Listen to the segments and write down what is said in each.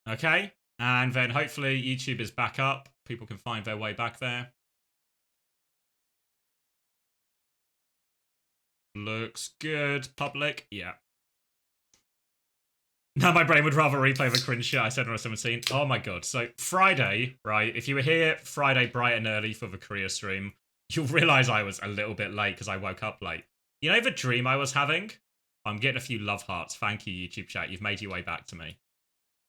Okay. And then hopefully YouTube is back up. People can find their way back there. Looks good. Public. Yeah. Now my brain would rather replay the cringe shit I said when I was 17. Oh my god. So Friday, right? If you were here Friday bright and early for the career stream, you'll realise I was a little bit late because I woke up late. You know the dream I was having? I'm getting a few love hearts. Thank you, YouTube chat. You've made your way back to me.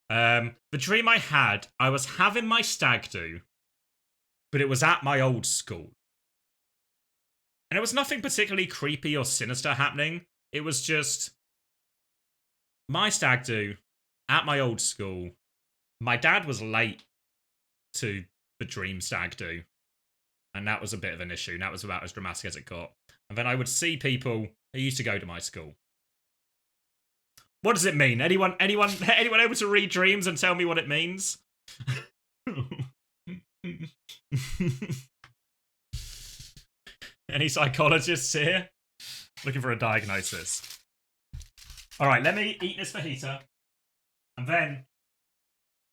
The dream I had, I was having my stag do, but it was at my old school. And it was nothing particularly creepy or sinister happening. It was just my stag do at my old school. My dad was late to the dream stag do, and that was a bit of an issue. And that was about as dramatic as it got. And then I would see people who used to go to my school. What does it mean? Anyone able to read dreams and tell me what it means? Any psychologists here? Looking for a diagnosis. Alright, let me eat this fajita. And then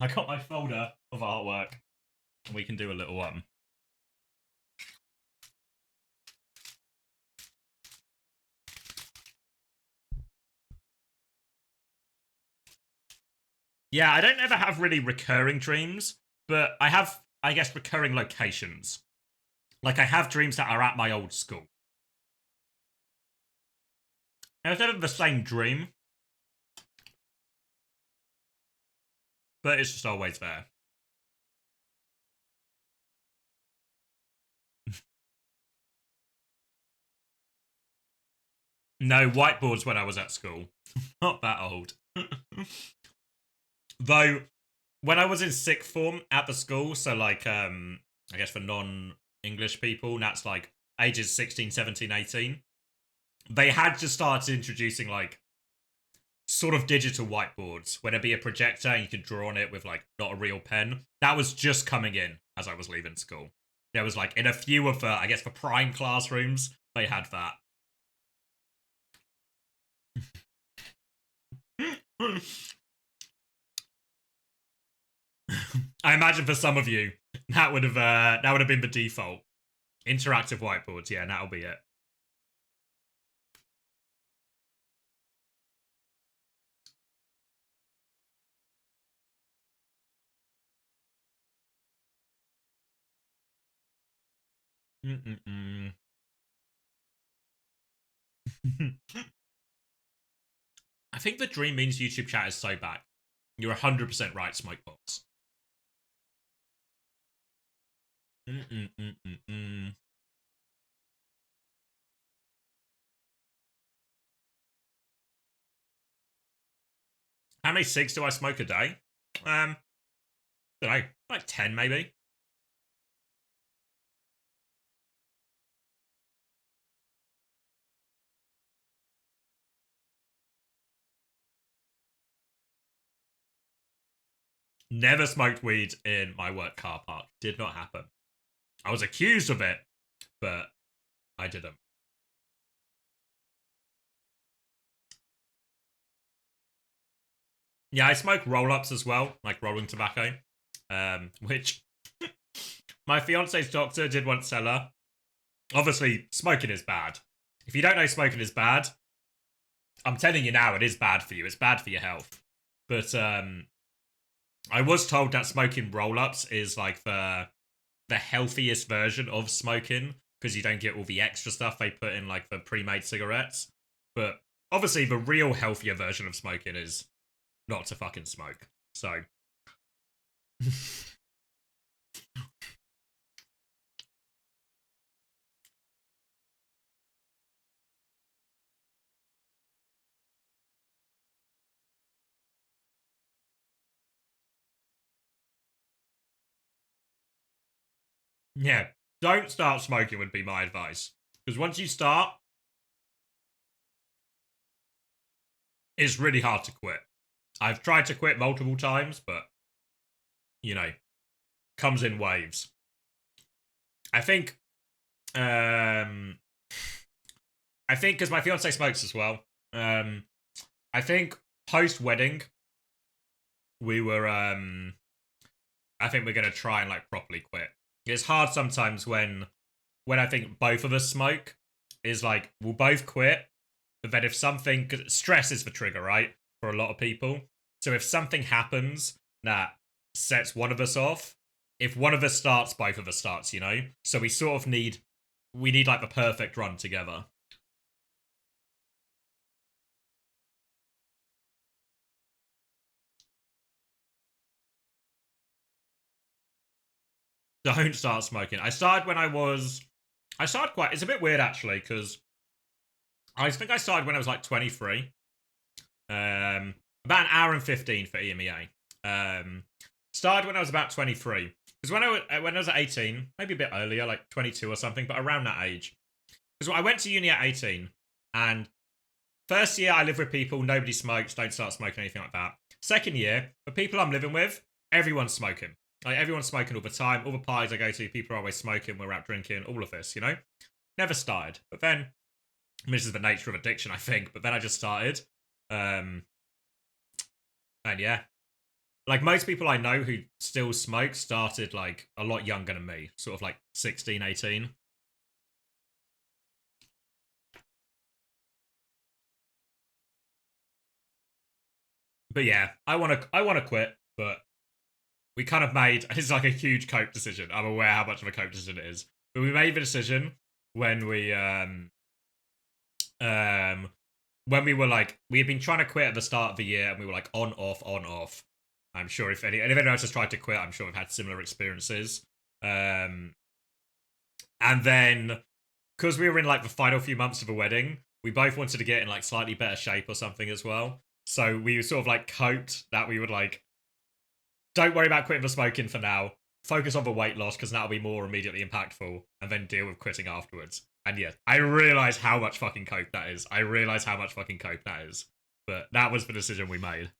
I got my folder of artwork. And we can do a little one. Yeah, I don't ever have really recurring dreams, but I have, I guess, recurring locations. Like, I have dreams that are at my old school. And it's never the same dream, but it's just always there. No, whiteboards when I was at school. Not that old. Though, when I was in sixth form at the school, so like, I guess for non-English people, that's like ages 16, 17, 18, they had just started introducing like sort of digital whiteboards where there'd be a projector and you could draw on it with like not a real pen. That was just coming in as I was leaving school. There was like in a few of the, I guess, the prime classrooms, they had that. I imagine for some of you, that would have been the default. Interactive whiteboards, yeah, that'll be it. I think the dream means YouTube chat is so bad. You're 100% right, Smokebox. How many cigs do I smoke a day? Don't know, like 10 maybe. Never smoked weed in my work car park. Did not happen. I was accused of it, but I didn't. Yeah, I smoke roll-ups as well, like rolling tobacco, which my fiance's doctor did once tell her. Obviously, smoking is bad. If you don't know smoking is bad, I'm telling you now, it is bad for you. It's bad for your health. But I was told that smoking roll-ups is like the healthiest version of smoking because you don't get all the extra stuff they put in like the pre-made cigarettes. But obviously, the real healthier version of smoking is not to fucking smoke. So. Yeah, don't start smoking would be my advice. Because once you start, it's really hard to quit. I've tried to quit multiple times, but, you know, comes in waves. I think because my fiance smokes as well. I think post-wedding, we were I think we're gonna try and like properly quit. It's hard sometimes when I think both of us smoke, is like we'll both quit, but then if something, 'cause stress is the trigger, right? For a lot of people. So if something happens that sets one of us off, if one of us starts, both of us starts, you know? So we sort of need like the perfect run together. Don't start smoking. I started quite, it's a bit weird actually, because I think I started when I was like 23. About an hour and 15 for EMEA. Started when I was about 23. Because when I was at 18, maybe a bit earlier, like 22 or something, but around that age. Because I went to uni at 18, and first year I lived with people, nobody smokes, don't start smoking, anything like that. Second year, the people I'm living with, everyone's smoking. Like everyone's smoking all the time. All the parties I go to, people are always smoking, we're out drinking, all of this, you know? Never started. But then, I mean, this is the nature of addiction, I think, but then I just started. And yeah, like most people I know who still smoke started like a lot younger than me, sort of like 16, 18. But yeah, I want to quit, but we kind of made, it's like a huge cope decision. I'm aware how much of a cope decision it is. But we made the decision when um when we were like, we had been trying to quit at the start of the year, and we were like on off on off. I'm sure if anyone else has tried to quit, I'm sure we've had similar experiences. And then because we were in like the final few months of a wedding, we both wanted to get in like slightly better shape or something as well. So we sort of like coped that we would like, don't worry about quitting the smoking for now. Focus on the weight loss because that'll be more immediately impactful, and then deal with quitting afterwards. And yeah, I realize how much fucking cope that is. But that was the decision we made.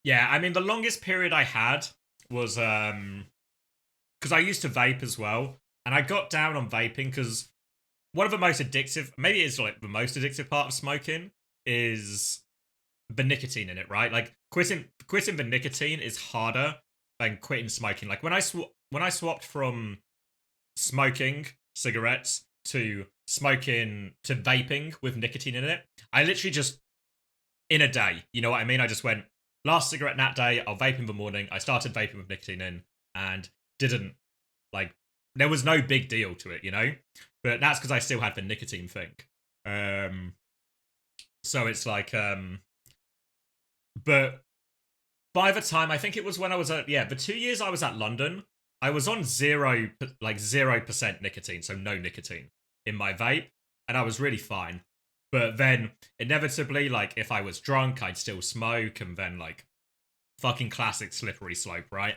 Yeah, I mean the longest period I had was because I used to vape as well, and I got down on vaping because one of the most addictive, maybe it's like the most addictive part of smoking, is the nicotine in it, right? Like quitting the nicotine is harder than quitting smoking. Like when I swapped from smoking cigarettes to smoking to vaping with nicotine in it, I literally just, in a day, you know what I mean? I just went, last cigarette that day, I'll vape in the morning. I started vaping with nicotine in, and didn't like, there was no big deal to it, you know? But that's because I still had the nicotine thing. Um so it's like but by the time, I think it was when I was at, yeah, the 2 years I was at London, I was on 0% nicotine, so no nicotine in my vape, and I was really fine. But then inevitably, like if I was drunk, I'd still smoke, and then like fucking classic slippery slope, right?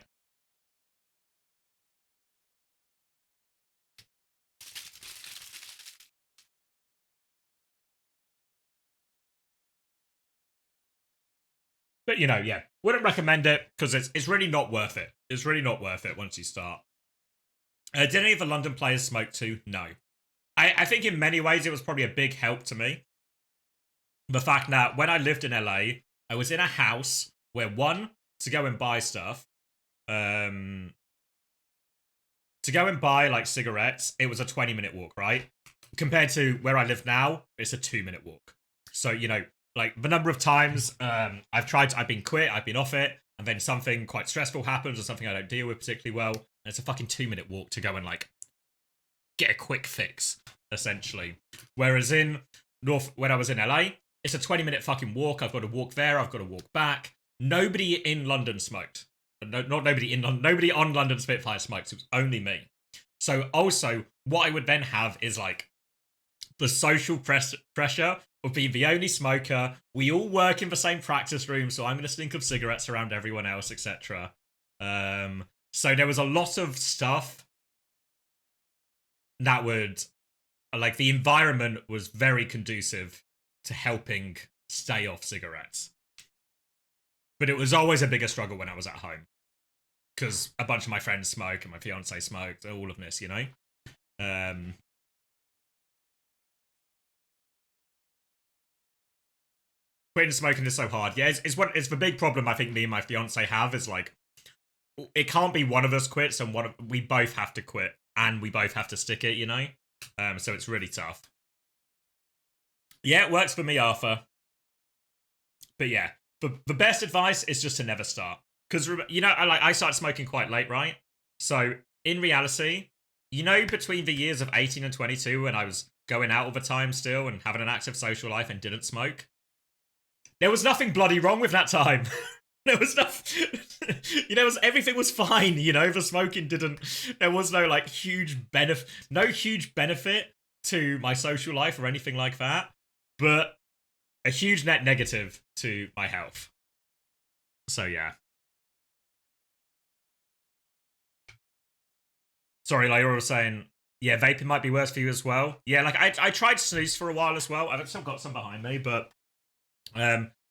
But you know, yeah, wouldn't recommend it because it's really not worth it. It's really not worth it once you start. Did any of the London players smoke too? No. I think in many ways it was probably a big help to me. The fact that when I lived in LA, I was in a house where one, to go and buy stuff, um, to go and buy like cigarettes, it was a 20-minute walk, right? Compared to where I live now, it's a 2-minute walk. So, you know, like the number of times I've been quit, I've been off it, and then something quite stressful happens or something I don't deal with particularly well, and it's a fucking 2-minute walk to go and like get a quick fix, essentially. Whereas in when I was in LA, it's a 20-minute fucking walk. I've got to walk there, I've got to walk back. Nobody in London smoked. No, not nobody in London. Nobody on London Spitfire smoked. It was only me. So also, what I would then have is like the social pressure of being the only smoker. We all work in the same practice room, so I'm going to stink of cigarettes around everyone else, etc. So there was a lot of stuff that would, like, the environment was very conducive to helping stay off cigarettes. But it was always a bigger struggle when I was at home. because a bunch of my friends smoke and my fiance smoked, all of this, you know. Quitting smoking is so hard. Yeah, it's the big problem I think me and my fiance have is like it can't be one of us quits and we both have to quit and we both have to stick it, you know. So it's really tough. Yeah, it works for me, Arthur. But yeah, the best advice is just to never start because you know I started smoking quite late, right? So in reality, you know, between the years of 18 and 22 when I was going out all the time still and having an active social life and didn't smoke, there was nothing bloody wrong with that time. There was nothing, you know, everything was fine. You know, the smoking didn't. There was no like no huge benefit to my social life or anything like that, but a huge net negative to my health. So yeah. Sorry, like you were saying, yeah, vaping might be worse for you as well. Yeah, like I tried snooze for a while as well. I've still got some behind me, but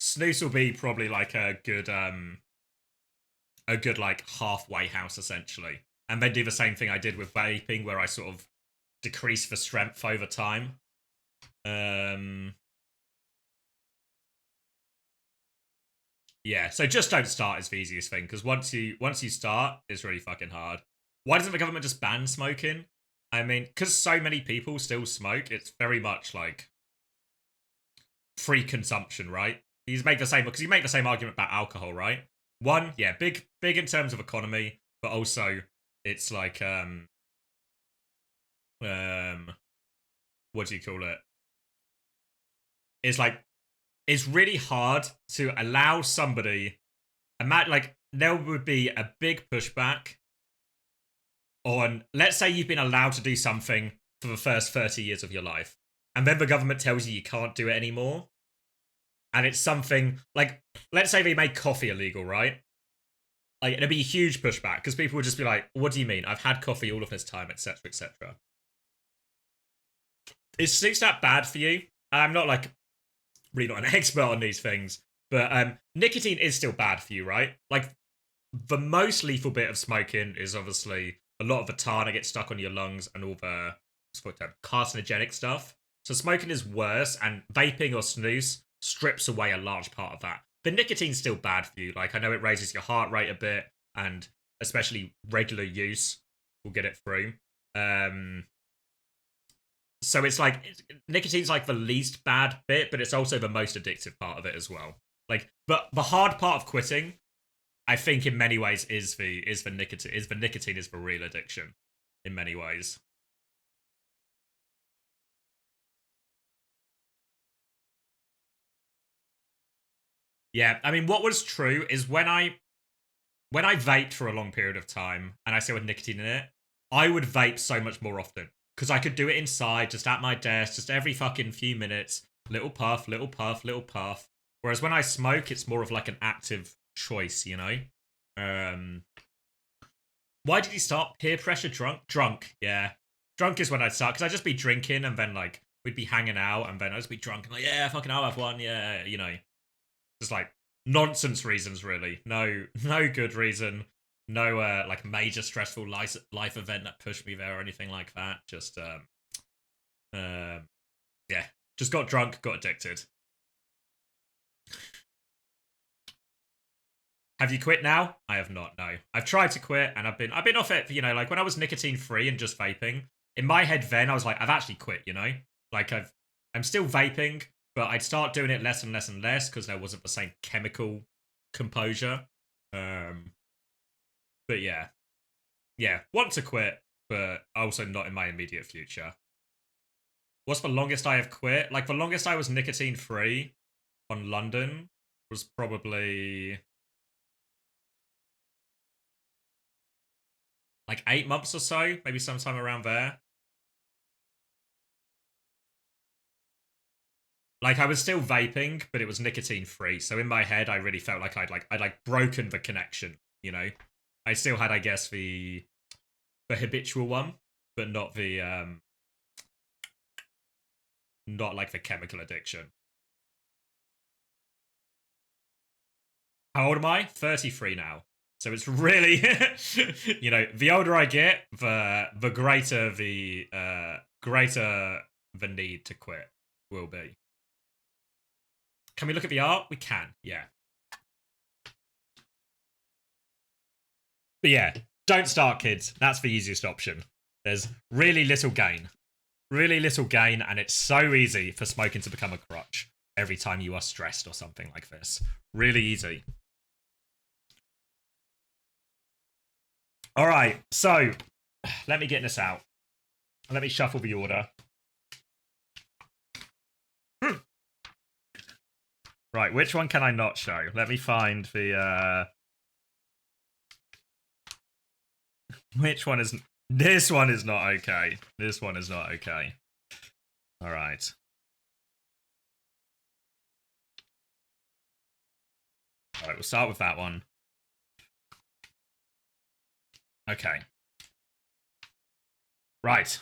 snooze will be probably like a good like halfway house essentially. And then do the same thing I did with vaping, where I sort of decrease the strength over time. Yeah, so just don't start is the easiest thing because once you start, it's really fucking hard. Why doesn't the government just ban smoking? I mean, because so many people still smoke, it's very much like free consumption, right? You make the same because you make the same argument about alcohol, right? One, yeah, big in terms of economy, but also it's like what do you call it? It's like it's really hard to allow somebody like there would be a big pushback on, let's say you've been allowed to do something for the first 30 years of your life and then the government tells you can't do it anymore, and it's something like, let's say they made coffee illegal, right? Like it'd be a huge pushback because people would just be like, what do you mean? I've had coffee all of this time, etc, etc. Is snooze that bad for you? I'm not like really not an expert on these things, but nicotine is still bad for you, right? Like the most lethal bit of smoking is obviously a lot of the tar that gets stuck on your lungs and all the carcinogenic stuff. So smoking is worse, and vaping or snooze strips away a large part of that. But nicotine's still bad for you. Like I know it raises your heart rate a bit, and especially regular use will get it through. So it's like nicotine's like the least bad bit, but it's also the most addictive part of it as well. Like, but the hard part of quitting, I think, in many ways, is the nicotine is the real addiction, in many ways. Yeah, I mean, what was true is when I vaped for a long period of time and I still had nicotine in it, I would vape so much more often because I could do it inside, just at my desk, just every fucking few minutes, little puff, little puff, little puff. Whereas when I smoke, it's more of like an active choice, you know. Um, why did you start? Peer pressure, drunk, yeah. Drunk is when I'd start because I'd just be drinking and then like we'd be hanging out and then I'd just be drunk and like, yeah, fucking I'll have one, yeah, you know. Just like nonsense reasons, really. No good reason. No like major stressful life event that pushed me there or anything like that. Just yeah, just got drunk, got addicted. Have you quit now? I have not. No, I've tried to quit and I've been off it. You know, like when I was nicotine free and just vaping. In my head, then I was like, I've actually quit. You know, like I'm still vaping, but I'd start doing it less and less and less because there wasn't the same chemical composure. Um, but yeah, want to quit, but also not in my immediate future. What's the longest I have quit? Like the longest I was nicotine free on London was probably like 8 months or so, maybe sometime around there. Like I was still vaping, but it was nicotine free. So in my head, I really felt like I'd broken the connection. You know, I still had, I guess, the habitual one, but not like the chemical addiction. How old am I? 33 now. So it's really, you know, the older I get, the greater the need to quit will be. Can we look at the art? We can, yeah. But yeah, don't start, kids. That's the easiest option. There's really little gain. Really little gain, and it's so easy for smoking to become a crutch every time you are stressed or something like this. Really easy. All right, so let me get this out. Let me shuffle the order. Right, which one can I not show? Let me find the... Which one is... This one is not okay. This one is not okay. All right. All right, we'll start with that one. Okay. Right.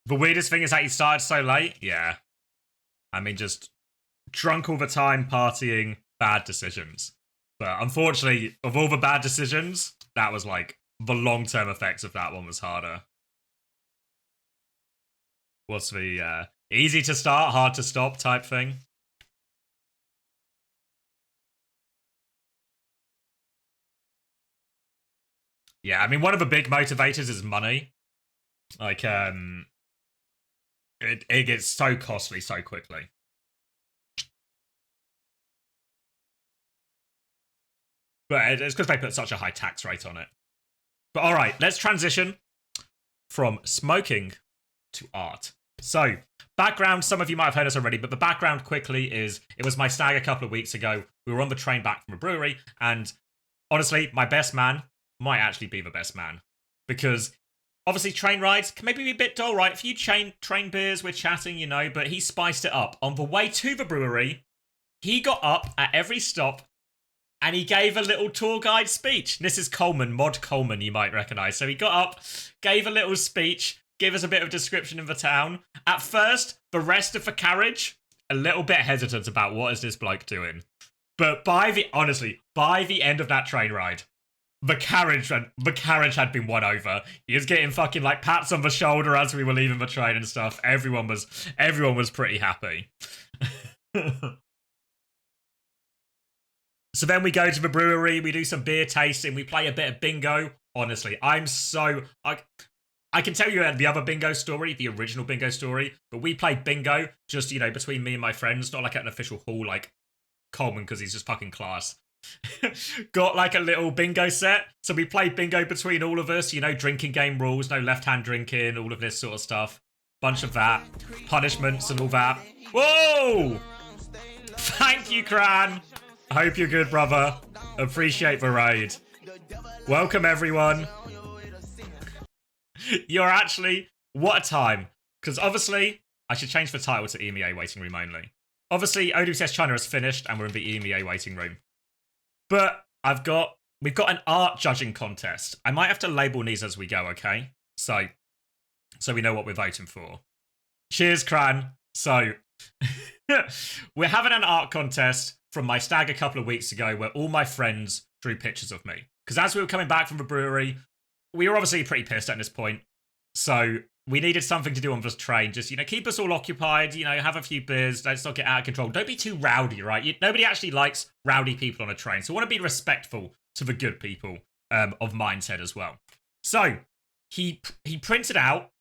The weirdest thing is that he started so late. Yeah. I mean, just drunk all the time, partying, bad decisions. But unfortunately, of all the bad decisions, that was like, the long-term effects of that one was harder. What's the easy to start, hard to stop type thing? Yeah, I mean, one of the big motivators is money. Like, it gets so costly so quickly. But it's because they put such a high tax rate on it. But all right, let's transition from smoking to art. So, background, some of you might have heard us already, but the background quickly is, it was my stag a couple of weeks ago. We were on the train back from a brewery, and honestly, my best man might actually be the best man. Because obviously train rides can maybe be a bit dull, right? A few train beers, we're chatting, you know, but he spiced it up. On the way to the brewery, he got up at every stop and he gave a little tour guide speech. This is Coleman, Mod Coleman, you might recognise. So he got up, gave a little speech, gave us a bit of description of the town. At first, the rest of the carriage, a little bit hesitant about what is this bloke doing. But honestly, by the end of that train ride, the carriage had been won over. He was getting fucking like pats on the shoulder as we were leaving the train and stuff. Everyone was pretty happy. So then we go to the brewery, we do some beer tasting, we play a bit of bingo. Honestly, I can tell you the other bingo story, the original bingo story, but we played bingo just, you know, between me and my friends, not like at an official hall like Coleman, because he's just fucking class. Got like a little bingo set, so we played bingo between all of us, you know, drinking game rules, no left hand drinking, all of this sort of stuff, bunch of that, punishments and all that. Whoa, thank you, Cran. I hope you're good, brother. Appreciate the raid. Welcome, everyone. You're actually, what a time, because obviously I should change the title to EMEA waiting room only. Obviously OWCS China has finished and we're in the EMEA waiting room. But we've got an art judging contest. I might have to label these as we go, okay? So we know what we're voting for. Cheers, Cran. So, we're having an art contest from my stag a couple of weeks ago where all my friends drew pictures of me. Because as we were coming back from the brewery, we were obviously pretty pissed at this point. So, we needed something to do on this train. Just, you know, keep us all occupied, you know, have a few beers, let's not get out of control. Don't be too rowdy, right? Nobody actually likes rowdy people on a train. So I want to be respectful to the good people of mindset as well. So he printed out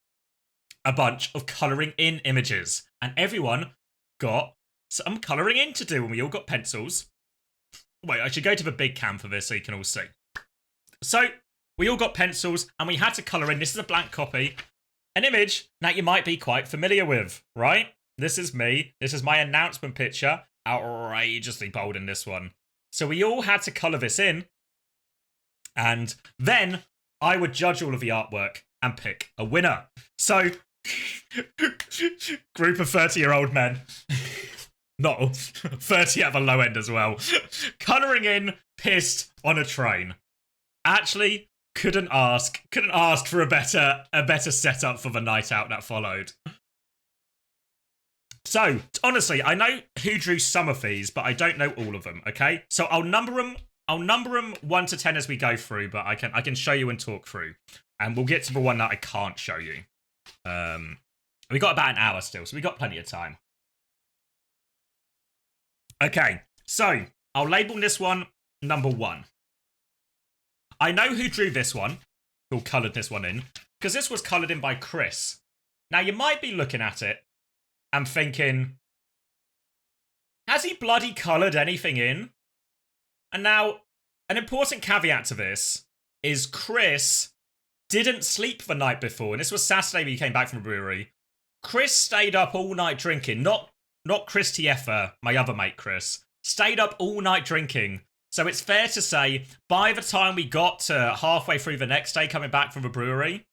a bunch of colouring in images and everyone got some colouring in to do and we all got pencils. Wait, I should go to the big cam for this so you can all see. So we all got pencils and we had to colour in. This is a blank copy. An image that you might be quite familiar with, right? This is me. This is my announcement picture. Outrageously bold in this one. So we all had to colour this in. And then I would judge all of the artwork and pick a winner. So, group of 30-year-old men. Not 30 at the low end as well. Colouring in, pissed on a train. Actually, couldn't ask for a better setup for the night out that followed. So, honestly, I know who drew some of these, but I don't know all of them, okay? So I'll number them 1 to 10 as we go through, but I can show you and talk through. And we'll get to the one that I can't show you. We got about an hour still, so we got plenty of time. Okay, so I'll label this one number 1. I know who drew this one, who coloured this one in, because this was coloured in by Chris. Now, you might be looking at it and thinking, has he bloody coloured anything in? And now, an important caveat to this is Chris didn't sleep the night before, and this was Saturday when he came back from the brewery. Chris stayed up all night drinking, not Chris Tiefer, my other mate Chris, stayed up all night drinking. So it's fair to say, by the time we got to halfway through the next day coming back from the brewery,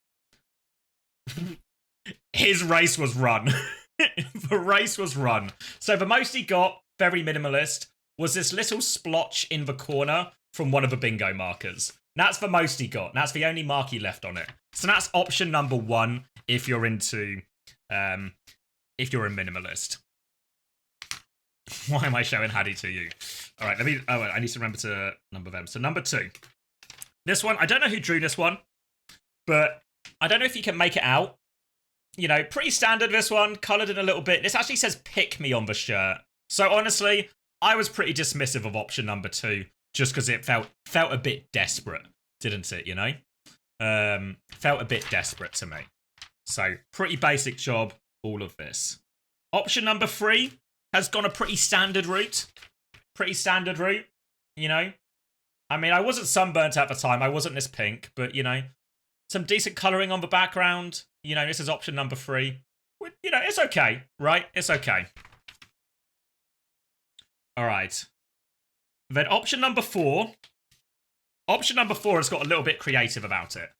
his race was run. The race was run. So the most he got, very minimalist, was this little splotch in the corner from one of the bingo markers. That's the most he got. That's the only mark he left on it. So that's option number 1 if you're into, if you're a minimalist. Why am I showing Haddy to you? All right, I need to remember to number them. So number 2. This one, I don't know who drew this one, but I don't know if you can make it out. You know, pretty standard this one, coloured in a little bit. This actually says pick me on the shirt. So honestly, I was pretty dismissive of option number 2, just because it felt a bit desperate, didn't it, you know? Felt a bit desperate to me. So, pretty basic job, all of this. Option number 3 has gone a pretty standard route. Pretty standard route, you know? I mean, I wasn't sunburnt at the time, I wasn't this pink, but, you know, some decent colouring on the background. You know, this is option number 3. You know, it's okay, right? It's okay. All right. Then option number 4. Option number 4 has got a little bit creative about it.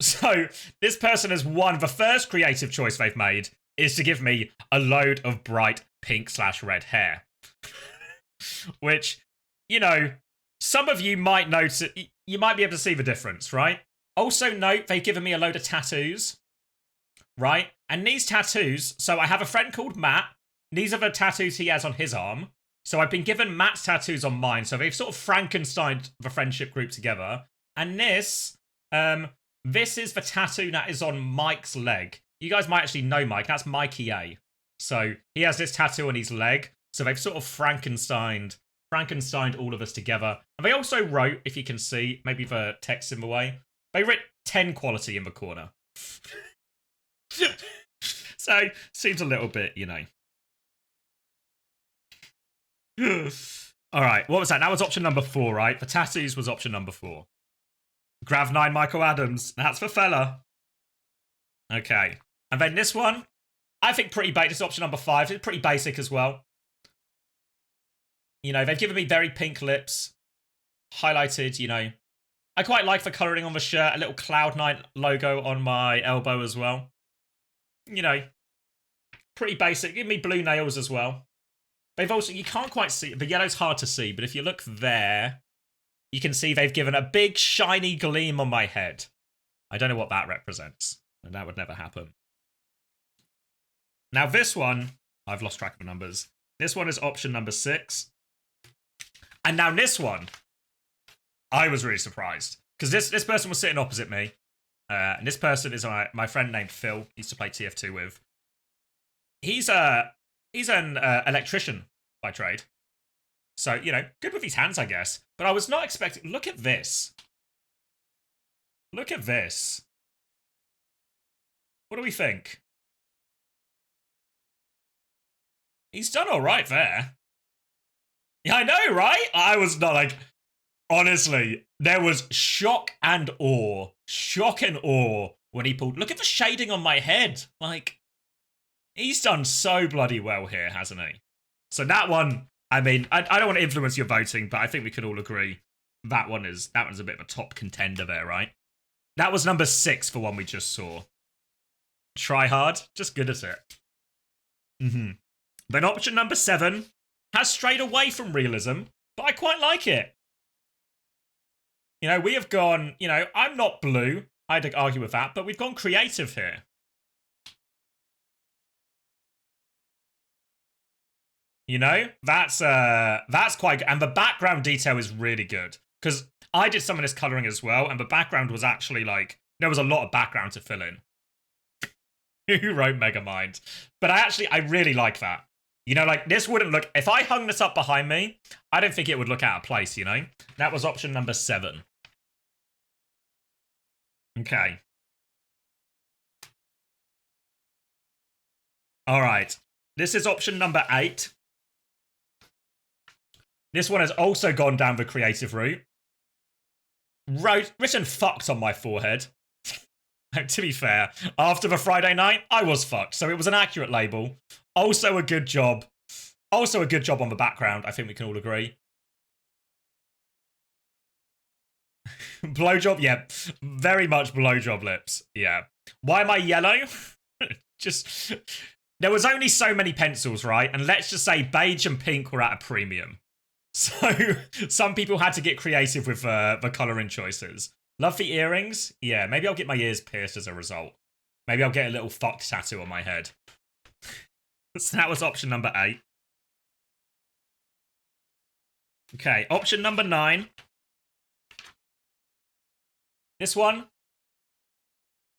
So, this person has won. The first creative choice they've made is to give me a load of bright pink/red hair. Which, you know, some of you might notice, you might be able to see the difference, right? Also note, they've given me a load of tattoos, right? And these tattoos, so I have a friend called Matt. These are the tattoos he has on his arm. So I've been given Matt's tattoos on mine. So they've sort of Frankensteined the friendship group together. And this is the tattoo that is on Mike's leg. You guys might actually know Mike. That's Mikey A. So he has this tattoo on his leg. So they've sort of Frankensteined all of us together. And they also wrote, if you can see, maybe the text in the way, they wrote 10 quality in the corner. So seems a little bit, you know. All right, what was that? That was option number 4, right? The tattoos was option number 4. Grav9 Michael Adams. That's for fella. Okay. And then this one, I think pretty basic. This is option number 5. It's pretty basic as well. You know, they've given me very pink lips. Highlighted, you know. I quite like the colouring on the shirt. A little Cloud9 logo on my elbow as well. You know, pretty basic. Give me blue nails as well. They've also, you can't quite see, the yellow's hard to see, but if you look there, you can see they've given a big shiny gleam on my head. I don't know what that represents, and that would never happen. Now this one, I've lost track of the numbers. This one is option number 6. And now this one, I was really surprised, because this person was sitting opposite me, and this person is my friend named Phil, he used to play TF2 with. He's an electrician by trade. So, you know, good with his hands, I guess. But I was not expecting... Look at this. Look at this. What do we think? He's done all right there. Yeah, I know, right? I was not like... Honestly, there was shock and awe. Shock and awe when he pulled... Look at the shading on my head. Like... He's done so bloody well here, hasn't he? So that one, I mean, I don't want to influence your voting, but I think we can all agree that one's a bit of a top contender there, right? That was number 6 for one we just saw. Try hard, just good at it. Then option number 7 has strayed away from realism, but I quite like it. You know, we have gone, you know, I'm not blue, I'd argue with that, but we've gone creative here. You know, that's quite good. And the background detail is really good. Because I did some of this coloring as well, and the background was actually like, there was a lot of background to fill in. Who wrote Megamind? But I really like that. You know, like, this wouldn't look... If I hung this up behind me, I don't think it would look out of place, you know? That was option number 7. Okay. All right. This is option number 8. This one has also gone down the creative route. Written fucked on my forehead. To be fair, after the Friday night, I was fucked. So it was an accurate label. Also a good job. Also a good job on the background, I think we can all agree. Blowjob, yeah. Very much blowjob lips, yeah. Why am I yellow? Just... There was only so many pencils, right? And let's just say beige and pink were at a premium. So some people had to get creative with the colouring choices. Love the earrings? Yeah, maybe I'll get my ears pierced as a result. Maybe I'll get a little fox tattoo on my head. So that was option number 8. Okay, option number 9. This one.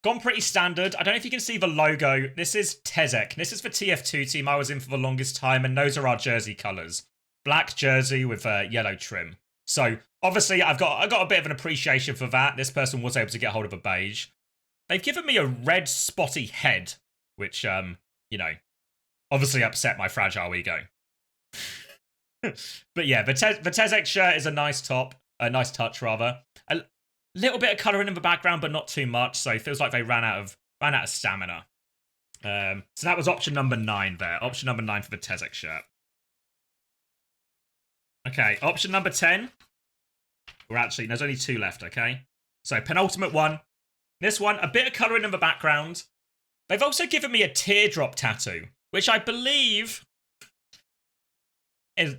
Gone pretty standard. I don't know if you can see the logo. This is Tezek. This is the TF2 team I was in for the longest time, and those are our jersey colours. Black jersey with yellow trim. So obviously I got a bit of an appreciation for that. This person was able to get hold of a beige. They've given me a red spotty head, which you know, obviously upset my fragile ego. But yeah, the Tezek shirt is a nice top, a nice touch rather. A little bit of colouring in the background, but not too much. So it feels like they ran out of stamina. So that was option number 9 there. Option number 9 for the Tezek shirt. Okay, option number 10. Or actually, there's only 2 left, okay? So, penultimate one. This one, a bit of colouring in the background. They've also given me a teardrop tattoo, which I believe... Is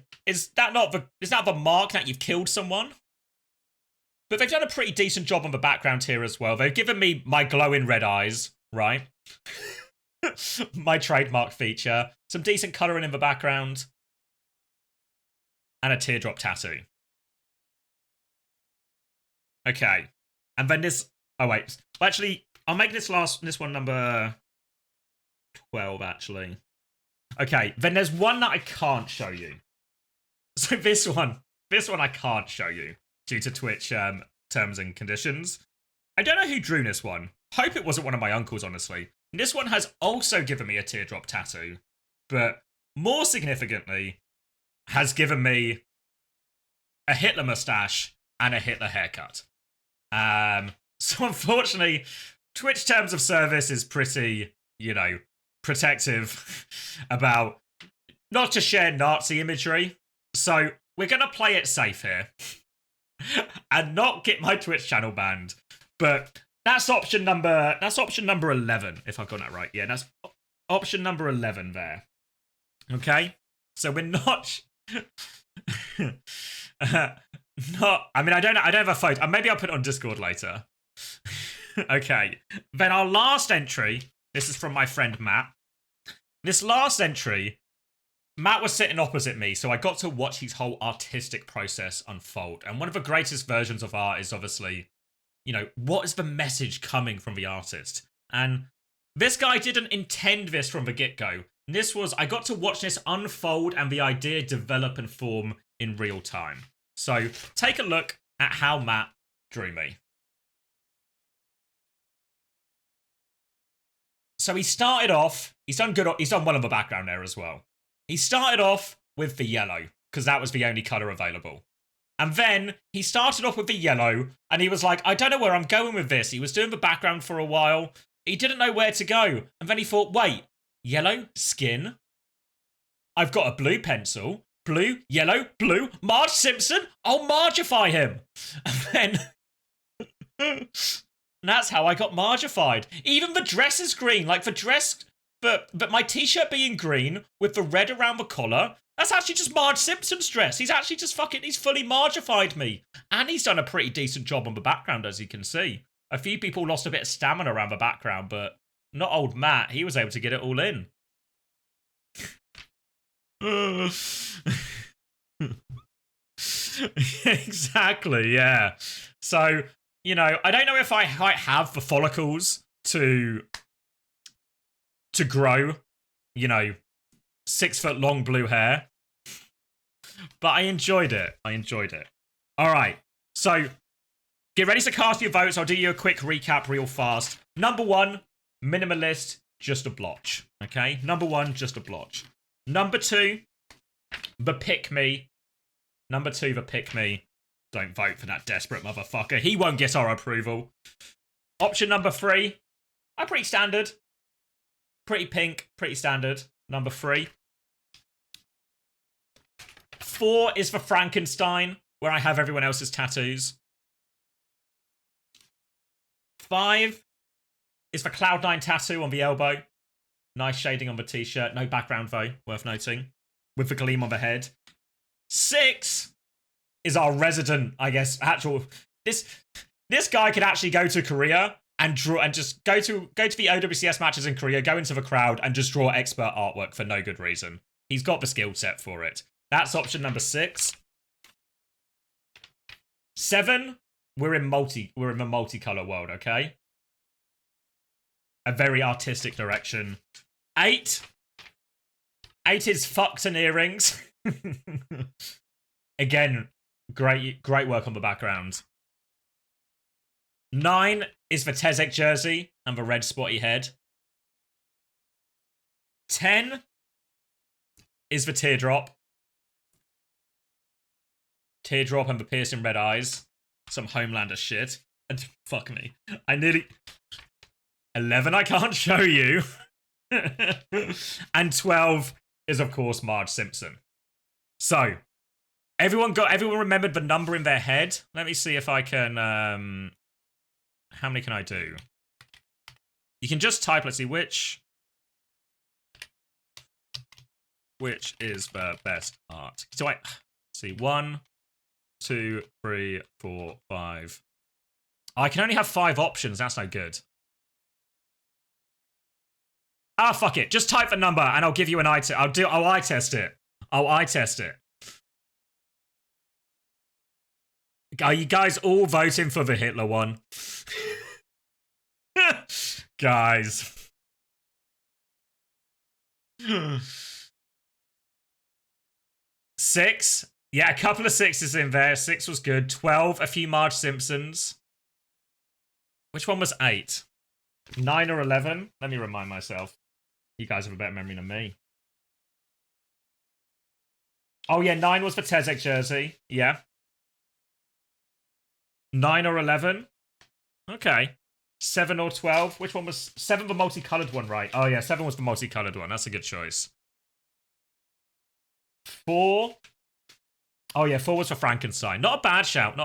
that the mark that you've killed someone? But they've done a pretty decent job on the background here as well. They've given me my glowing red eyes, right? My trademark feature. Some decent colouring in the background. And a teardrop tattoo. Okay. And then this... Oh, wait. Well, actually, I'll make this one number 12, actually. Okay. Then there's one that I can't show you. So this one I can't show you due to Twitch terms and conditions. I don't know who drew this one. Hope it wasn't one of my uncles, honestly. And this one has also given me a teardrop tattoo. But more significantly... has given me a Hitler mustache and a Hitler haircut. So unfortunately, Twitch terms of service is pretty, you know, protective about not to share Nazi imagery. So we're going to play it safe here and not get my Twitch channel banned. But that's option number 11, if I've got that right. Yeah, that's option number 11 there. Okay? So we're not... I mean, I don't have a photo. Maybe I'll put it on Discord later. Okay. Then our last entry, this is from my friend Matt. This last entry, Matt was sitting opposite me, so I got to watch his whole artistic process unfold. And one of the greatest versions of art is obviously, you know, what is the message coming from the artist? And this guy didn't intend this from the get-go. I got to watch this unfold and the idea develop and form in real time. So, take a look at how Matt drew me. So he started off, he's done well in the background there as well. He started off with the yellow, because that was the only colour available. And then he started off with the yellow, and he was like, I don't know where I'm going with this. He was doing the background for a while. He didn't know where to go. And then he thought, wait, yellow, skin. I've got a blue pencil. Blue, yellow, blue. Marge Simpson? I'll Margify him. And then... that's how I got Margified. Even the dress is green. Like the dress... But my t-shirt being green with the red around the collar... That's actually just Marge Simpson's dress. He's actually just he's fully Margified me. And he's done a pretty decent job on the background, as you can see. A few people lost a bit of stamina around the background, but not old Matt. He was able to get it all in. Exactly, yeah. So, you know, I don't know if I have the follicles to grow, you know, 6-foot long blue hair, but I enjoyed it. All right, so get ready to cast your votes. I'll do you a quick recap real fast. Number 1, minimalist, just a blotch. Okay, number 1, just a blotch. Number 2, the pick me. Number 2, the pick me. Don't vote for that desperate motherfucker. He won't get our approval. Option number 3, pretty standard. Pretty pink, pretty standard. Number 3. 4 is for Frankenstein, where I have everyone else's tattoos. 5 is for Cloud9 tattoo on the elbow. Nice shading on the t-shirt. No background though, worth noting. With the gleam on the head. 6 is our resident, I guess, actual... This guy could actually go to Korea and draw and just go to the OWCS matches in Korea, go into the crowd and just draw expert artwork for no good reason. He's got the skill set for it. That's option number 6. 7, we're in the multicolor world, okay? A very artistic direction. 8 is fucked and earrings. Again, great work on the background. 9 is the Tezek jersey and the red spotty head. 10 is the teardrop. Teardrop and the piercing red eyes. Some Homelander shit. And fuck me. 11 I can't show you. And 12 is of course Marge Simpson. So, everyone remembered the number in their head. Let me see if I can how many can I do? You can just type, let's see, which is the best art? So see, 1, 2, 3, 4, 5. I can only have 5 options. That's no good. Ah, fuck it. Just type the number and I'll give you an eye test. I'll eye test it. Are you guys all voting for the Hitler one? Guys. 6. Yeah, a couple of 6s in there. 6 was good. 12, a few Marge Simpsons. Which one was 8? 9 or 11? Let me remind myself. You guys have a better memory than me. Oh yeah, 9 was for Tezek jersey. Yeah. 9 or 11? Okay. 7 or 12? Which one was... 7 the multicolored one, right? Oh yeah, 7 was the multicolored one. That's a good choice. 4... Oh yeah, 4 was for Frankenstein. Not a bad shout,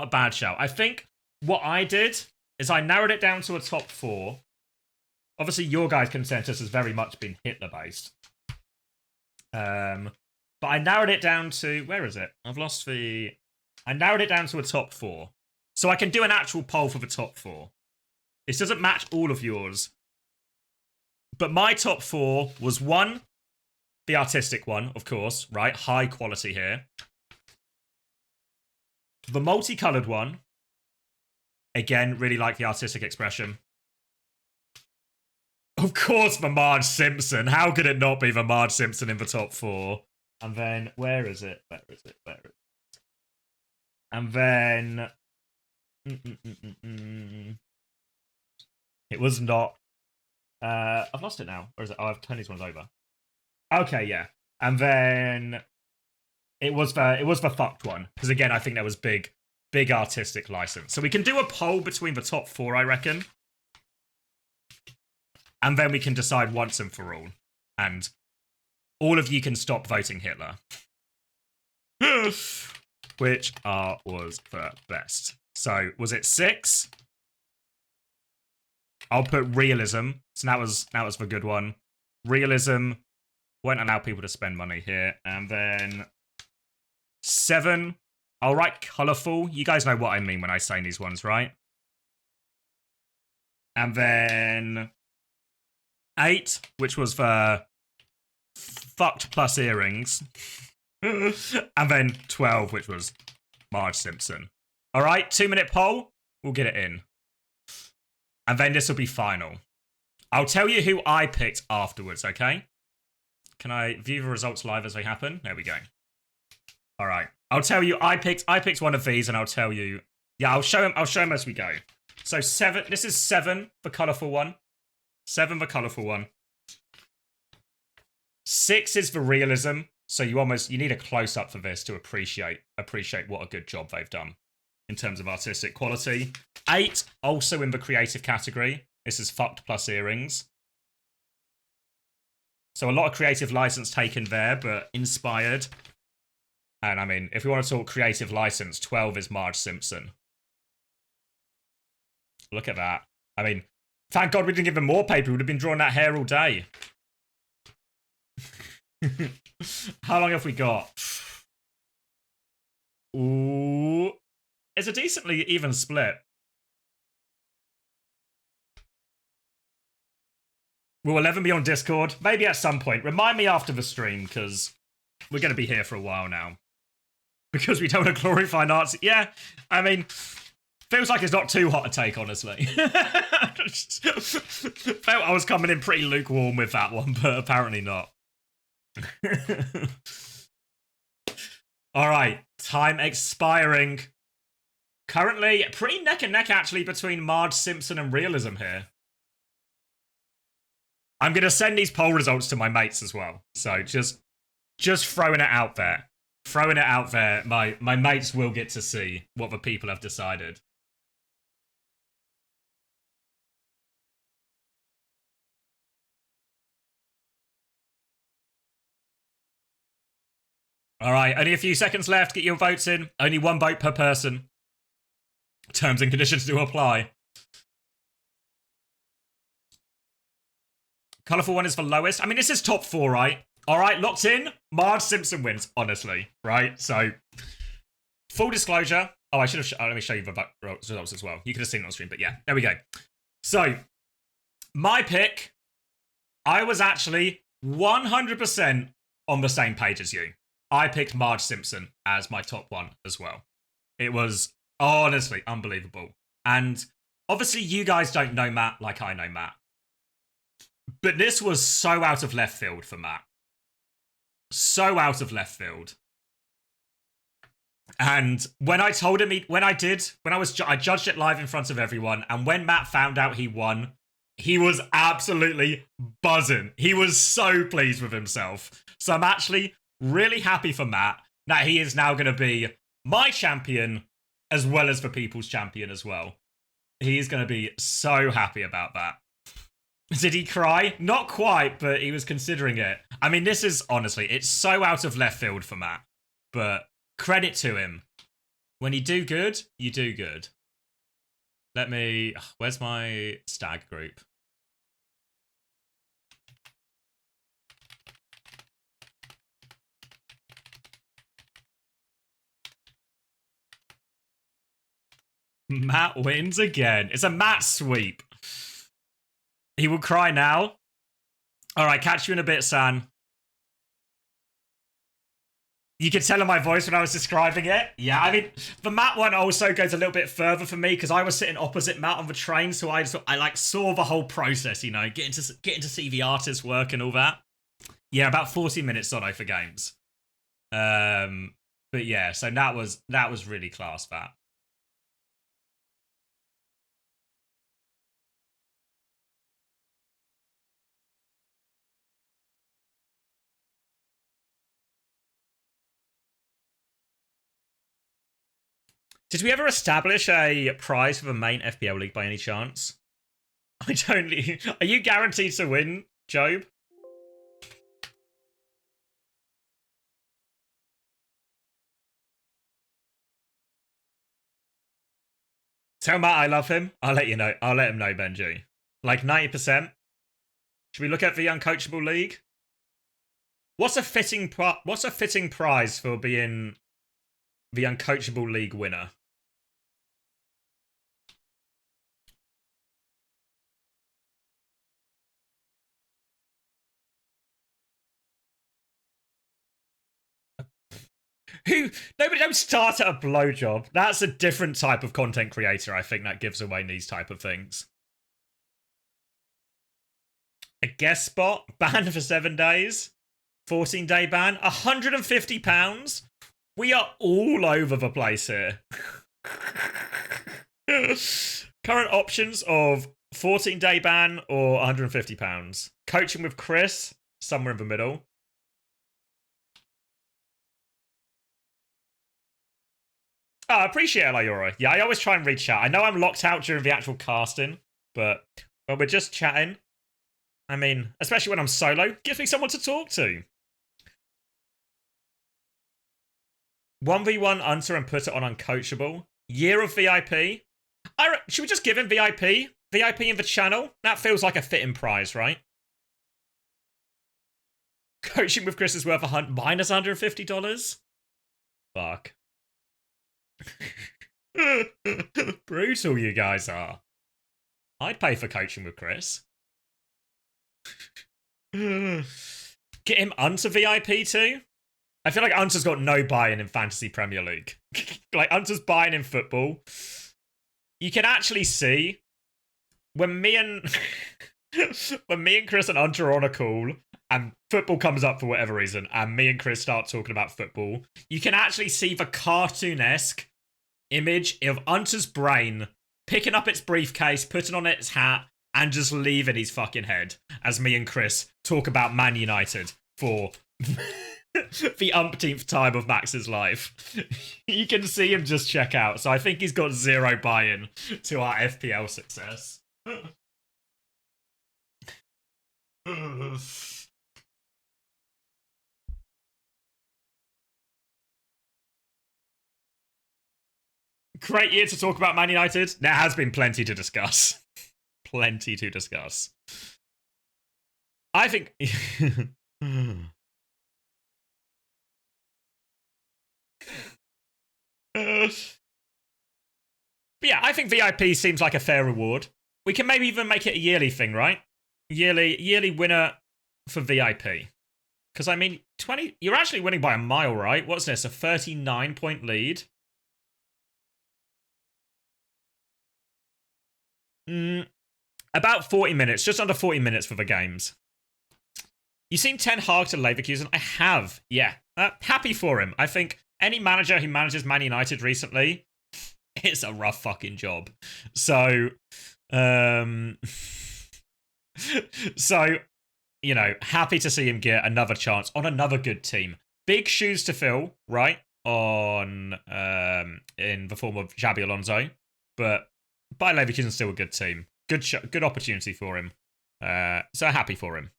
I think what I did is I narrowed it down to a top 4. Obviously, your guys' consensus has very much been Hitler-based. But I narrowed it down to... Where is it? I've lost the... I narrowed it down to a top 4. So I can do an actual poll for the top 4. This doesn't match all of yours. But my top 4 was 1, the artistic one, of course, right? High quality here. The multicolored one. Again, really like the artistic expression. Of course, the Marge Simpson. How could it not be the Marge Simpson in the top 4? And then, where is it? And then... It was not... I've lost it now. Or is it? Oh, I've turned these ones over. Okay, yeah. And then... It was the fucked one. Because again, I think there was big artistic license. So we can do a poll between the top 4, I reckon. And then we can decide once and for all. And all of you can stop voting Hitler. Which art was the best? So, was it 6? I'll put realism. So that was the good one. Realism. Won't allow people to spend money here. And then 7. I'll write colourful. You guys know what I mean when I say these ones, right? And then 8, which was for fucked plus earrings. And then 12, which was Marge Simpson. All right, 2-minute poll. We'll get it in. And then this will be final. I'll tell you who I picked afterwards, okay? Can I view the results live as they happen? There we go. All right. I'll tell you, I picked one of these, and I'll tell you. Yeah, I'll show him as we go. So 7. This is 7, the colourful one. 7, the colourful one. 6 is the realism. So you need a close up for this to appreciate what a good job they've done in terms of artistic quality. 8, also in the creative category. This is fucked plus earrings. So a lot of creative license taken there, but inspired. And I mean, if we want to talk creative license, 12 is Marge Simpson. Look at that. I mean, thank God we didn't give him more paper. We would have been drawing that hair all day. How long have we got? Ooh. It's a decently even split. Will 11 be on Discord? Maybe at some point. Remind me after the stream, because we're going to be here for a while now. Because we don't want to glorify Nazi. Yeah, I mean, feels like it's not too hot a take, honestly. Felt I was coming in pretty lukewarm with that one, but apparently not. All right, time expiring. Currently, pretty neck and neck, actually, between Marge Simpson and Realism here. I'm going to send these poll results to my mates as well. So just throwing it out there. Throwing it out there. My mates will get to see what the people have decided. All right, only a few seconds left. Get your votes in. Only 1 vote per person. Terms and conditions do apply. Colourful one is the lowest. I mean, this is top 4, right? All right, locked in. Marge Simpson wins, honestly, right? So, full disclosure. Oh, I should have. Let me show you the results as well. You could have seen it on stream, but yeah, there we go. So, my pick. I was actually 100% on the same page as you. I picked Marge Simpson as my top one as well. It was honestly unbelievable. And obviously, you guys don't know Matt like I know Matt. But this was so out of left field for Matt. So out of left field. And when I told him, I judged it live in front of everyone. And when Matt found out he won, he was absolutely buzzing. He was so pleased with himself. So I'm actually really happy for Matt that he is now going to be my champion as well as the people's champion as well. He is going to be so happy about that. Did he cry? Not quite, but he was considering it. I mean, this is, honestly, it's so out of left field for Matt. But credit to him. When you do good, you do good. Let me... Where's my stag group? Matt wins again. It's a Matt sweep. He will cry now. All right, catch you in a bit, San. You could tell in my voice when I was describing it. Yeah, I mean, the Matt one also goes a little bit further for me because I was sitting opposite Matt on the train, so I like saw the whole process, you know, getting to see the artist work and all that. Yeah, about 40 minutes on for games. But yeah, so that was really class, that. Did we ever establish a prize for the main FPL league by any chance? I don't. Are you guaranteed to win, Job? Tell Matt I love him. I'll let you know. I'll let him know, Benji. Like 90%. Should we look at the Uncoachable League? What's a fitting prize for being the Uncoachable League winner? Nobody don't start at a blowjob. That's a different type of content creator, I think, that gives away these type of things. A guest spot, banned for 7 days, 14-day ban, £150. We are all over the place here. Current options of 14-day ban or £150. Coaching with Chris, somewhere in the middle. Oh, I appreciate it, Lyora. Yeah, I always try and reach out. I know I'm locked out during the actual casting, but when we're just chatting, I mean, especially when I'm solo, gives me someone to talk to. 1v1 Unter and put it on uncoachable. Year of VIP. Should we just give him VIP? VIP in the channel? That feels like a fitting prize, right? Coaching with Chris is worth minus $150? Fuck. Brutal you guys are. I'd pay for coaching with Chris. Get him Unter VIP too? I feel like Unter's got no buy-in in Fantasy Premier League. Like, Unter's buy-in in football. You can actually see when me and Chris and Unter are on a call and football comes up for whatever reason and me and Chris start talking about football, you can actually see the cartoon-esque image of Unter's brain picking up its briefcase, putting on its hat, and just leaving his fucking head as me and Chris talk about Man United for the umpteenth time of Max's life. You can see him just check out. So I think he's got zero buy-in to our FPL success. Great year to talk about Man United. There has been plenty to discuss. Plenty to discuss. I think... But yeah, I think VIP seems like a fair reward. We can maybe even make it a yearly thing, right? Yearly winner for VIP. Because, I mean, you're actually winning by a mile, right? What's this, a 39-point lead? About 40 minutes, just under 40 minutes for the games. You've seen Ten Hag to Leverkusen? I have, yeah. Happy for him. I think any manager who manages Man United recently, it's a rough fucking job. So, you know, happy to see him get another chance on another good team. Big shoes to fill, right? In the form of Xabi Alonso, but Bayer Leverkusen's still a good team. Good opportunity for him. So happy for him.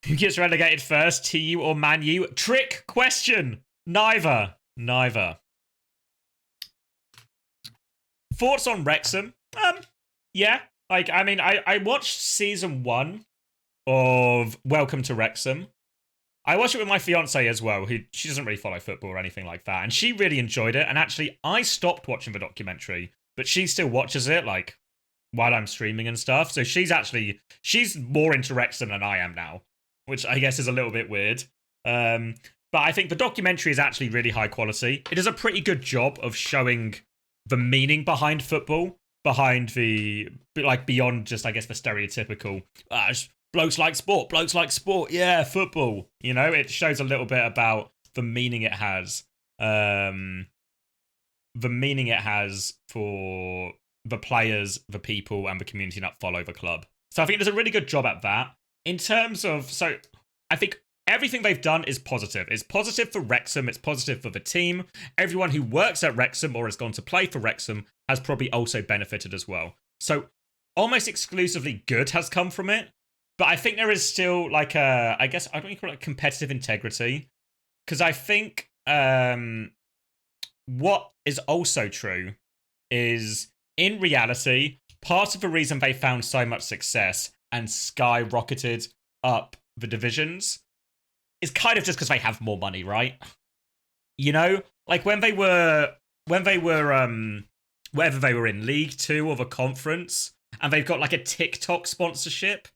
Who gets relegated first, TU or Man U? Trick question. Neither. Thoughts on Wrexham? Yeah. Like, I mean, I watched season 1 of Welcome to Wrexham. I watched it with my fiance as well, she doesn't really follow football or anything like that, and she really enjoyed it. And actually, I stopped watching the documentary, but she still watches it, like, while I'm streaming and stuff. So she's more into Wrexham than I am now, which I guess is a little bit weird. But I think the documentary is actually really high quality. It does a pretty good job of showing the meaning behind football, behind beyond just, I guess, the stereotypical, blokes like sport, yeah, football. You know, it shows a little bit about the meaning it has. The meaning it has for the players, the people, and the community that follow the club. So I think it does a really good job at that. In terms of, so I think everything they've done is positive. It's positive for Wrexham, it's positive for the team. Everyone who works at Wrexham or has gone to play for Wrexham has probably also benefited as well. So almost exclusively good has come from it. But I think there is still like I guess, I don't even call it competitive integrity. Because I think what is also true is, in reality, part of the reason they found so much success and skyrocketed up the divisions is kind of just because they have more money, right? You know, like when they were whether they were in League 2 or the conference, and they've got like a TikTok sponsorship,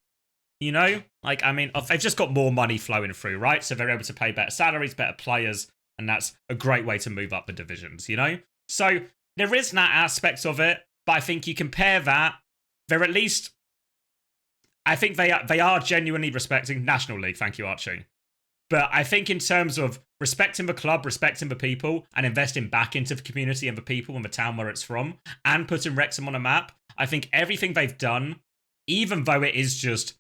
you know, Like, I mean, they've just got more money flowing through, right? So they're able to pay better salaries, better players, and that's a great way to move up the divisions, you know? So there is that aspect of it, but I think you compare that, they're at least, I think they are genuinely respecting National League. Thank you, Archie. But I think in terms of respecting the club, respecting the people, and investing back into the community and the people and the town where it's from, and putting Wrexham on a map, I think everything they've done, even though it is just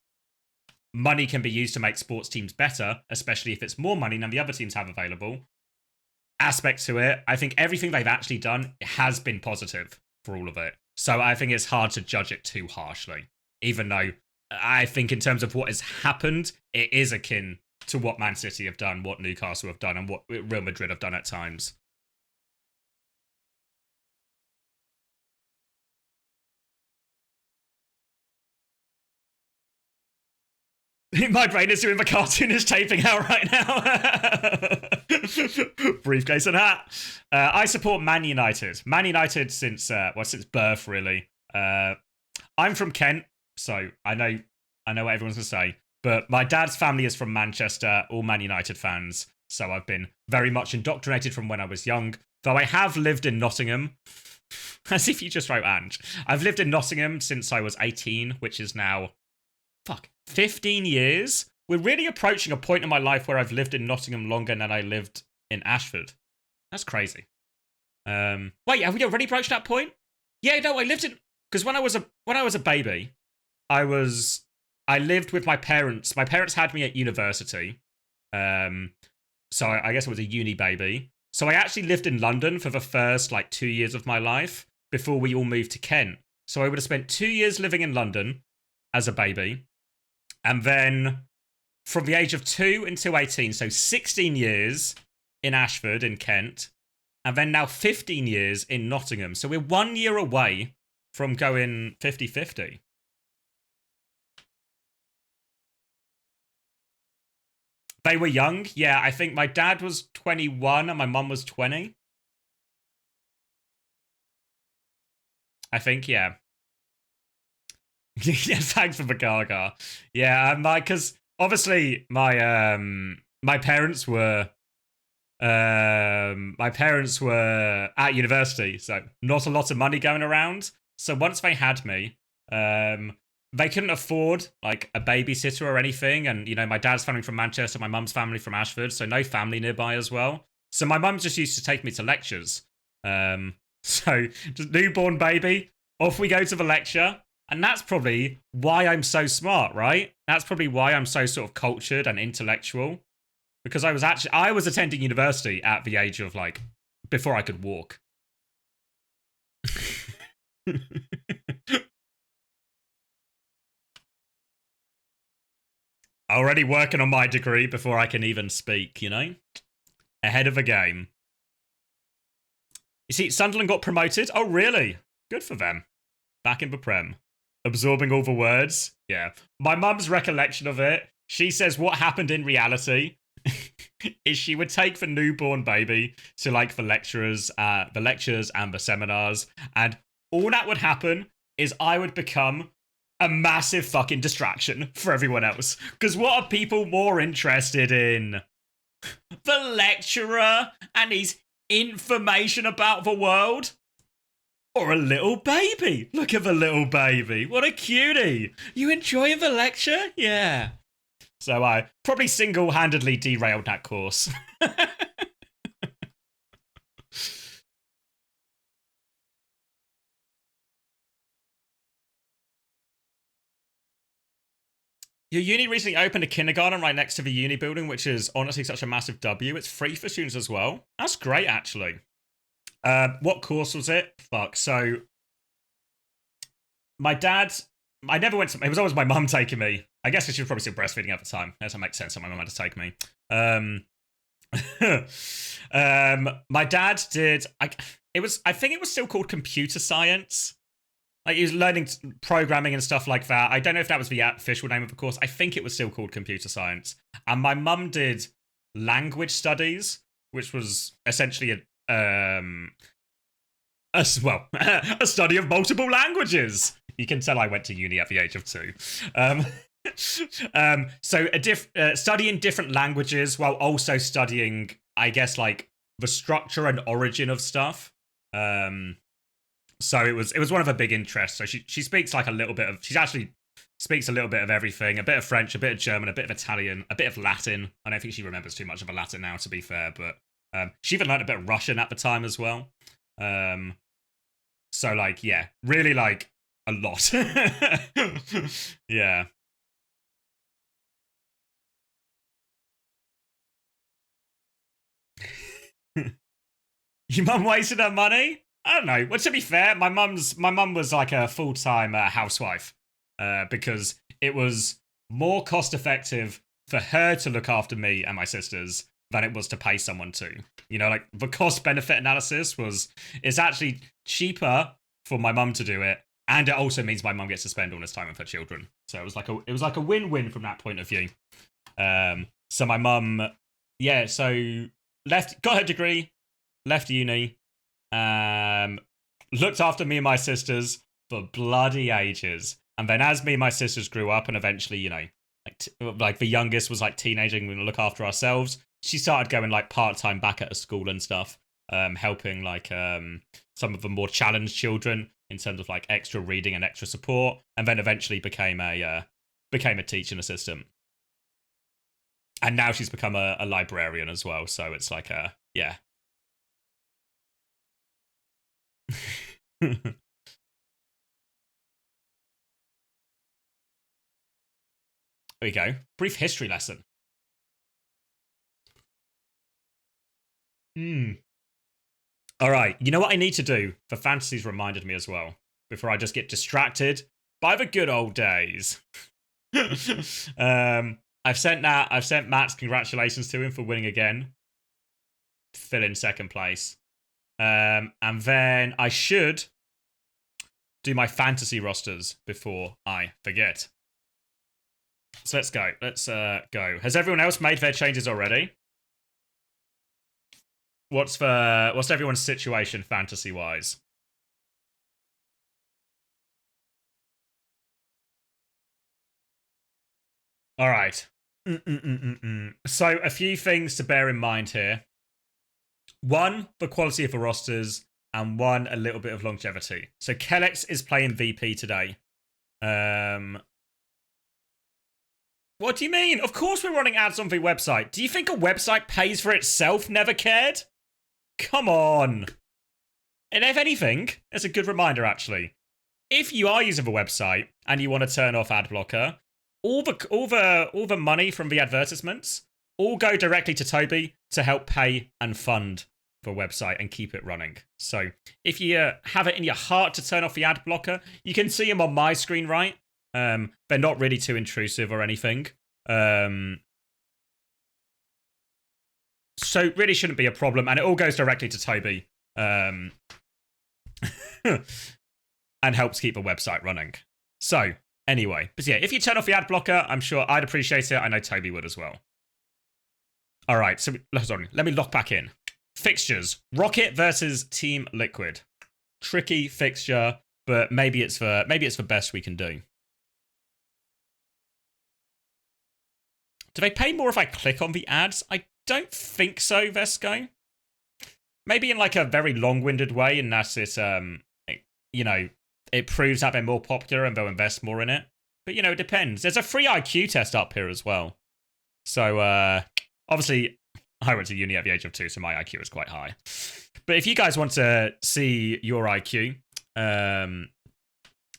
money can be used to make sports teams better, especially if it's more money than the other teams have available, aspect to it, I think everything they've actually done has been positive for all of it. So I think it's hard to judge it too harshly, even though I think in terms of what has happened, it is akin to what Man City have done, what Newcastle have done, and what Real Madrid have done at times. My brain is doing the cartoonish taping out right now. Briefcase and hat. I support Man United. Man United since birth, really. I'm from Kent, so I know what everyone's gonna say. But my dad's family is from Manchester, all Man United fans. So I've been very much indoctrinated from when I was young. Though I have lived in Nottingham. As if you just wrote Ange. I've lived in Nottingham since I was 18, which is now 15 years. We're really approaching a point in my life where I've lived in Nottingham longer than I lived in Ashford. That's crazy. Wait, have we already approached that point? Yeah, no, I lived in, because when I was a baby, I lived with my parents. My parents had me at university. So I guess I was a uni baby. So I actually lived in London for the first 2 years of my life before we all moved to Kent. So I would have spent 2 years living in London as a baby. And then from the age of 2 until 18, so 16 years in Ashford in Kent. And then now 15 years in Nottingham. So we're 1 year away from going 50-50. They were young. Yeah, I think my dad was 21 and my mum was 20. I think, yeah. Yeah, thanks for the gaga. Yeah, because obviously my parents were at university, so not a lot of money going around. So once they had me, they couldn't afford a babysitter or anything. And my dad's family from Manchester, my mum's family from Ashford, so no family nearby as well. So my mum just used to take me to lectures. So just newborn baby, off we go to the lecture. And that's probably why I'm so smart, right? That's probably why I'm so sort of cultured and intellectual. Because I was attending university at the age of before I could walk. Already working on my degree before I can even speak, Ahead of the game. You see, Sunderland got promoted. Oh, really? Good for them. Back in the Prem. Absorbing all the words. Yeah. My mum's recollection of it, she says what happened in reality is she would take the newborn baby to the lectures and the seminars, and all that would happen is I would become a massive fucking distraction for everyone else. Because what are people more interested in? The lecturer and his information about the world? Or a little baby? Look at the little baby. What a cutie. You enjoy the lecture? Yeah. So I probably single-handedly derailed that course. Your uni recently opened a kindergarten right next to the uni building, which is honestly such a massive W. It's free for students as well. That's great, actually. What course was it? So my dad, I never went to, it was always my mum taking me. I guess she was probably still breastfeeding at the time. That doesn't make sense that my mum had to take me. My dad did, I think it was still called computer science. He was learning programming and stuff like that. I don't know if that was the official name of the course. I think it was still called computer science. And my mum did language studies, which was essentially a study of multiple languages. You can tell I went to uni at the age of 2. So studying different languages while also studying, I guess, like the structure and origin of stuff. So it was one of her big interests. So she speaks like a little bit of, she actually speaks a little bit of everything, a bit of French, a bit of German, a bit of Italian, a bit of Latin. I don't think she remembers too much of a Latin now, to be fair, but she even learned a bit of Russian at the time as well. So like, yeah, really like a lot. Yeah. Your mum wasted her money? I don't know. Well, to be fair, my mum was like a full-time housewife because it was more cost effective for her to look after me and my sisters than it was to pay someone to. You know, like the cost benefit analysis was, it's actually cheaper for my mum to do it, and it also means my mum gets to spend all this time with her children. So it was like a win-win from that point of view. So my mum, yeah, so got her degree, left uni, looked after me and my sisters for bloody ages. And then as me and my sisters grew up and eventually, you know, like the youngest was like teenaging, we look after ourselves, she started going like part-time back at a school and stuff, helping like some of the more challenged children in terms of like extra reading and extra support, and then eventually became a teaching assistant. And now she's become a librarian as well, so it's like yeah. There we go. Brief history lesson. All right. You know what I need to do? The fantasies reminded me as well, before I just get distracted by the good old days. I've sent Matt's congratulations to him for winning again. Fill in second place. And then I should do my fantasy rosters before I forget. So let's go. Let's go. Has everyone else made their changes already? What's everyone's situation fantasy wise? All right. So a few things to bear in mind here. One, the quality of the rosters, and one, a little bit of longevity. So Kellex is playing VP today. What do you mean? Of course we're running ads on the website. Do you think a website pays for itself? Never cared? Come on. And if anything, it's a good reminder actually. If you are using the website and you want to turn off ad blocker, all the money from the advertisements all go directly to Toby to help pay and fund the website and keep it running. So if you have it in your heart to turn off the ad blocker, you can see them on my screen, right? They're not really too intrusive or anything. So really shouldn't be a problem, and it all goes directly to Toby. And helps keep the website running. So, anyway. But yeah, if you turn off the ad blocker, I'm sure I'd appreciate it. I know Toby would as well. Alright, so hold on. Let me lock back in. Fixtures. Rocket versus Team Liquid. Tricky fixture, but maybe it's the best we can do. Do they pay more if I click on the ads? I don't think so, Vesco. Maybe in like a very long-winded way, and that's it, you know, it proves that they're more popular and they'll invest more in it. But, you know, it depends. There's a free IQ test up here as well. So, obviously, I went to uni at the age of 2, so my IQ is quite high. But if you guys want to see your IQ, and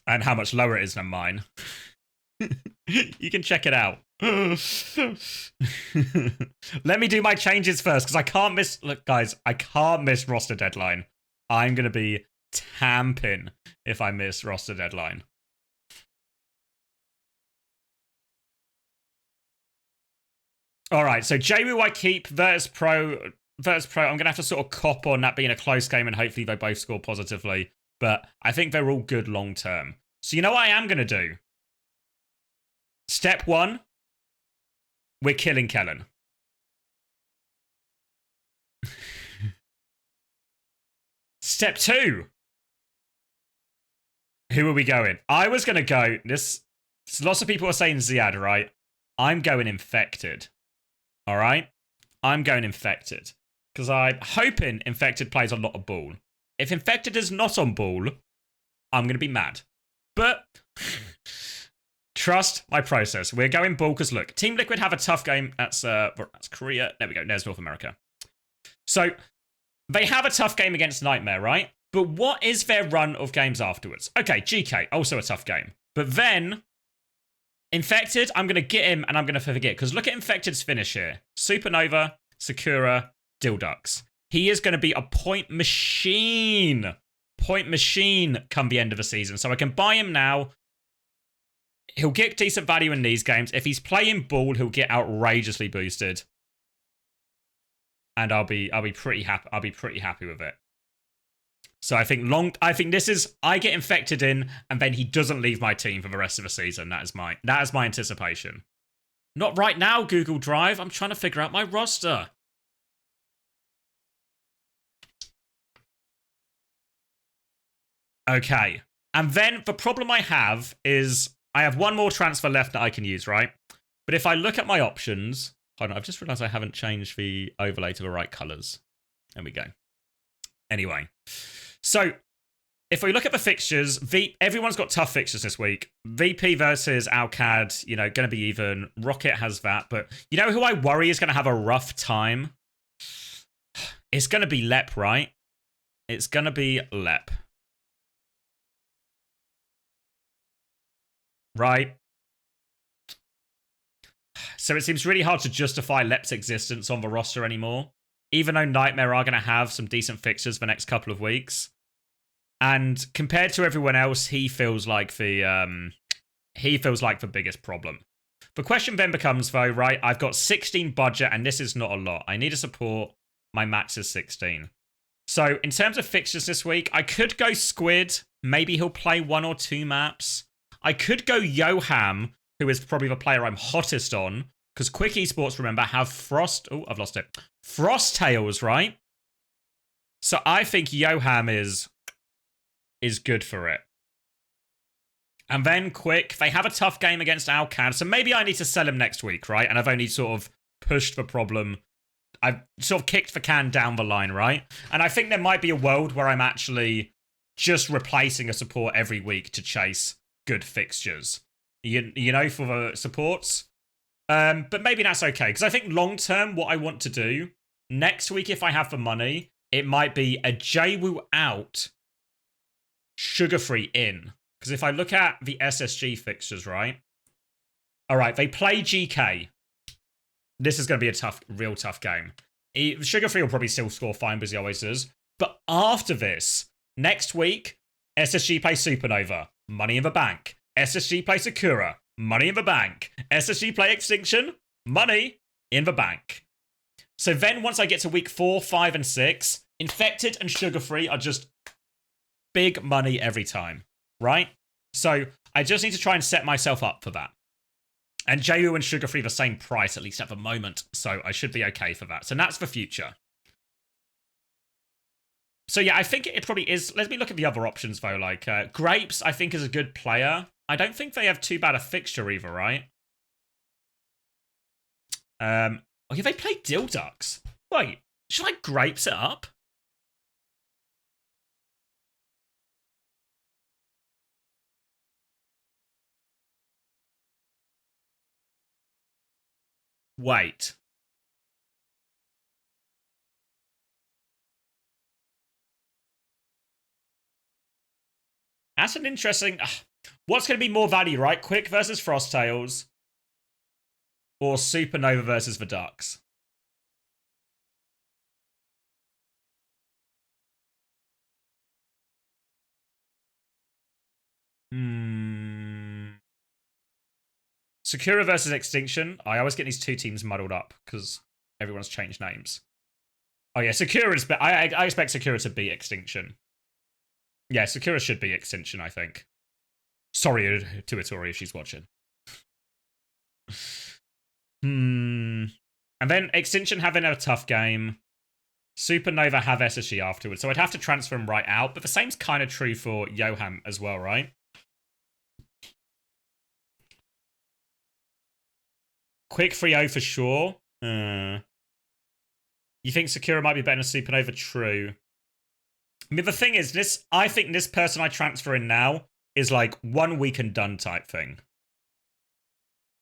how much lower it is than mine, you can check it out. Let me do my changes first, because I can't miss... Look, guys, I can't miss roster deadline. I'm going to be tamping if I miss roster deadline. All right, so JWoo I keep, Virtus.pro, I'm going to have to sort of cop on that being a close game, and hopefully they both score positively. But I think they're all good long term. So you know what I am going to do? Step 1, we're killing Kellen. Step 2. Who are we going? I was going to go... So lots of people are saying Ziad, right? I'm going Infected. All right? I'm going Infected. Because I'm hoping Infected plays a lot of ball. If Infected is not on ball, I'm going to be mad. But trust my process. We're going ball because, look, Team Liquid have a tough game. That's Korea. There we go. There's North America. So they have a tough game against Nightmare, right? But what is their run of games afterwards? Okay, GK, also a tough game. But then, Infected, I'm going to get him and I'm going to forget. Because look at Infected's finish here. Supernova, Sakura, Dildux. He is going to be a point machine. Point machine come the end of the season. So I can buy him now. He'll get decent value in these games. If he's playing ball, he'll get outrageously boosted. And I'll be pretty happy. I'll be pretty happy with it. So I think this is, I get Infected in, and then he doesn't leave my team for the rest of the season. That is my anticipation. Not right now, Google Drive. I'm trying to figure out my roster. Okay. And then the problem I have is I have one more transfer left that I can use, right? But if I look at my options, hold on, I've just realized I haven't changed the overlay to the right colors. There we go. Anyway. So, if we look at the fixtures, everyone's got tough fixtures this week. VP versus Alcad, you know, going to be even. Rocket has that. But you know who I worry is going to have a rough time? It's going to be Lep, right? It's going to be Lep. Right? So it seems really hard to justify Lep's existence on the roster anymore. Even though Nightmare are going to have some decent fixtures the next couple of weeks. And compared to everyone else, he feels like the biggest problem. The question then becomes, though, right, I've got 16 budget, and this is not a lot. I need a support. My max is 16. So in terms of fixtures this week, I could go Squid. Maybe he'll play 1 or 2 maps. I could go Yoham, who is probably the player I'm hottest on. Because Quick Esports, remember, have Frost... Oh, I've lost it. Frost Tails, right? So I think Yoham is good for it. And then Quick, they have a tough game against Alcad, so maybe I need to sell him next week, right? And I've only sort of pushed the problem. I've sort of kicked the can down the line, right? And I think there might be a world where I'm actually just replacing a support every week to chase good fixtures. You know, for the supports. But maybe that's okay, because I think long-term, what I want to do, next week if I have the money, it might be a JWoo out, Sugar-Free in. Because if I look at the SSG fixtures, right? All right, they play GK. This is going to be a real tough game. Sugar-Free will probably still score fine, because he always does. But after this, next week, SSG play Supernova, Money in the Bank. SSG play Sakura, Money in the Bank. SSG play Extinction, Money in the Bank. So then once I get to week 4, 5, and 6, Infected and Sugar-Free are just big money every time, right? So I just need to try and set myself up for that. And JWoo and Sugar-Free the same price, at least at the moment. So I should be okay for that. So that's the future. So yeah, I think it probably is. Let me look at the other options though. Like Grapes, I think is a good player. I don't think they have too bad a fixture either, right? Oh yeah, they play Dildux. Wait, should I Grapes it up? Wait. That's an interesting... What's going to be more value, right? Quick versus Frosttails. Or Supernova versus the Ducks. Sakura versus Extinction. I always get these two teams muddled up because everyone's changed names. Oh yeah, Sakura is... I expect Sakura to beat Extinction. Yeah, Sakura should be Extinction, I think. Sorry to Itori if she's watching. And then Extinction having a tough game. Supernova have SSG afterwards. So I'd have to transfer him right out. But the same's kind of true for Yoham as well, right? Quick 3-0 for sure. You think Sakura might be better than Supernova? True. I mean, the thing is, I think this person I transfer in now is like 1 week and done type thing.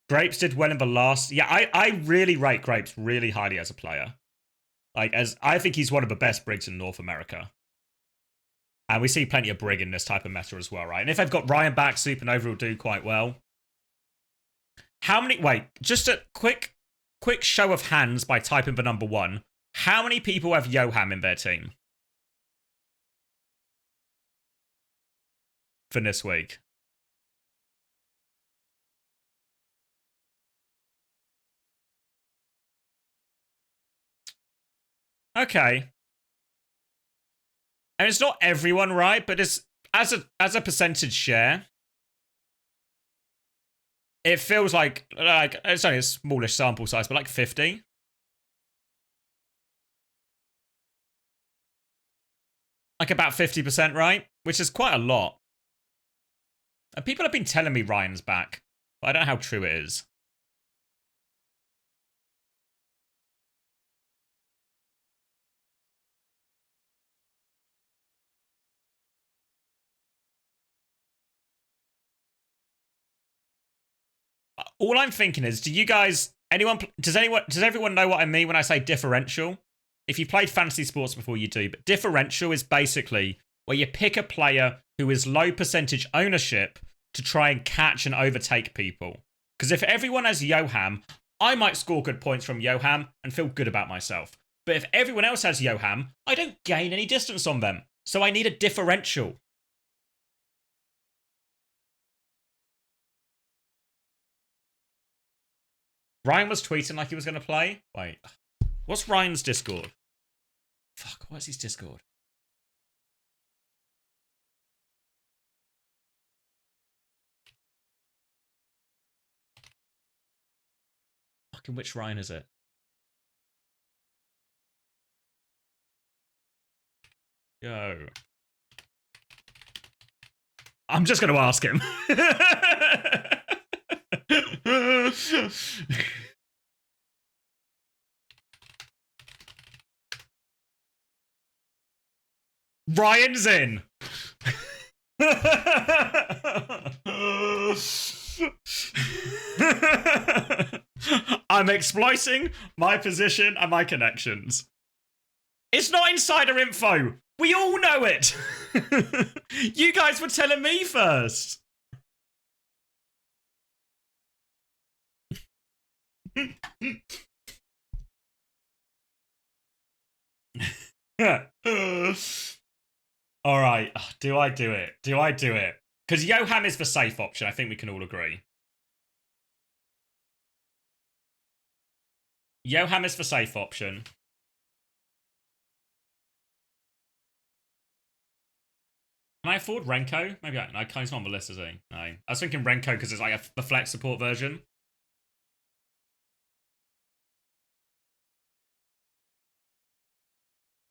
Grapes did well in the last. Yeah, I really rate Grapes really highly as a player. Like, I think he's one of the best Brigs in North America. And we see plenty of Brig in this type of meta as well, right? And if they've got Ryan back, Supernova will do quite well. How many... Wait, just a quick show of hands by typing the number 1. How many people have Yoham in their team? For this week. Okay. And it's not everyone, right? But it's as a percentage share, it feels like it's only a smallish sample size, but like 50. Like about 50%, right? Which is quite a lot. And people have been telling me Ryan's back, but I don't know how true it is. All I'm thinking is, does everyone know what I mean when I say differential? If you've played fantasy sports before, you do. But differential is basically where you pick a player who is low percentage ownership to try and catch and overtake people. Because if everyone has Yoham, I might score good points from Yoham and feel good about myself. But if everyone else has Yoham, I don't gain any distance on them. So I need a differential. Ryan was tweeting like he was going to play. Wait. What's Ryan's Discord? Fuck, what's his Discord? Fucking which Ryan is it? Yo. I'm just going to ask him. Ryan's in. I'm exploiting my position and my connections. It's not insider info. We all know it. You guys were telling me first. All right. Do I do it? Do I do it? Because Yoham is the safe option. I think we can all agree. Yoham is the safe option. Can I afford Renko? Maybe I... No, he's not on the list, is he? No. I was thinking Renko because it's like the flex support version.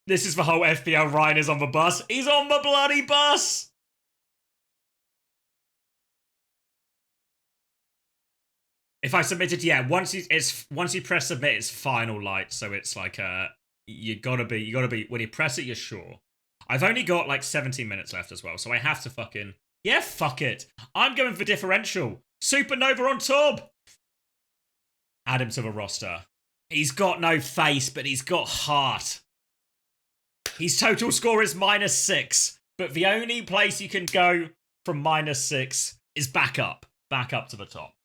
This is the whole FPL. Ryan is on the bus. He's on the bloody bus! If I submitted, yeah, once you press submit, it's final light, so it's like you gotta be when you press it, you're sure. I've only got like 17 minutes left as well, so I have to fucking... Yeah, fuck it. I'm going for differential. Supernova on top. Add him to the roster. He's got no face, but he's got heart. His total score is -6, but the only place you can go from -6 is back up to the top.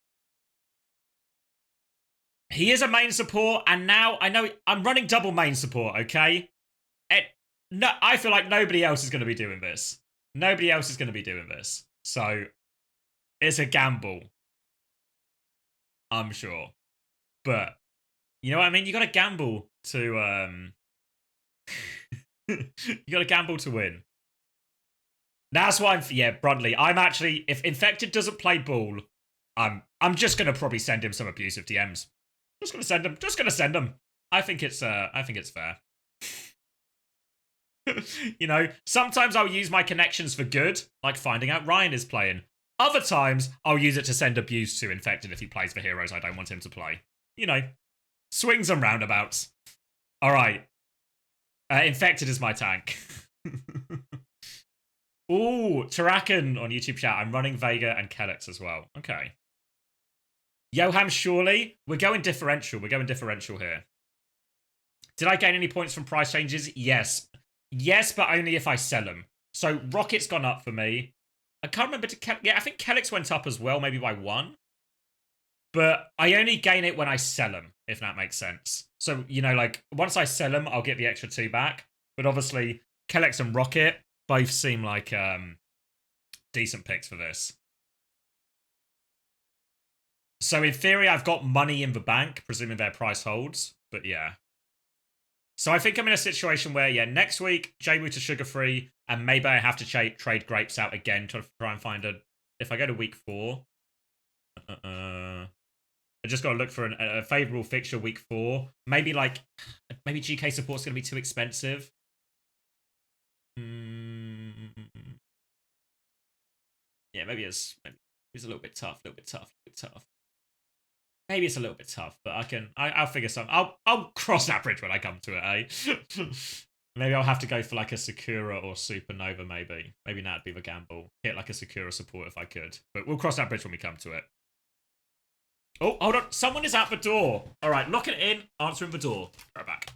He is a main support, and now I know I'm running double main support, okay? No, I feel like nobody else is going to be doing this. Nobody else is going to be doing this. So, it's a gamble. I'm sure. But, you know what I mean? You got to gamble to, you got to gamble to win. That's why Bruntley. I'm actually, if Infected doesn't play ball, I'm just going to probably send him some abusive DMs. Just going to send him. I think it's fair. You know, sometimes I'll use my connections for good, like finding out Ryan is playing. Other times, I'll use it to send abuse to Infected if he plays the heroes I don't want him to play. you know, swings and roundabouts. All right. Infected is my tank. Ooh, Tarakan on YouTube chat. I'm running Vega and Kellex as well. Okay. Yoham, surely. We're going differential. We're going differential here. Did I gain any points from price changes? Yes. Yes, but only if I sell them. So Rocket's gone up for me. I can't remember. Yeah, I think Kellex went up as well, maybe by 1. But I only gain it when I sell them, if that makes sense. So, you know, like, once I sell them, I'll get the extra 2 back. But obviously, Kellex and Rocket both seem like decent picks for this. So in theory, I've got money in the bank, presuming their price holds. But yeah. So I think I'm in a situation where, yeah, next week, J-Woo to sugar-free, and maybe I have to trade grapes out again to try and find a... If I go to week 4... I just got to look for a favorable fixture week 4. Maybe GK support's going to be too expensive. Yeah, maybe it's a little bit tough, Maybe it's a little bit tough, but I'll figure something. I'll cross that bridge when I come to it, eh? Maybe I'll have to go for like a Sakura or Supernova, maybe. Maybe that'd be the gamble. Hit like a Sakura support if I could. But we'll cross that bridge when we come to it. Oh, hold on. Someone is at the door. All right, locking it in, answering the door. Right back.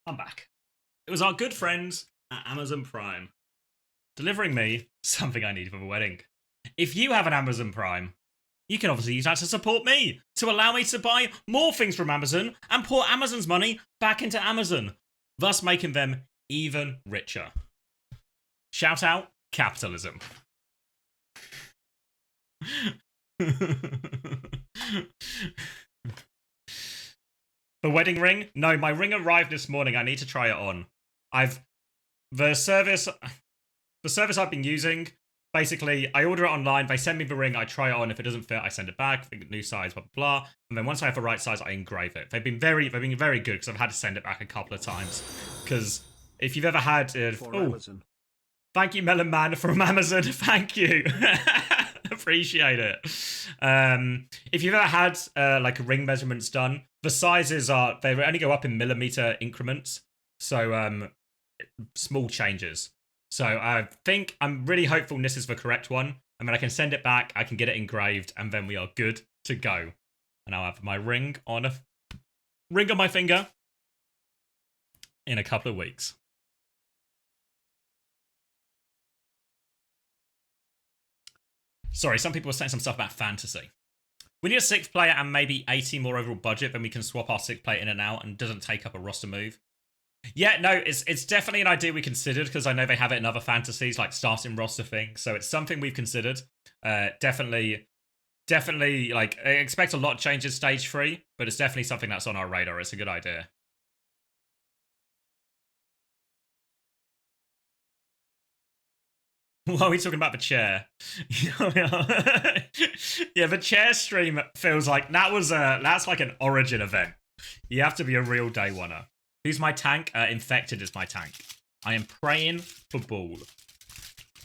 I'm back. It was our good friend at Amazon Prime, delivering me something I need for the wedding. If you have an Amazon Prime, you can obviously use that to support me, to allow me to buy more things from Amazon and pour Amazon's money back into Amazon, thus making them even richer. Shout out capitalism. The wedding ring? No, my ring arrived this morning. I need to try it on. The service I've been using, basically, I order it online, they send me the ring, I try it on, if it doesn't fit, I send it back, new size, blah, blah, blah, and then once I have the right size, I engrave it. They've been very good, because I've had to send it back a couple of times, because if you've ever had... thank you, Melon Man, from Amazon, thank you! Appreciate it. If you've ever had, like, ring measurements done, the sizes they only go up in millimeter increments, so, small changes. So I think I'm really hopeful this is the correct one. And then I can send it back, I can get it engraved, and then we are good to go. And I'll have my ring on my finger in a couple of weeks. Sorry, some people were saying some stuff about fantasy. We need a 6th player and maybe 80 more overall budget, then we can swap our 6th player in and out and doesn't take up a roster move. Yeah, no, it's definitely an idea we considered, because I know they have it in other fantasies, like starting roster things, so it's something we've considered. Definitely, like, I expect a lot of changes stage 3, but it's definitely something that's on our radar. It's a good idea. What are we talking about the chair? Yeah, the chair stream feels like that's like an origin event. You have to be a real day oneer. Who's my tank? Infected is my tank. I am praying for ball.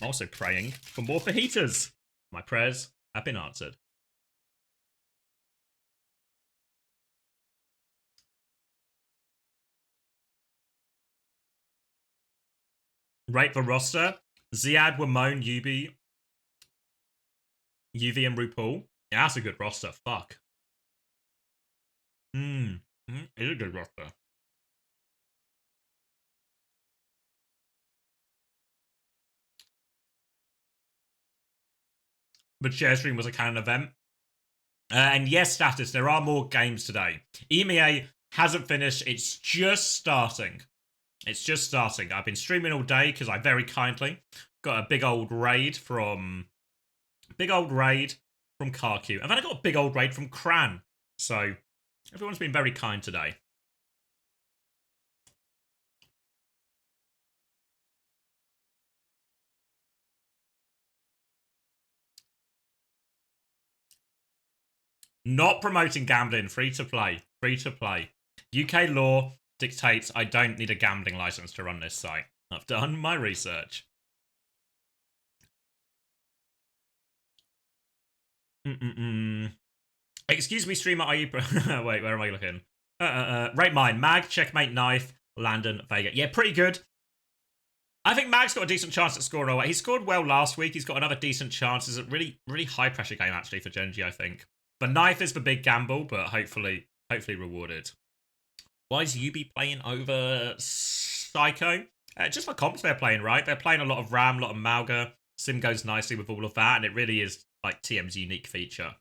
I'm also praying for more fajitas. My prayers have been answered. Rate the roster. Ziad, Wamon, UV, and RuPaul. Yeah, that's a good roster. Fuck. It's a good roster. The chair stream was a canon event. And yes, status, there are more games today. EMEA hasn't finished, it's just starting. It's just starting. I've been streaming all day because I very kindly got a big old raid from Karq. And then I got a big old raid from Cran. So everyone's been very kind today. Not promoting gambling, free to play. Free to play. UK law dictates I don't need a gambling license to run this site. I've done my research. Excuse me, streamer, are you... Wait, where am I looking? Rate mine. Mag, Checkmate, Knife, Landon, Vega. Yeah, pretty good. I think Mag's got a decent chance at scoring all right. He scored well last week. He's got another decent chance. It's a really, really high-pressure game, actually, for Genji, I think. The Knife is the big gamble, but hopefully rewarded. Why is UB playing over Psycho? Just for comps they're playing, right? They're playing a lot of Ram, a lot of Malga. Sim goes nicely with all of that, and it really is, like, TM's unique feature.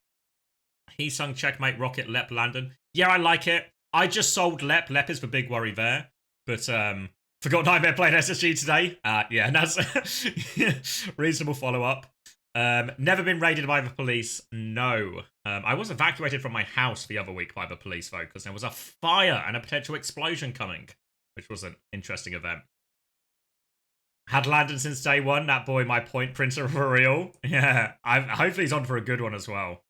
He sung Checkmate, Rocket, Lep, Landon. Yeah, I like it. I just sold Lep. Lep is the big worry there. But, forgot Nightmare playing SSG today. Yeah, that's reasonable follow-up. Never been raided by the police. No. I was evacuated from my house the other week by the police, though, because there was a fire and a potential explosion coming, which was an interesting event. Had Landon since day one. That boy, my point printer for real. Yeah, hopefully he's on for a good one as well.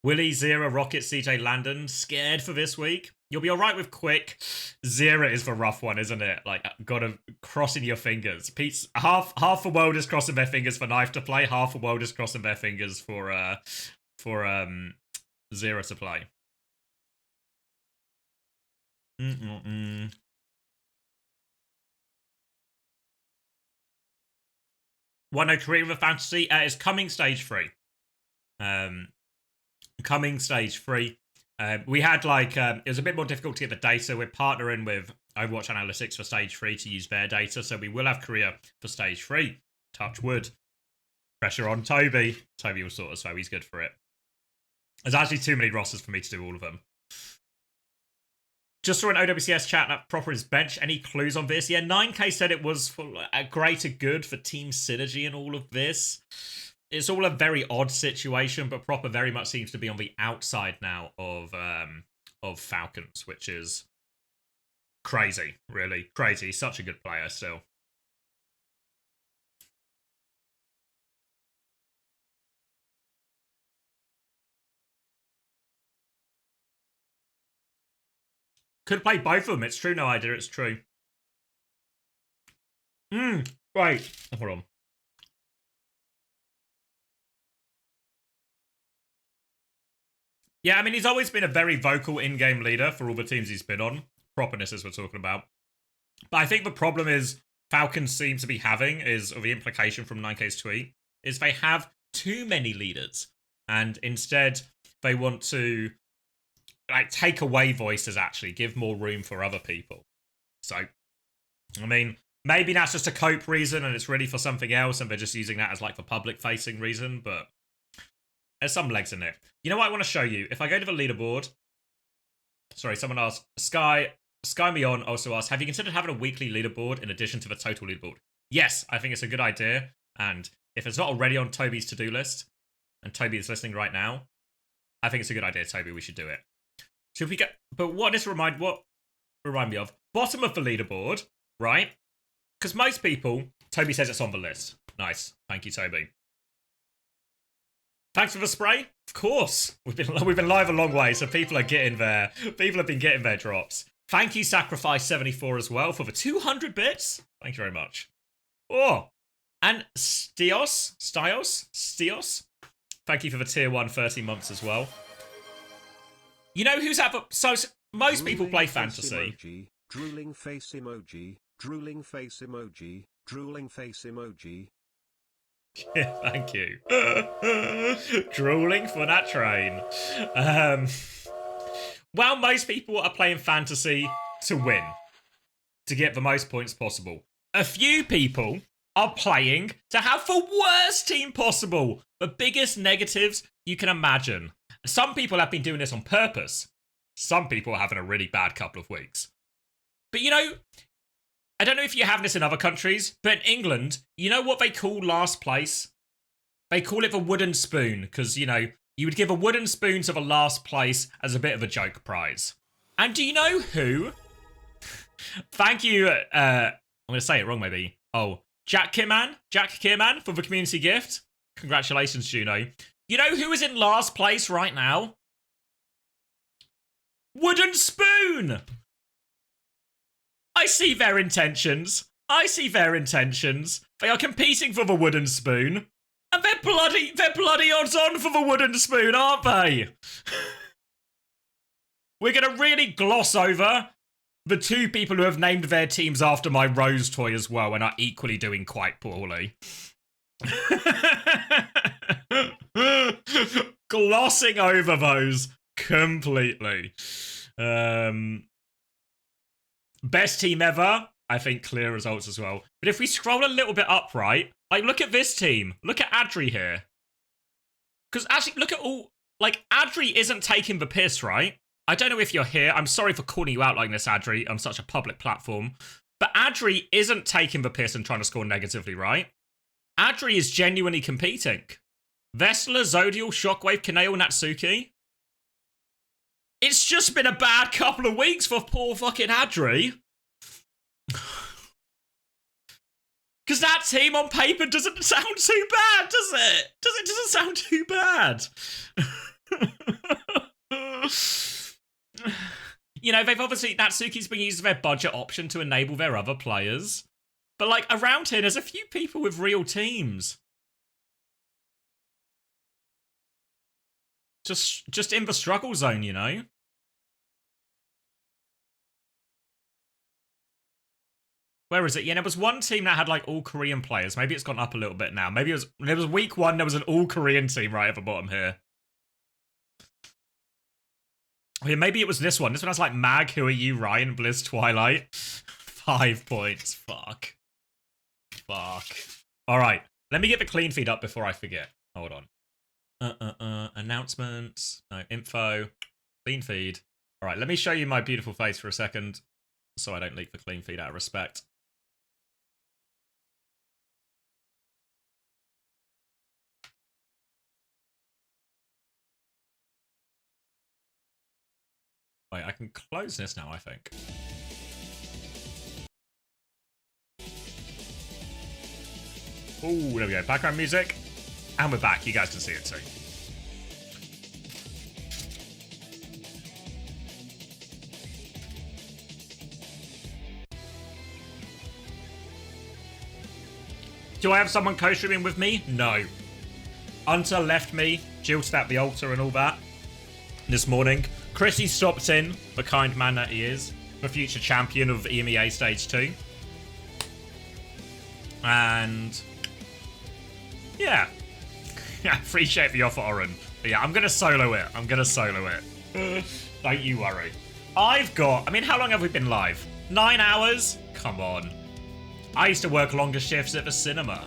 Willie, Zera, Rocket, CJ, Landon. Scared for this week? You'll be alright with Quick. Zera is the rough one, isn't it? Like, gotta crossing your fingers. Pete's half the world is crossing their fingers for Knife to play. Half the world is crossing their fingers for Zera to play. One no Career of Fantasy is coming stage 3. Coming stage 3. We had like, it was a bit more difficult to get the data. We're partnering with Overwatch Analytics for Stage 3 to use their data, so we will have Korea for Stage 3. Touch wood. Pressure on Toby. Toby will sort us, so he's good for it. There's actually too many rosters for me to do all of them. Just saw an OWCS chat that Proper is bench. Any clues on this? Yeah, 9K said it was for a greater good for team synergy and all of this. It's all a very odd situation, but Proper very much seems to be on the outside now of Falcons, which is crazy, really. Crazy. He's such a good player still. Could play both of them. It's true, no idea. It's true. Right. Hold on. Yeah, I mean, he's always been a very vocal in-game leader for all the teams he's been on. Properness, as we're talking about. But I think the problem is Falcons seem to be having is, or the implication from 9K's tweet, is they have too many leaders. And instead, they want to like take away voices, actually, give more room for other people. So, I mean, maybe that's just a cope reason and it's really for something else and they're just using that as like the public-facing reason, but there's some legs in it. You know what I want to show you? If I go to the leaderboard... Sorry, someone asked... Sky Me On also asked, have you considered having a weekly leaderboard in addition to the total leaderboard? Yes, I think it's a good idea. And if it's not already on Toby's to-do list, and Toby is listening right now, I think it's a good idea, Toby. We should do it. So if we get... But what remind me of? Bottom of the leaderboard, right? Because most people... Toby says it's on the list. Nice. Thank you, Toby. Thanks for the spray. Of course. We've been live a long way, so people are getting there. People have been getting their drops. Thank you, Sacrifice74 as well, for the 200 bits. Thank you very much. Oh, and Stios. Thank you for the tier 1 30 months as well. You know who's at the... So most people play fantasy. Emoji, drooling face emoji, drooling face emoji, drooling face emoji. Yeah, thank you. Drooling for that train. Well, most people are playing fantasy to win. To get the most points possible. A few people are playing to have the worst team possible. The biggest negatives you can imagine. Some people have been doing this on purpose. Some people are having a really bad couple of weeks. But you know... I don't know if you're having this in other countries, but in England, you know what they call last place? They call it the wooden spoon, because, you know, you would give a wooden spoon to the last place as a bit of a joke prize. And do you know who? Thank you, I'm going to say it wrong maybe. Oh, Jack Kirman for the community gift. Congratulations, Juno. You know who is in last place right now? Wooden spoon! I see their intentions. They are competing for the wooden spoon. And they're bloody odds on for the wooden spoon, aren't they? We're going to really gloss over the two people who have named their teams after my Rose toy as well and are equally doing quite poorly. Glossing over those completely. Best team ever. I think clear results as well. But if we scroll a little bit up, right? Like, look at this team. Look at Adri here. Because actually, look at all... Like, Adri isn't taking the piss, right? I don't know if you're here. I'm sorry for calling you out like this, Adri, on such a public platform. But Adri isn't taking the piss and trying to score negatively, right? Adri is genuinely competing. Vessler, Zodial, Shockwave, Kaneo, Natsuki. It's just been a bad couple of weeks for poor fucking Adri. Because that team on paper doesn't sound too bad, does it? It doesn't sound too bad. You know, they've obviously... Natsuki's been using their budget option to enable their other players. But, like, around here, there's a few people with real teams. Just in the struggle zone, you know? Where is it? Yeah, there was one team that had, like, all Korean players. Maybe it's gone up a little bit now. Maybe there was week 1, there was an all Korean team right at the bottom here. Oh, yeah, maybe it was this one. This one has like Mag, Who Are You, Ryan, Bliss, Twilight. 5 points. Fuck. All right. Let me get the clean feed up before I forget. Hold on. Announcements. No, info. Clean feed. All right, let me show you my beautiful face for a second so I don't leak the clean feed out of respect. Wait, I can close this now, I think. Oh, there we go. Background music. And we're back. You guys can see it too. Do I have someone co-streaming with me? No. Hunter left me, jilted at the altar and all that this morning. Chrissy stopped in, the kind man that he is, the future champion of EMEA Stage 2. And yeah. Yeah, appreciate the offer, Oren. But yeah, I'm going to solo it. Don't you worry. I mean, how long have we been live? 9 hours? Come on. I used to work longer shifts at the cinema.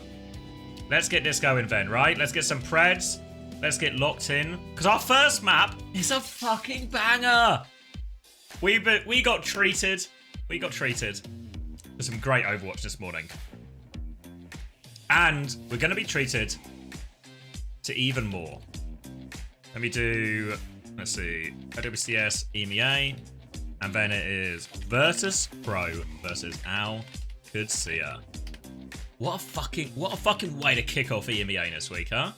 Let's get this going then, right? Let's get some preds. Let's get locked in. Because our first map is a fucking banger. We got treated. We got treated for some great Overwatch this morning. And we're going to be treated to even more. Let me do, let's see, OWCS EMEA. And then it is Virtus.pro versus Qadsiah. What a fucking way to kick off EMEA this week, huh?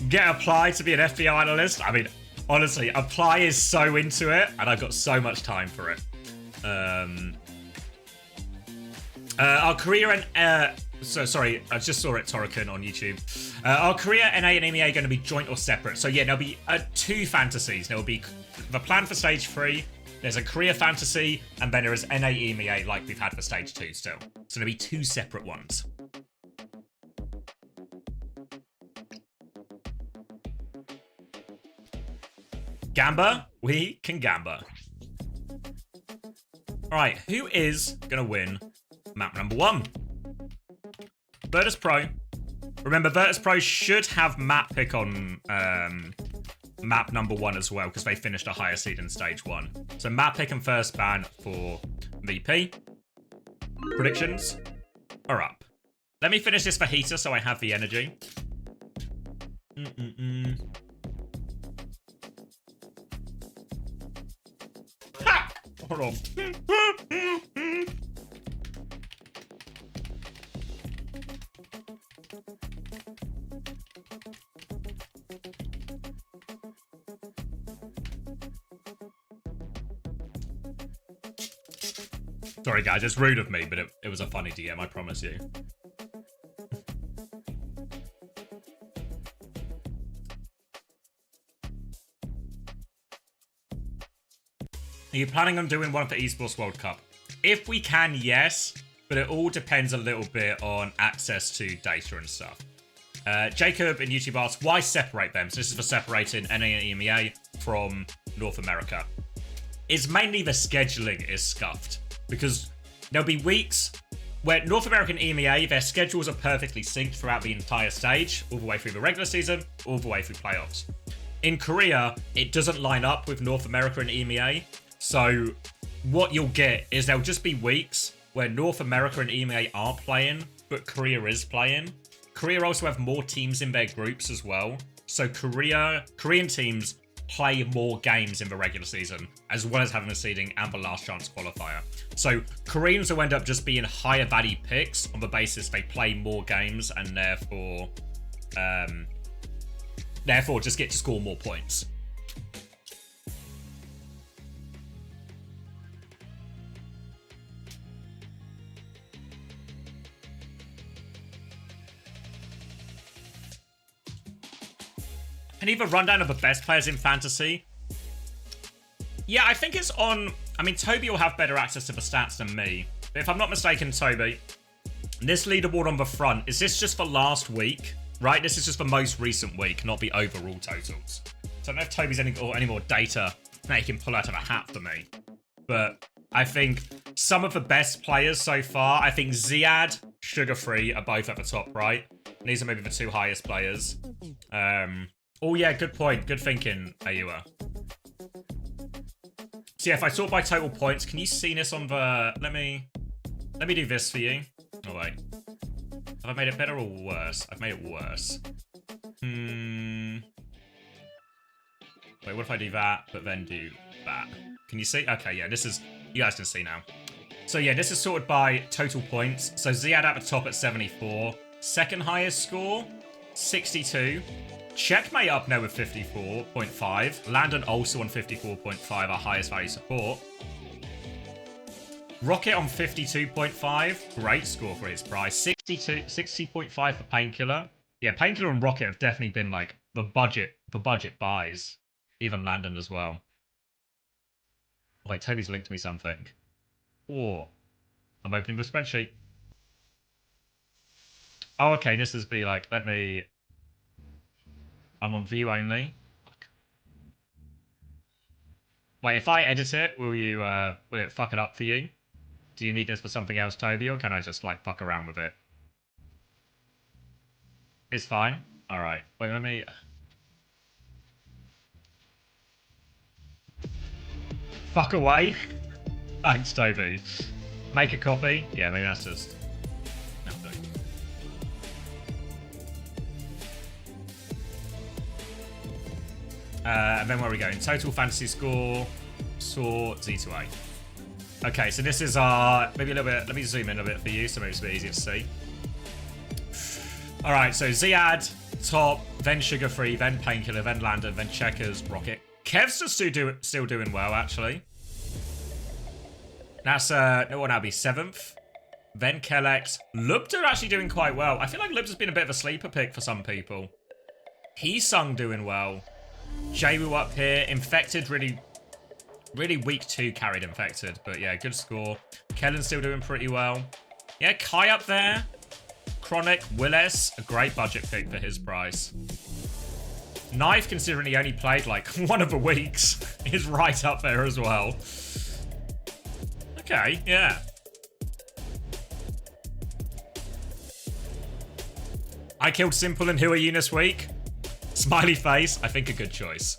Get Apply to be an FBI analyst. I mean, honestly, Apply is so into it, and I've got so much time for it. Our career and sorry, I just saw it, Torrican, on YouTube. Our career, NA and EMEA are going to be joint or separate. So yeah, there'll be 2 fantasies. There'll be the plan for Stage 3. There's a career fantasy, and then there is NA EMEA like we've had for Stage 2 still. So there'll be 2 separate ones. Gamba, we can gamba. Alright, who is going to win map number 1? Virtus.pro. Remember, Virtus.pro should have map pick on map number 1 as well, because they finished a higher seed in Stage 1. So map pick and first ban for VP. Predictions are up. Let me finish this for Heater so I have the energy. Ha! Hold on. Sorry guys, it's rude of me, but it was a funny DM, I promise you. Are you planning on doing one for Esports World Cup? If we can, yes, but it all depends a little bit on access to data and stuff. Jacob in YouTube asks, why separate them? So this is for separating NA and EMEA from North America. It's mainly the scheduling is scuffed. Because there'll be weeks where North American EMEA, their schedules are perfectly synced throughout the entire stage, all the way through the regular season, all the way through playoffs. In Korea, it doesn't line up with North America and EMEA. So what you'll get is there'll just be weeks where North America and EMEA aren't playing, but Korea is playing. Korea also have more teams in their groups as well. So Korean teams play more games in the regular season, as well as having the seeding and the last chance qualifier. So Koreans will end up just being higher value picks on the basis they play more games and therefore just get to score more points. Can you have a rundown of the best players in Fantasy? Yeah, I think it's on... I mean, Toby will have better access to the stats than me. But if I'm not mistaken, Toby, this leaderboard on the front, is this just for last week? Right? This is just the most recent week, not the overall totals. So I don't know if Toby's any more data that he can pull out of a hat for me. But I think some of the best players so far, I think Ziad, Sugar Free are both at the top right. And these are maybe the two highest players. Oh yeah, good point. Good thinking, Ayua. So yeah, if I sort by total points, can you see this on the... Let me do this for you. Oh wait. Have I made it better or worse? I've made it worse. Wait, what if I do that, but then do that? Can you see? Okay, yeah, this is... You guys can see now. So yeah, this is sorted by total points. So Ziad at the top at 74. Second highest score, 62. Checkmate up now with 54.5. Landon also on 54.5, our highest value support. Rocket on 52.5. Great score for its price. 60.5 for Painkiller. Yeah, Painkiller and Rocket have definitely been like the budget buys. Even Landon as well. Wait, Toby's linked me something. Oh, I'm opening the spreadsheet. Oh, okay, this is be like, I'm on view only. Wait, if I edit it, will it fuck it up for you? Do you need this for something else, Toby, or can I just like fuck around with it? It's fine. All right. Wait, let me. Fuck away. Thanks, Toby. Make a copy. Yeah, maybe that's just. And then where are we going? Total fantasy score, sort Z2A. Okay, so this is our, maybe a little bit, let me zoom in a bit for you so maybe it's a bit easier to see. Alright, so Ziad, top, then Sugar Free, then Painkiller, then Landon, then Checkers, Rocket. Kev's still doing well, actually. That's, it will now be 7th. Then Kellex. Lubda actually doing quite well. I feel like Lubda's been a bit of a sleeper pick for some people. Heesung doing well. Jawu up here. Infected, really weak 2 carried Infected. But yeah, good score. Kellen's still doing pretty well. Yeah, Kai up there. Chronic, Willis, a great budget pick for his price. Knife, considering he only played like one of the weeks, is right up there as well. Okay, yeah. I killed Simple and who are you this week? Smiley face, I think a good choice.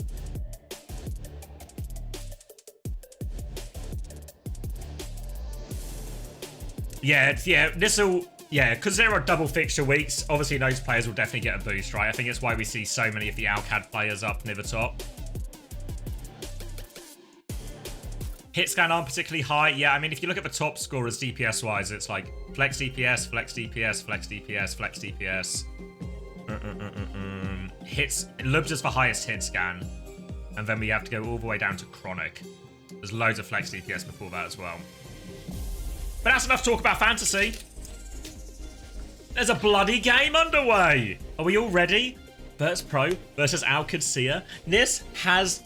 Yeah, this'll... Yeah, because there are double fixture weeks, obviously those players will definitely get a boost, right? I think it's why we see so many of the Alcad players up near the top. Hit scan aren't particularly high. Yeah, I mean, if you look at the top scorers DPS-wise, it's like Flex DPS, Flex DPS, Flex DPS, Flex DPS. Hits... Lubs is the highest hit scan. And then we have to go all the way down to Chronic. There's loads of Flex DPS before that as well. But that's enough talk about fantasy. There's a bloody game underway. Are we all ready? Virtus.pro versus Qadsiah. This has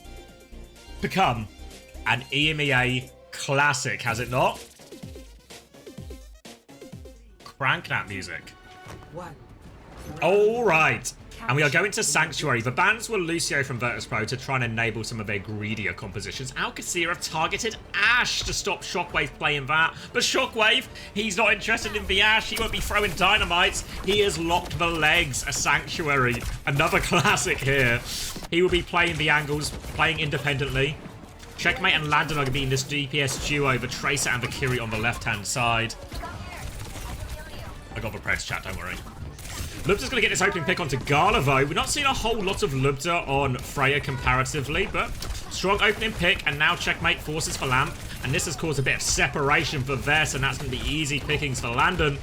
become an EMEA classic, has it not? Crank that music. All right. And we are going to Sanctuary. The bans were Lucio from Virtus.pro to try and enable some of their greedier compositions. Qadsiah have targeted Ash to stop Shockwave playing that. But Shockwave, he's not interested in the Ash. He won't be throwing dynamites. He has locked the legs. A Sanctuary. Another classic here. He will be playing the angles, playing independently. Checkmate and Landon are going to be in this DPS duo. The Tracer and the Kiri on the left-hand side. I got the press chat, don't worry. Lubda's going to get this opening pick onto Gala, though. We're not seeing a whole lot of Lubda on Freya comparatively, but strong opening pick, and now Checkmate forces for Lamp, and this has caused a bit of separation for Vess, and that's going to be easy pickings for Landon.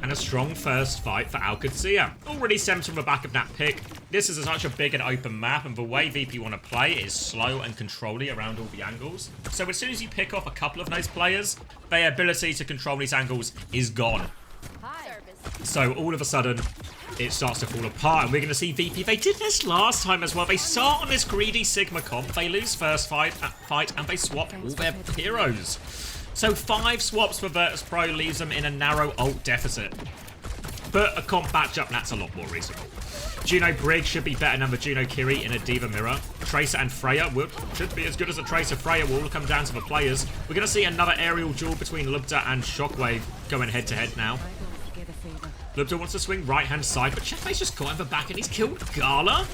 And a strong first fight for Qadsiah. Already stemmed from the back of that pick. This is such a big and open map, and the way VP want to play is slow and controlly around all the angles. So as soon as you pick off a couple of those players, their ability to control these angles is gone. So all of a sudden, it starts to fall apart, and we're going to see VP. They did this last time as well. They start on this greedy Sigma comp, they lose first fight, and they swap all their heroes. So 5 swaps for Virtus.pro leaves them in a narrow ult deficit. But a comp matchup, that's a lot more reasonable. Juno Brig should be better than the Juno Kiri in a D.Va mirror. Tracer and Freya should be as good as a Tracer. Freya will all come down to the players. We're going to see another aerial duel between Lubda and Shockwave going head-to-head now. Lubda wants to swing right-hand side, but Checkmate's just got him the back and he's killed Gala.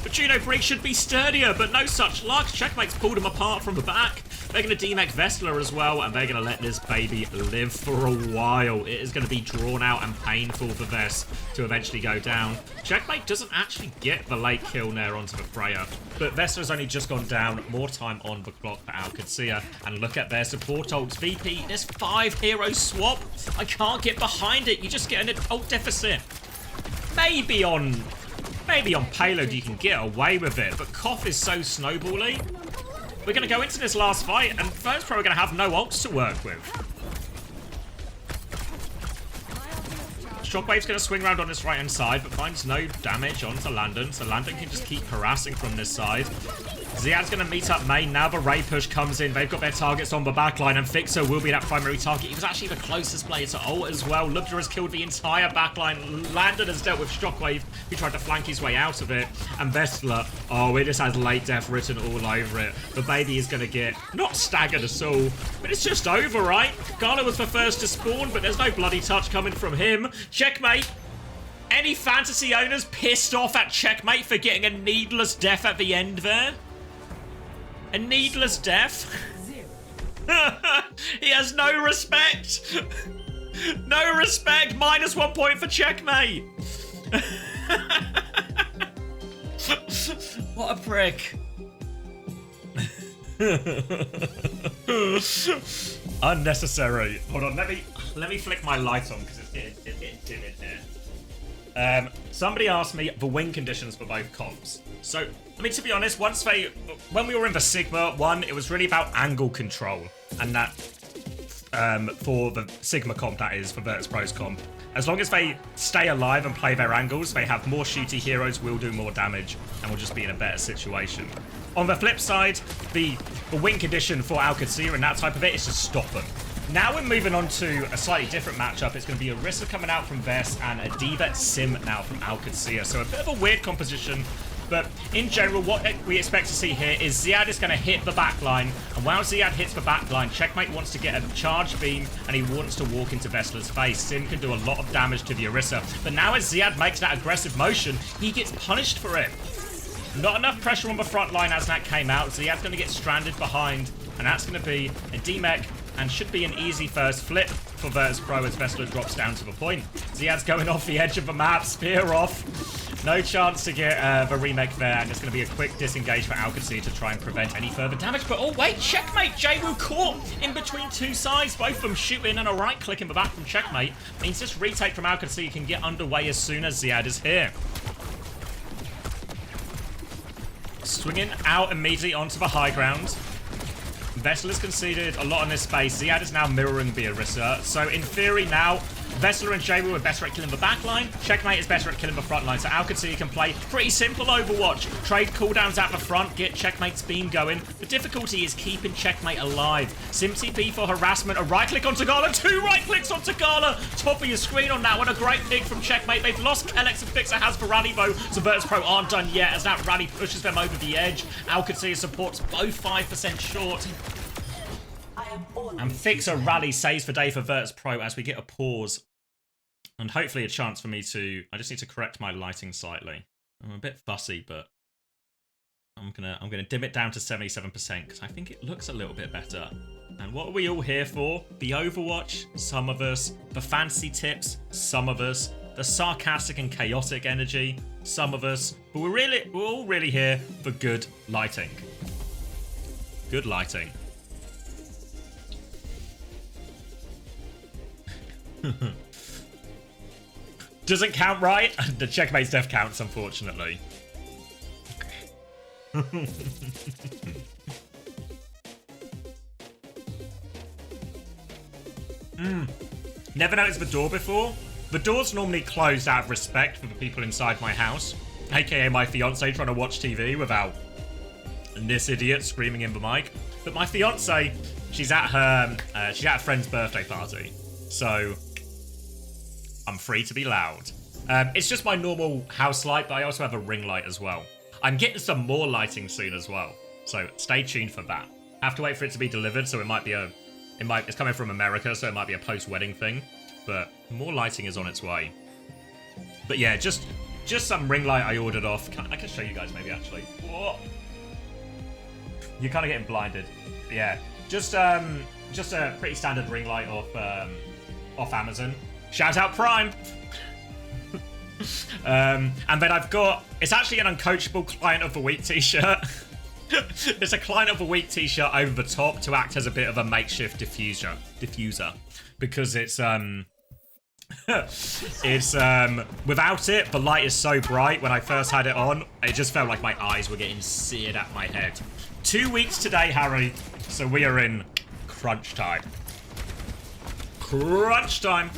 But Juno Brig should be sturdier, but no such luck. Checkmate's pulled him apart from the back. They're going to demech Vestler as well, and they're going to let this baby live for a while. It is going to be drawn out and painful for Vest to eventually go down. Checkmate doesn't actually get the late kill there onto the Freya, but Vestler's only just gone down. More time on the clock for Qadsiah, and look at their support ults. VP, there's 5 hero swap. I can't get behind it. You just get an ult deficit. Maybe on payload you can get away with it, but Koff is so snowbally. We're going to go into this last fight, and Virtus.pro are going to have no ults to work with. Shockwave's going to swing around on this right-hand side, but finds no damage onto Landon, so Landon can just keep harassing from this side. Ziad's going to meet up main. Now the Ray push comes in. They've got their targets on the backline, and Fixer will be that primary target. He was actually the closest player to ult as well. Lubda has killed the entire backline. Landon has dealt with Shockwave, who tried to flank his way out of it. And Vestler, oh, it just has late death written all over it. The baby is going to get, not staggered at all, but it's just over, right? Gala was the first to spawn, but there's no bloody touch coming from him. Checkmate. Any fantasy owners pissed off at Checkmate for getting a needless death at the end there? A needless death? He has no respect. No respect. -1 point for Checkmate. What a prick. Unnecessary. Hold on, let me flick my light on because it's dim in here. Somebody asked me the win conditions for both comps. So, I mean, to be honest, when we were in the Sigma one, it was really about angle control. And that, for the Sigma comp, that is, for Virtus.pro's comp. As long as they stay alive and play their angles, they have more shooty heroes, will do more damage, and will just be in a better situation. On the flip side, the win condition for Qadsiah and that type of it is to stop them. Now we're moving on to a slightly different matchup. It's going to be Orisa coming out from Vest and a D.Va Sim now from Qadsiah. So a bit of a weird composition. But in general, what we expect to see here is Ziad is going to hit the backline. And while Ziad hits the backline, Checkmate wants to get a charge beam and he wants to walk into Vestler's face. Sim can do a lot of damage to the Orisa. But now as Ziad makes that aggressive motion, he gets punished for it. Not enough pressure on the front line as that came out. Ziad's going to get stranded behind. And that's going to be a demech and should be an easy first flip for Virtus.pro as Vestler drops down to the point. Ziad's going off the edge of the map, spear off. No chance to get the remake there, and it's going to be a quick disengage for Qadsiah to try and prevent any further damage. But oh wait, Checkmate! Jwoo caught in between two sides, both of them shooting, and a right click in the back from Checkmate means this retake from Qadsiah can get underway as soon as Ziad is here. Swinging out immediately onto the high ground. Vestler's conceded a lot on this space. Ziad is now mirroring the Orisa. So in theory now, Vestler and Jwoo are better at killing the backline. Checkmate is better at killing the front line. So Qadsiah can play pretty simple Overwatch. Trade cooldowns at the front, get Checkmate's beam going. The difficulty is keeping Checkmate alive. Sim TP for harassment. A right click onto Gala. 2 right clicks onto Gala. Top of your screen on that one. A great pick from Checkmate. They've lost Kellex and Fixer has the rally though. So Virtus.pro aren't done yet as that rally pushes them over the edge. Qadsiah supports both 5% short. And Fixer rally saves the day for Virtus.pro as we get a pause. And hopefully a chance for me to... I just need to correct my lighting slightly. I'm a bit fussy, but I'm gonna dim it down to 77% because I think it looks a little bit better. And what are we all here for? The Overwatch, some of us. The fancy tips, some of us. The sarcastic and chaotic energy, some of us. But we're all really here for good lighting. Good lighting. Doesn't count, right? The Checkmate's death counts, unfortunately. Never noticed the door before. The door's normally closed out of respect for the people inside my house, aka my fiance trying to watch TV without this idiot screaming in the mic. But my fiance, she's at a friend's birthday party, so I'm free to be loud. It's just my normal house light, but I also have a ring light as well. I'm getting some more lighting soon as well, so stay tuned for that. I have to wait for it to be delivered, so it might be it's coming from America, so it might be a post-wedding thing, but more lighting is on its way. But yeah, just some ring light I ordered off. I can show you guys maybe actually. Whoa. You're kind of getting blinded. Yeah, just a pretty standard ring light off Amazon. Shout out Prime. And then I've got, it's actually an Uncoachable Client of the Week t-shirt. It's a Client of the Week t-shirt over the top to act as a bit of a makeshift diffuser, because it's without it, the light is so bright. When I first had it on, it just felt like my eyes were getting seared at my head. 2 weeks today, Harry, so we are in crunch time. Crunch time.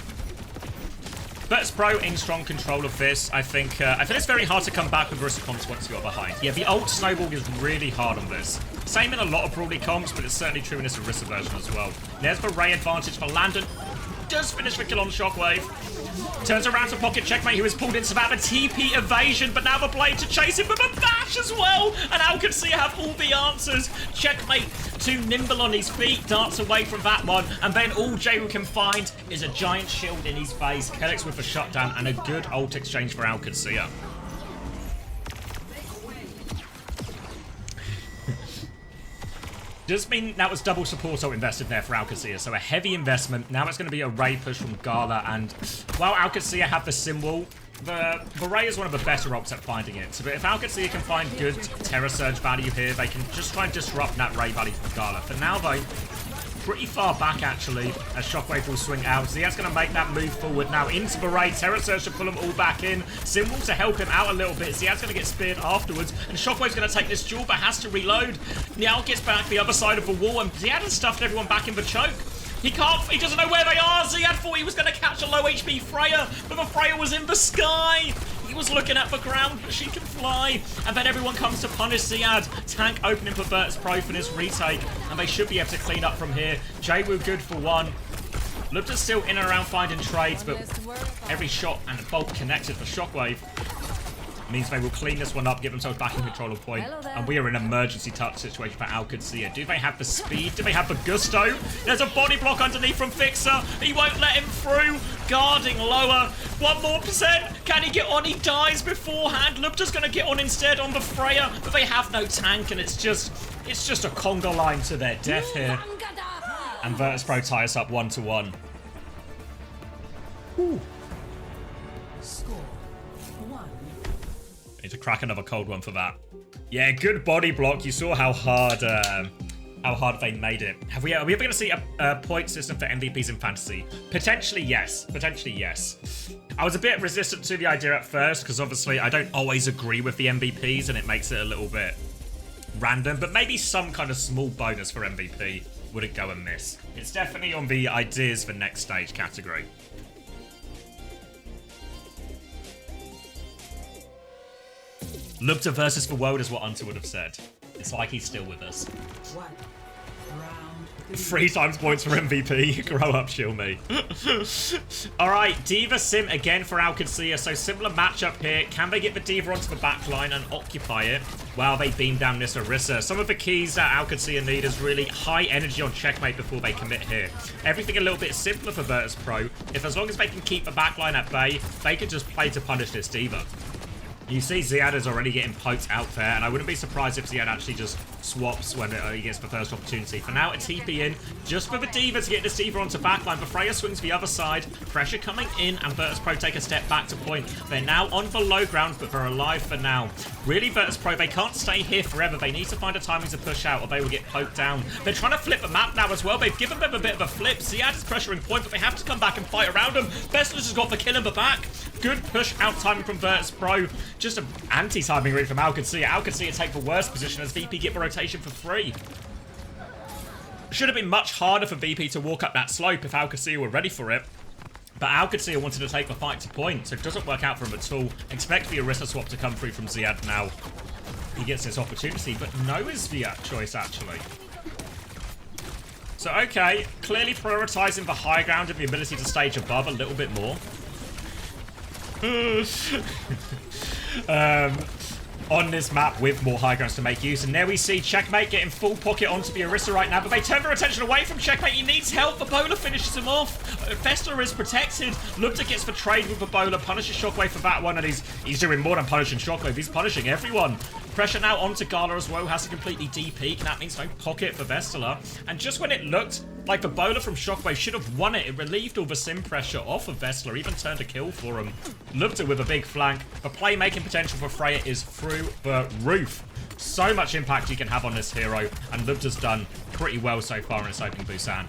Virtus.pro in strong control of this. I think it's very hard to come back with Rissa comps once you're behind. Yeah, the ult snowball is really hard on this. Same in a lot of Brawly comps, but it's certainly true in this Rissa version as well. There's the Ray advantage for Landon. Does finish the kill on Shockwave. Turns around to pocket Checkmate, who is pulled into that. A TP evasion, but now the blade to chase him with a bash as well. And Qadsiah have all the answers. Checkmate, too nimble on his feet, darts away from that one. And then all Jaywoo can find is a giant shield in his face. Kellex with a shutdown and a good ult exchange for Qadsiah. Does mean that was double support ult invested there for Qadsiah, so a heavy investment. Now it's going to be a Ray push from Gala, and while Qadsiah have the symbol, the Ray is one of the better ults at finding it. So if Qadsiah can find good Terror Surge value here, they can just try and disrupt that Ray value from Gala. For now, though, pretty far back, actually, as Shockwave will swing out. Ziad's going to make that move forward now into the Ray. Terror Surge to pull them all back in. Symbol to help him out a little bit. Ziad's going to get speared afterwards, and Shockwave's going to take this duel, but has to reload. Niall gets back the other side of the wall, and Ziad has stuffed everyone back in the choke. He doesn't know where they are. Ziad thought he was going to catch a low HP Freya, but the Freya was in the sky. He was looking at the ground, but she can fly. And then everyone comes to punish Ziad. Tank opening for Virtus.pro for this retake, and they should be able to clean up from here. Jaywoo good for one. Lupta's still in and around finding trades, but every shot and bolt connected for Shockwave means they will clean this one up, get themselves back in control of point, and we are in an emergency touch situation for Qadsiah. Do they have the speed? Do they have the gusto? There's a body block underneath from Fixer. He won't let him through. Guarding lower. 1 more percent. Can he get on? He dies beforehand. Lupta's going to get on instead on the Freya, but they have no tank, and it's just a Congo line to their death here. And Virtus.pro tie us up 1-1. Whew. Need to crack another cold one for that. Yeah, good body block. You saw how hard they made it. Are we ever going to see a point system for MVPs in fantasy? Potentially, yes. Potentially, yes. I was a bit resistant to the idea at first, because obviously I don't always agree with the MVPs, and it makes it a little bit random, but maybe some kind of small bonus for MVP wouldn't go amiss. It's definitely on the ideas for next stage category. Lupta versus the world is what Unter would have said. It's like he's still with us. 3 times points for MVP. Grow up, shield me. Alright, D.Va Sim again for Qadsiah. So similar matchup here. Can they get the D.Va onto the back line and occupy it while they beam down this Orisa? Some of the keys that Qadsiah need is really high energy on checkmate before they commit here. Everything a little bit simpler for Virtus.pro. If as long as they can keep the back line at bay, they can just play to punish this D.Va. You see Ziad is already getting poked out there, and I wouldn't be surprised if Ziad actually just swaps when he gets the first opportunity. For now, a TP in, just for the D.Va to get this D.Va onto backline, but Freya swings the other side. Pressure coming in, and Virtus.pro take a step back to point. They're now on the low ground, but they're alive for now. Really, Virtus.pro, they can't stay here forever. They need to find a timing to push out, or they will get poked down. They're trying to flip the map now as well. They've given them a bit of a flip. Ziad is pressuring point, but they have to come back and fight around them. Bestless has got the kill in the back. Good push out timing from Virtus.pro. Just an anti-timing read from Qadsiah. Qadsiah take the worst position as VP get the rotation for free. Should have been much harder for VP to walk up that slope if Qadsiah were ready for it. But Qadsiah wanted to take the fight to point, so it doesn't work out for him at all. Expect the Orisa swap to come through from Ziad now. He gets this opportunity, but no is the choice, actually. So, okay, clearly prioritizing the high ground and the ability to stage above a little bit more. On this map with more high grounds to make use. And there we see Checkmate getting full pocket onto the Orisa right now, but they turn their attention away from Checkmate. He needs help. Babola finishes him off. Vestler is protected. Lubda gets the trade with Babola, punishes Shockwave for that one, and he's doing more than punishing Shockwave. He's punishing everyone. Pressure now onto Gala as well, has to completely de-peak, and that means no pocket for Vestler. And just when it looked like Babola from Shockwave should have won it, it relieved all the sim pressure off of Vestler, even turned a kill for him. Lubda with a big flank. The playmaking potential for Freya is through the roof. So much impact you can have on this hero, and Lubda's done pretty well so far in this opening Busan.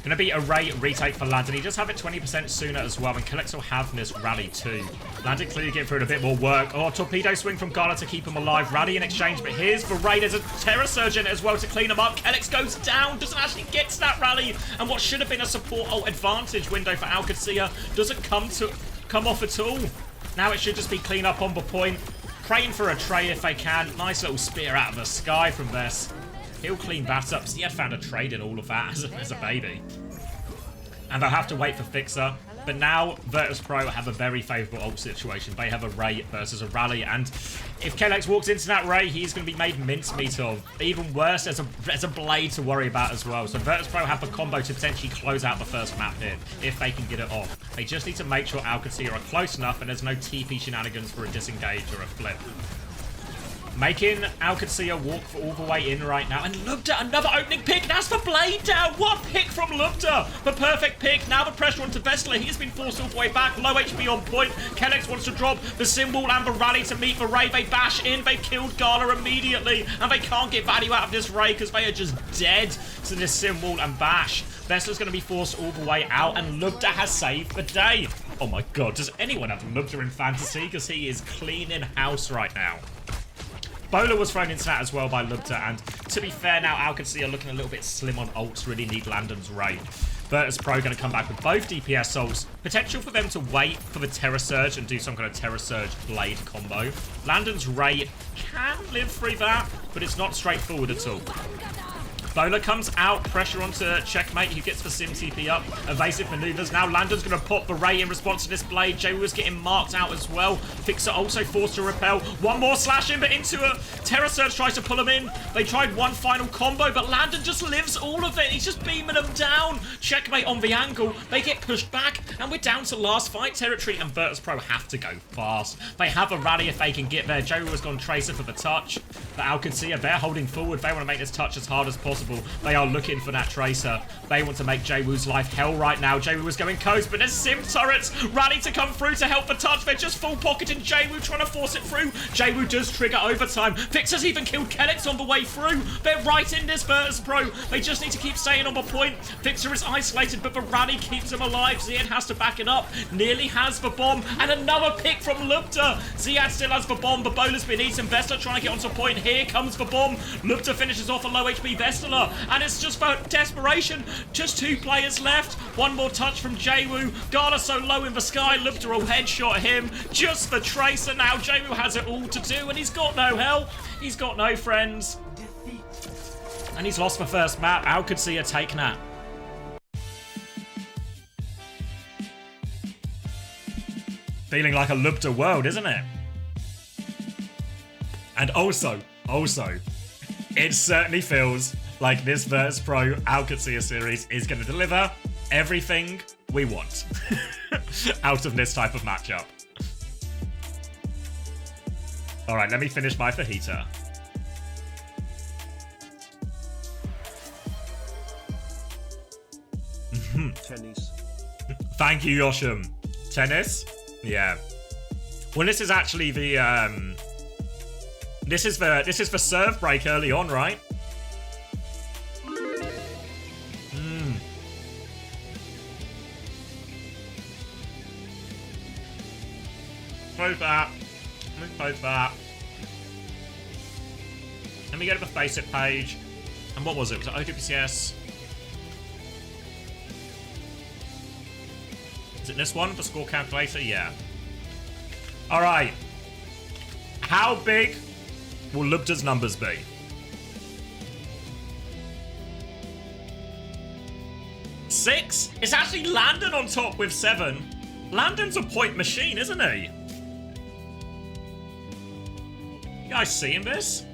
Gonna be a Ray retake for Landon. He does have it 20% sooner as well, and Kellex will have this rally too. Landon clearly getting through it a bit more work. Oh, torpedo swing from Gala to keep him alive. Rally in exchange, but here's the Ray. There's a Terror Surge in it as well to clean him up. Kellex goes down, doesn't actually get to that rally, and what should have been a support ult advantage window for Qadsiah doesn't come off at all. Now it should just be clean up on the point. Praying for a tray if they can. Nice little spear out of the sky from this. He'll clean that up. So he had found a trade in all of that as a baby. And they'll have to wait for Fixer. But now Virtus.pro have a very favourable ult situation. They have a Ray versus a rally. And if Kellex walks into that Ray, he's going to be made mincemeat of. Even worse, there's a Blade to worry about as well. So Virtus.pro have the combo to potentially close out the first map here, if they can get it off. They just need to make sure Qadsiah are close enough and there's no TP shenanigans for a disengage or a flip. Making Qadsiah walk all the way in right now. And Lubda, another opening pick. That's the Blade down. What a pick from Lubda. The perfect pick. Now the pressure onto Vestler. He's been forced all the way back. Low HP on point. Kellex wants to drop the symbol and the rally to meet the Ray. They bash in. They killed Gala immediately. And they can't get value out of this Ray because they are just dead to this symbol and bash. Vestler's going to be forced all the way out. And Lubda has saved the day. Oh my god. Does anyone have Lubda in fantasy? Because he is cleaning house right now. Bola was thrown into that as well by Lubda, and to be fair now, Qadsiah looking a little bit slim on ults, really need Landon's Ray. Virtus.pro going to come back with both DPS ults. Potential for them to wait for the Terror Surge and do some kind of Terror Surge Blade combo. Landon's Ray can live through that, but it's not straightforward at all. Bola comes out, pressure onto Checkmate, who gets the Sim TP up. Evasive maneuvers. Now Landon's going to pop the Ray in response to this Blade. Jay was getting marked out as well. Fixer also forced to repel. One more slash in, but into a Terror Surge tries to pull him in. They tried one final combo, but Landon just lives all of it. He's just beaming them down. Checkmate on the angle. They get pushed back, and we're down to last fight territory, and Virtus.pro have to go fast. They have a rally if they can get there. Jay has gone Tracer for the touch. But Qadsiah, they're holding forward. They want to make this touch as hard as possible. They are looking for that Tracer. They want to make Jay-Woo's life hell right now. Jay-Woo is going coast, but there's Sim turrets rally to come through to help the touch. They're just full pocketing Jay-Woo, trying to force it through. Jay-Woo does trigger overtime. Fixer's even killed Kellex on the way through. They're right in this Virtus.pro. They just need to keep staying on the point. Fixer is isolated, but the rally keeps him alive. Ziad has to back it up. Nearly has the bomb, and another pick from Lubda. Ziad still has the bomb. The Bola's been eaten. Vestler trying to get onto point. Here comes the bomb. Lubda finishes off a low HP Vestler. And it's just for desperation. Just two players left. One more touch from Jay-Woo. Gala so low in the sky. Lubda will headshot him. Just the Tracer now. Jay-Woo has it all to do, and he's got no help. He's got no friends. And he's lost the first map. Qadsiah take that. Feeling like a Lubda world, isn't it? And also, it certainly feels like this Virtus.pro Qadsiah series is going to deliver everything we want out of this type of matchup. Alright, let me finish my fajita. Tennis. Thank you, Yoshim. Tennis? Yeah. Well, this is actually the this is the serve break early on, right? Close that. Let me close that. Let me go to the Faceit page. And what was it? Was it OWCS? Is it this one? The score calculator? Yeah. Alright. How big will Lubda's numbers be? 6? It's actually Landon on top with 7. Landon's a point machine, isn't he? You guys seeing this?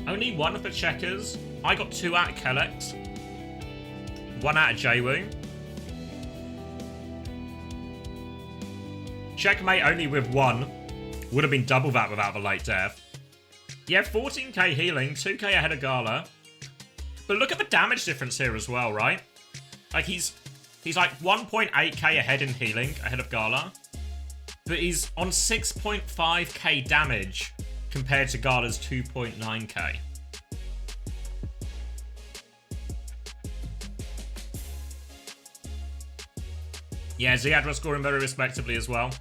Only one of the checkers. I got 2 out of Kellex. 1 out of Jwoo. Checkmate only with 1. Would have been double that without the late death. Yeah, 14k healing, 2k ahead of Gala. But look at the damage difference here as well, right? Like, he's like 1.8k ahead in healing, ahead of Gala. But he's on 6.5k damage compared to Gala's 2.9k. Yeah, Ziadra scoring very respectably as well.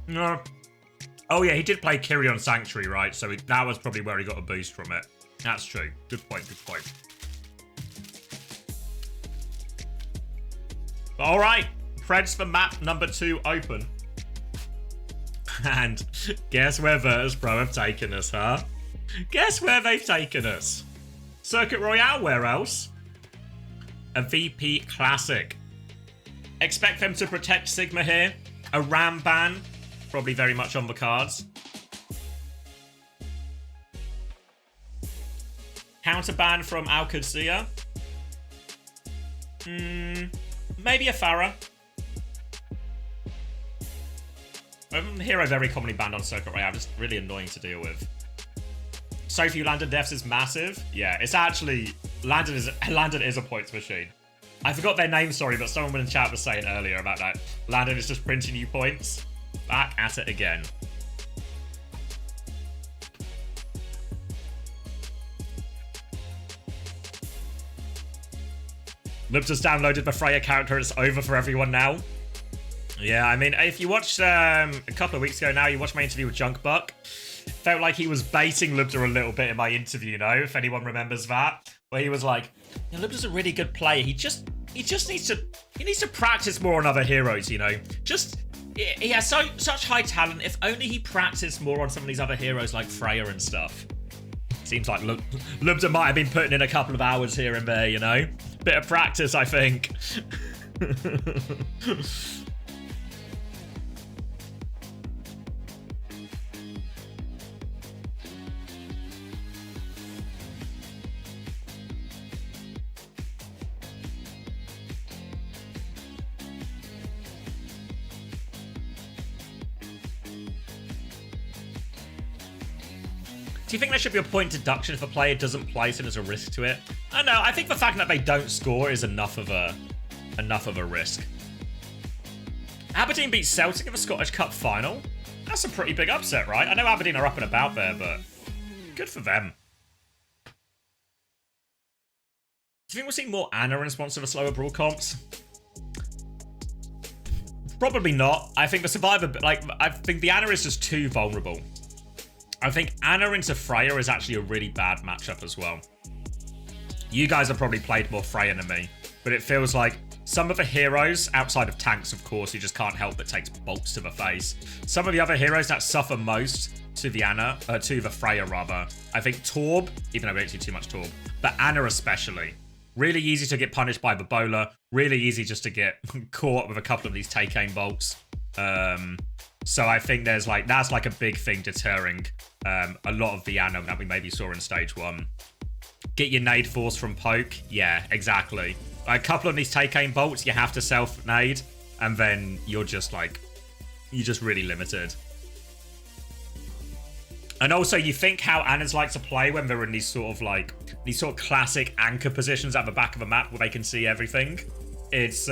No. Oh yeah, he did play Kiri on Sanctuary, right? So that was probably where he got a boost from it. That's true. Good point, good point. Alright, Preds for map number 2 open. And guess where Virtus.pro have taken us, huh? Guess where they've taken us? Circuit Royale, where else? A VP Classic. Expect them to protect Sigma here. A Ram ban, probably very much on the cards. Counter ban from Qadsiah. Maybe a Farah. Hero very commonly banned on Circuit Royale, just really annoying to deal with. So few Landon deaths is massive. Yeah, it's actually Landon is a points machine. I forgot their name, sorry, but someone in chat was saying earlier about that. Landon is just printing you points. Back at it again. Lub just downloaded the Freya character. It's over for everyone now. Yeah, I mean, if you watched a couple of weeks ago now, you watched my interview with Junkbuck. Felt like he was baiting Lubda a little bit in my interview, you know, if anyone remembers that. Where he was like, yeah, Lubda's a really good player. He needs to practice more on other heroes, you know. He has such high talent. If only he practiced more on some of these other heroes like Freya and stuff. Seems like Lubda might have been putting in a couple of hours here and there, you know. Bit of practice, I think. Do you think there should be a point deduction if a player doesn't place and there's a risk to it? I don't know. I think the fact that they don't score is enough of a risk. Aberdeen beat Celtic in the Scottish Cup final. That's a pretty big upset, right? I know Aberdeen are up and about there, but good for them. Do you think we'll see more Anna in response to the slower Brawl comps? Probably not. I think the Survivor, I think the Anna is just too vulnerable. I think Anna into Freya is actually a really bad matchup as well. You guys have probably played more Freya than me, but it feels like some of the heroes, outside of tanks, of course, who just can't help but takes bolts to the face. Some of the other heroes that suffer most to the Freya rather. I think Torb, even though we don't see too much Torb, but Anna especially. Really easy to get punished by the bowler. Really easy just to get caught with a couple of these take aim bolts. So I think that's like a big thing deterring a lot of the Anna that we maybe saw in stage 1. Get your nade force from poke. Yeah, exactly. A couple of these take aim bolts, you have to self nade, and then you're just really limited. And also, you think how Annas like to play when they're in these sort of classic anchor positions at the back of a map where they can see everything. It's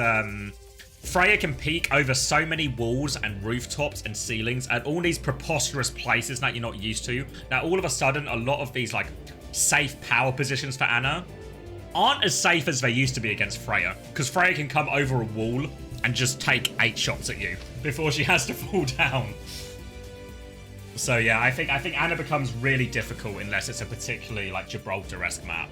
Freya can peek over so many walls and rooftops and ceilings and all these preposterous places that you're not used to. Now, all of a sudden, a lot of these safe power positions for Anna aren't as safe as they used to be against Freya, because Freya can come over a wall and just take 8 shots at you before she has to fall down. So yeah, I think Anna becomes really difficult unless it's a particularly Gibraltar-esque map.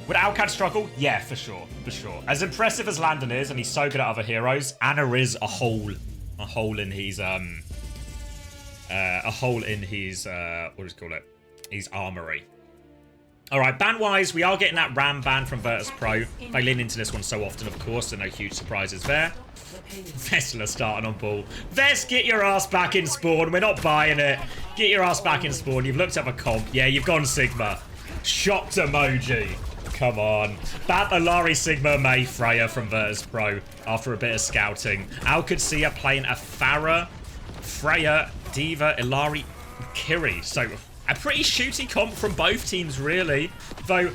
Would Alcad struggle? Yeah, for sure. For sure. As impressive as Landon is, and he's so good at other heroes, Anna is a hole in his, what do you call it? His armory. Alright, ban-wise, we are getting that Ram ban from Virtus.pro. They lean into this one so often, of course, so no huge surprises there. Vestler starting on ball. Vest, get your ass back in spawn. We're not buying it. Get your ass back in spawn. You've looked up a comp. Yeah, you've gone Sigma. Shocked emoji. Come on. Bat Alari Sigma May Freya from Virtus.pro after a bit of scouting. Qadsiah playing a Farah, Freya, Diva, Ilari, Kiri. So a pretty shooty comp from both teams, really. Though,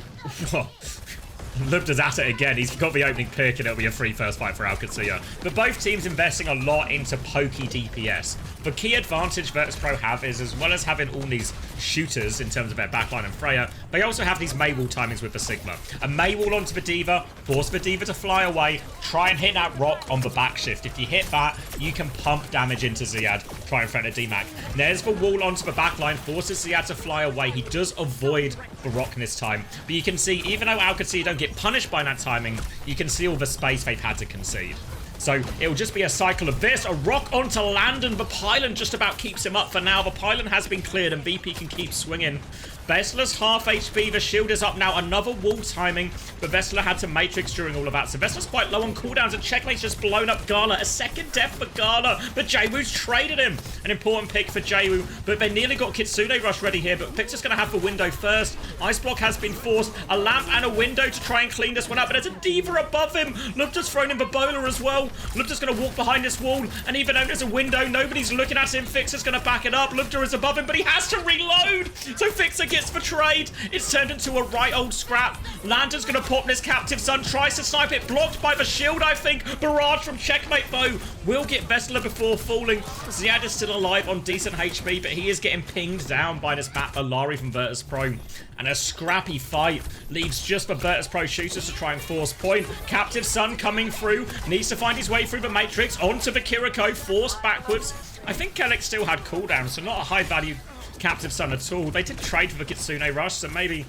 Lubda's at it again. He's got the opening pick, and it'll be a free first fight for Qadsiah. But both teams investing a lot into pokey DPS. The key advantage Virtus.pro have is, as well as having all these shooters in terms of their backline and Freya, they also have these Maywall timings with the Sigma. A Maywall onto the Diva, force the Diva to fly away, try and hit that rock on the back shift. If you hit that, you can pump damage into Ziad, try and threaten a DMAC. There's the wall onto the backline, forces Ziad to fly away. He does avoid the rock in this time. But you can see, even though Qadsiah don't get punished by that timing, you can see all the space they've had to concede. So it'll just be a cycle of this. A rock onto Landon. The pylon just about keeps him up for now. The pylon has been cleared and BP can keep swinging. Vestler's half HP. The shield is up now. Another wall timing. But Vestler had to Matrix during all of that. So Vestler's quite low on cooldowns. And Checkmate's just blown up Gala. A second death for Gala. But Jwoo's traded him. An important pick for Jwoo. But they nearly got Kitsune Rush ready here. But Victor's going to have the window first. Ice Block has been forced. A lamp and a window to try and clean this one up. But there's a Diva above him. Lubda's thrown in the bowler as well. Lubda's going to walk behind this wall. And even though there's a window, nobody's looking at him. Fixer's going to back it up. Lubda is above him, but he has to reload. So Fixer gets the trade. It's turned into a right old scrap. Landon's going to pop this Captive Sun. Tries to snipe it. Blocked by the shield, I think. Barrage from Checkmate, though. Will get Vestler before falling. Ziad is still alive on decent HP, but he is getting pinged down by this Bat Alari from Virtus.pro. And a scrappy fight leaves just the Virtus.pro shooters to try and force point. Captive Sun coming through. Needs to find his way through the Matrix. Onto the Kiriko. Forced backwards. I think Kellex still had cooldown, so not a high value Captive Sun at all. They did trade for the Kitsune Rush, so maybe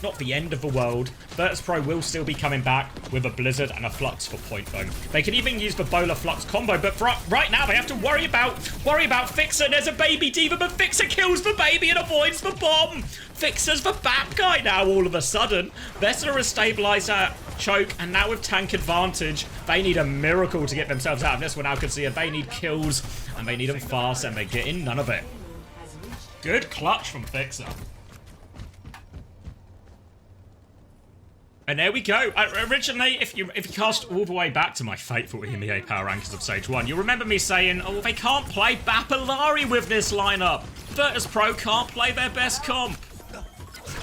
not the end of the world. Virtus.pro will still be coming back with a Blizzard and a Flux for point, though. They could even use the Bowler Flux combo, but for right now they have to worry about Fixer. There's a baby Diva, but Fixer kills the baby and avoids the bomb. Fixer's the bad guy now all of a sudden. Vestler has stabilized that choke, and now with tank advantage, they need a miracle to get themselves out of this one. Qadsiah, they need kills, and they need them fast, and they're getting none of it. Good clutch from Fixer. And there we go. Originally, if you cast all the way back to my fateful EMEA Power Rankings of Stage 1, you'll remember me saying, oh, they can't play Bapalari with this lineup. Virtus.pro can't play their best comp.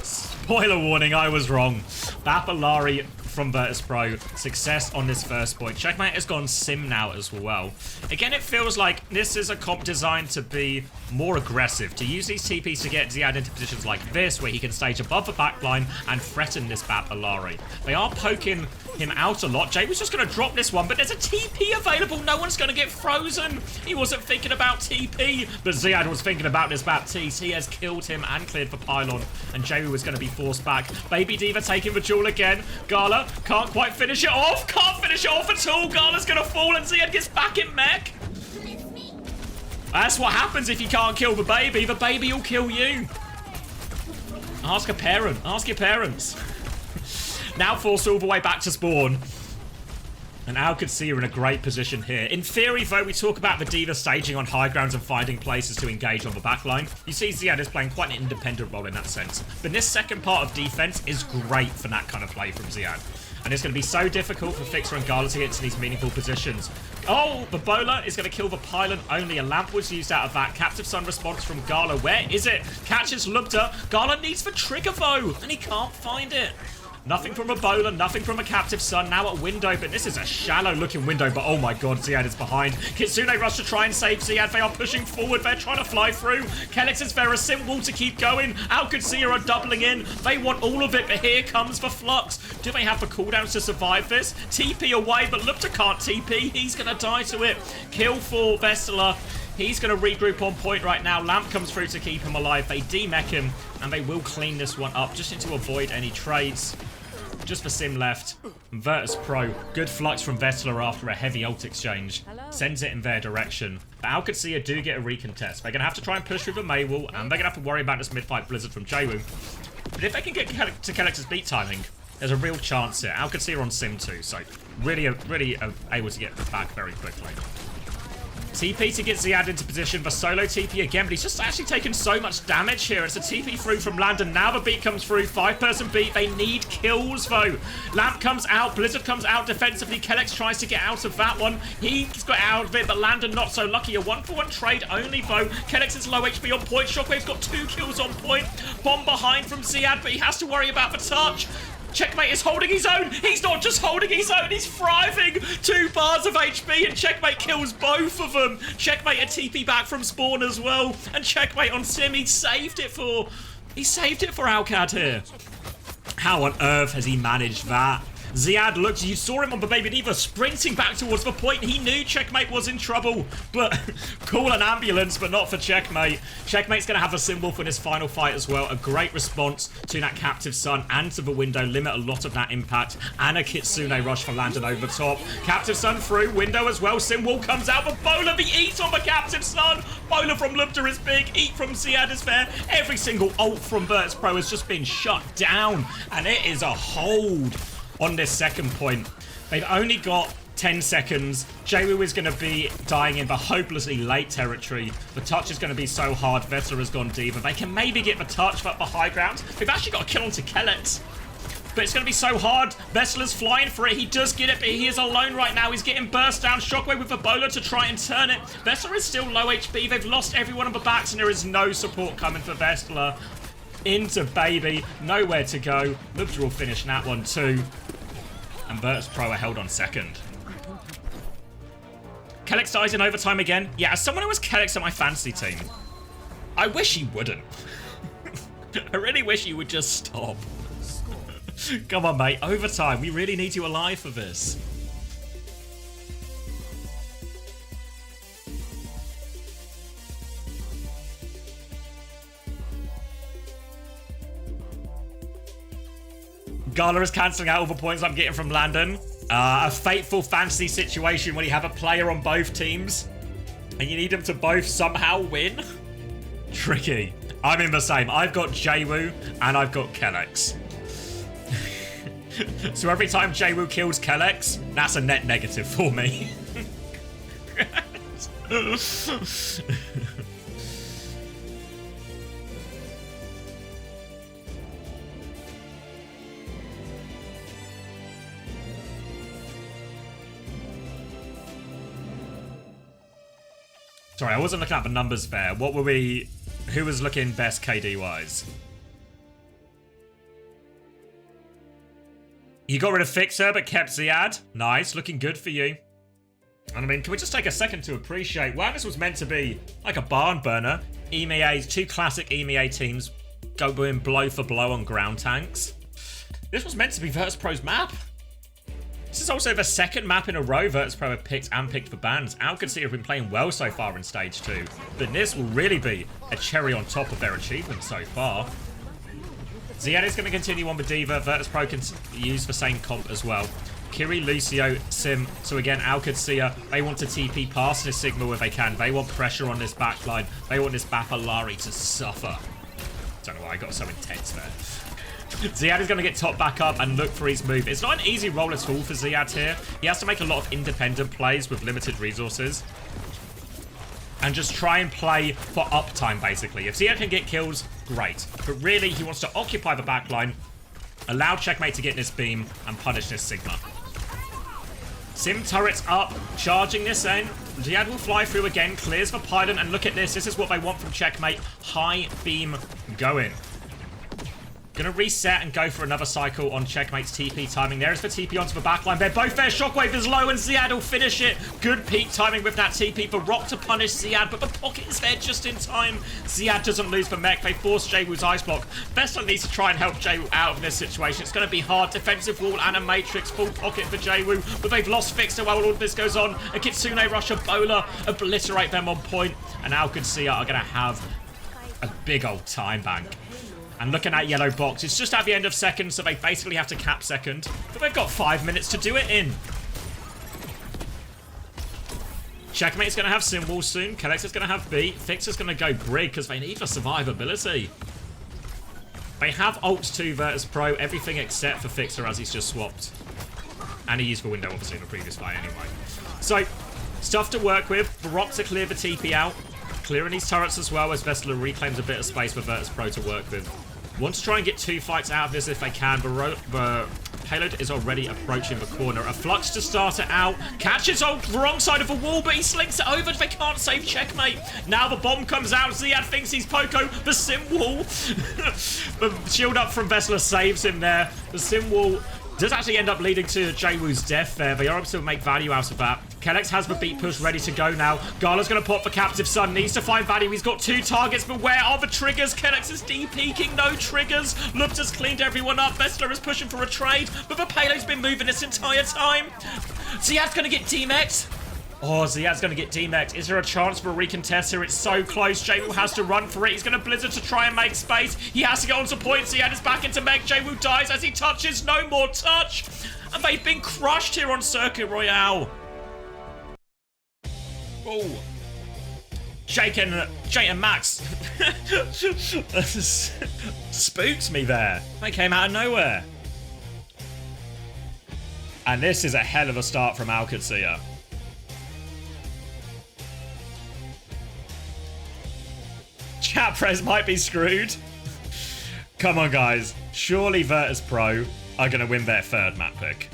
Spoiler warning, I was wrong. Bapalari from Virtus.pro. Success on this first point. Checkmate has gone sim now as well. Again, it feels like this is a comp designed to be more aggressive, to use these TPs to get Ziad into positions like this, where he can stage above the backline and threaten this Bapalari. They are poking him out a lot. Jay was just going to drop this one, but there's a TP available. No one's going to get frozen. He wasn't thinking about TP, but Ziad was thinking about this Baptiste. He has killed him and cleared for pylon, and Jay was going to be forced back. Baby Diva taking the duel again. Gala can't quite finish it off. Can't finish it off at all. Gala's going to fall, and Ziad gets back in mech. That's what happens if you can't kill the baby. The baby will kill you. Ask a parent. Ask your parents. Now forced all the way back to spawn. And Qadsiah are in a great position here. In theory, though, we talk about the Diva staging on high grounds and finding places to engage on the backline. You see Ziad is playing quite an independent role in that sense. But this second part of defense is great for that kind of play from Ziad. And it's going to be so difficult for Fixer and Gala to get to these meaningful positions. Oh, the bowler is going to kill the pylon. Only a lamp was used out of that. Captive Sun response from Gala. Where is it? Catches Lubda. Gala needs the trigger, though, and he can't find it. Nothing from a bowler, nothing from a Captive Sun. Now at window, but this is a shallow-looking window. But oh my god, Ziad is behind. Kitsune rush to try and save Ziad. They are pushing forward. They're trying to fly through. Kellex is there, a simple to keep going. Qadsiah are doubling in. They want all of it, but here comes the Flux. Do they have the cooldowns to survive this? TP away, but Lubda can't TP. He's going to die to it. Kill for Vestler. He's going to regroup on point right now. Lamp comes through to keep him alive. They demech him, and they will clean this one up just to avoid any trades. just for Sim left. Virtus.pro, good flux from Vestler after a heavy ult exchange. Sends it in their direction. But Qadsiah do get a recontest. They're going to have to try and push through the Maywall, and they're going to have to worry about this mid-fight Blizzard from Jaewoo. But if they can get to Kelex's beat timing, there's a real chance here. Qadsiah on Sim too, so really able to get back very quickly. TP to get Ziad into position for solo TP again, but he's just actually taken so much damage here. It's a TP through from Landon. Now the beat comes through. 5-person beat. They need kills, though. Lamp comes out. Blizzard comes out defensively. Kellex tries to get out of that one. He's got out of it, but Landon not so lucky. A 1-for-1 trade only, though. Kellex is low HP on point. Shockwave's got 2 kills on point. Bomb behind from Ziad, but he has to worry about the touch. Checkmate is holding his own. He's not just holding his own, he's thriving. 2 bars of HP and Checkmate kills both of them. Checkmate a TP back from spawn as well. And Checkmate on Sim, he saved it for Alcad here. How on earth has he managed that? Ziad looked, you saw him on the Baby Diva sprinting back towards the point. He knew Checkmate was in trouble, but call an ambulance, but not for Checkmate. Checkmate's going to have a symbol for this final fight as well. A great response to that Captive Sun and to the window, limit a lot of that impact, and a Kitsune rush for Landon over top. Captive Sun through, window as well. Symbol comes out, but Bowler, the eat on the Captive Sun. Bowler from Lubda is big, eat from Ziad is fair. Every single ult from Virtus.pro has just been shut down, and it is a hold on this second point. They've only got 10 seconds. Jaewoo is going to be dying in the hopelessly late territory. The touch is going to be so hard. Vessler has gone deeper. They can maybe get the touch, but the high ground. They've actually got a kill onto Kellex. But it's going to be so hard. Vessler's flying for it. He does get it, but he is alone right now. He's getting burst down. Shockwave with a bowler to try and turn it. Vessler is still low HP. They've lost everyone on the backs, and there is no support coming for Vessler. Into Baby. Nowhere to go. Lubda will finish that one too. And Virtus.pro are held on second. Kellex dies in overtime again. Yeah, as someone who was Kellex at my fantasy team, I wish he wouldn't. I really wish he would just stop. Come on, mate. Overtime. We really need you alive for this. Gala is cancelling out all the points I'm getting from Landon. A fateful fantasy situation when you have a player on both teams and you need them to both somehow win. Tricky. I'm in the same. I've got Jaewoo and I've got Kellex. So every time Jaewoo kills Kellex, that's a net negative for me. Sorry, I wasn't looking at the numbers there. What were we... Who was looking best KD-wise? You got rid of Fixer, but kept Ziad. Nice, looking good for you. And I mean, can we just take a second to appreciate... Wow, this was meant to be like a barn burner. EMEA's 2 classic EMEA teams going blow for blow on ground tanks. This was meant to be Virtus.pro's map. This is also the second map in a row Virtus.pro have picked and picked for bans. Qadsiah have been playing well so far in Stage 2, but this will really be a cherry on top of their achievements so far. Ziad is going to continue on with Diva. Virtus.pro can use the same comp as well. Kiri, Lucio, Sim. So again, Qadsiah, they want to TP past this Sigma where they can. They want pressure on this backline. They want this Bapalari to suffer. Don't know why I got so intense there. Ziad is going to get top back up and look for his move. It's not an easy role at all for Ziad here. He has to make a lot of independent plays with limited resources. And just try and play for uptime, basically. If Ziad can get kills, great. But really, he wants to occupy the backline, allow Checkmate to get this beam, and punish this Sigma. Sim turrets up, charging this end. Ziad will fly through again, clears the pylon, and look at this. This is what they want from Checkmate. High beam going. Gonna reset and go for another cycle on Checkmate's TP timing. There is the TP onto the backline. They're both there. Shockwave is low and Ziad will finish it. Good peak timing with that TP for Rock to punish Ziad, but the pocket is there just in time. Ziad doesn't lose the mech. They force Jaewoo's ice block. Vestler needs to try and help Jaewoo out of this situation. It's going to be hard. Defensive wall and a Matrix. Full pocket for Jaewoo, but they've lost Fixer while all of this goes on. A Kitsune rush, a bowler, obliterate them on point, and Qadsiah are going to have a big old time bank. And looking at yellow box, it's just at the end of second, so they basically have to cap second. But they've got 5 minutes to do it in. Checkmate's going to have Simwall soon. Qadsiah's going to have B. Fixer's going to go Brig because they need the survivability. They have ults to Virtus.pro, everything except for Fixer as he's just swapped. And he used the window obviously in the previous fight anyway. So, stuff to work with. Baroque to clear the TP out. Clearing these turrets as well as Vessler reclaims a bit of space for Virtus.pro to work with. Want to try and get 2 fights out of this if they can, but Payload is already approaching the corner. A Flux to start it out. Catches on the wrong side of the wall, but he slinks it over. They can't save Checkmate. Now the bomb comes out. Ziad thinks he's Poco. The sim wall. The shield up from Vessler saves him there. The sim wall does actually end up leading to Jwoo's death there. They are able to make value out of that. Kellex has the beat push ready to go now. Gala's going to pop for Captive Son. Needs to find value. He's got 2 targets, but where are the triggers? Kellex is de-peeking. No triggers. Lupta's cleaned everyone up. Vessler is pushing for a trade, but the payload's been moving this entire time. Ziad's going to get D-Mexed. Oh, Ziad's going to get D-Mexed. Is there a chance for a recontest here? It's so close. Jwoo has to run for it. He's going to Blizzard to try and make space. He has to get onto point. Ziad is back into mech. Jwoo dies as he touches. No more touch. And they've been crushed here on Circuit Royale. Oh. Jake and Max. Spooks me there. They came out of nowhere. And this is a hell of a start from Qadsiah. Chat press might be screwed. Come on, guys. Surely Virtus.pro are going to win their 3rd map pick.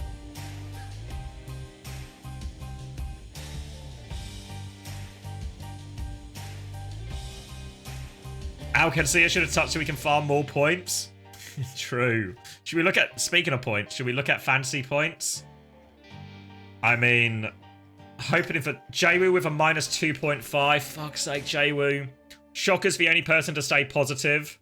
Qadsiah should have touched so we can farm more points. True. Should we look at, speaking of points, should we look at fantasy points? I mean, hoping for Jwoo with a minus 2.5. Fuck's sake, Jwoo. Shocker's the only person to stay positive.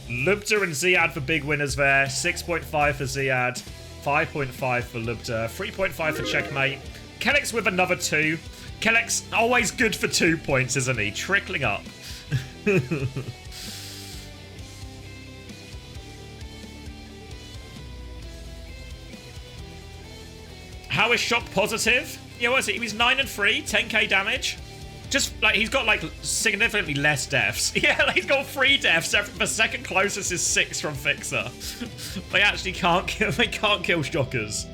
Lubta and Ziad for big winners there. 6.5 for Ziad. 5.5 for Lubta. 3.5 for Checkmate. Kellex with another 2. Kellex always good for 2 points, isn't he? Trickling up. How is Shock positive? Yeah, what is it? He was 9 and 3, 10k damage. Just like he's got like significantly less deaths. Yeah, like, he's got 3 deaths. The second closest is 6 from Fixer. They actually can't kill. They can't kill Shockers.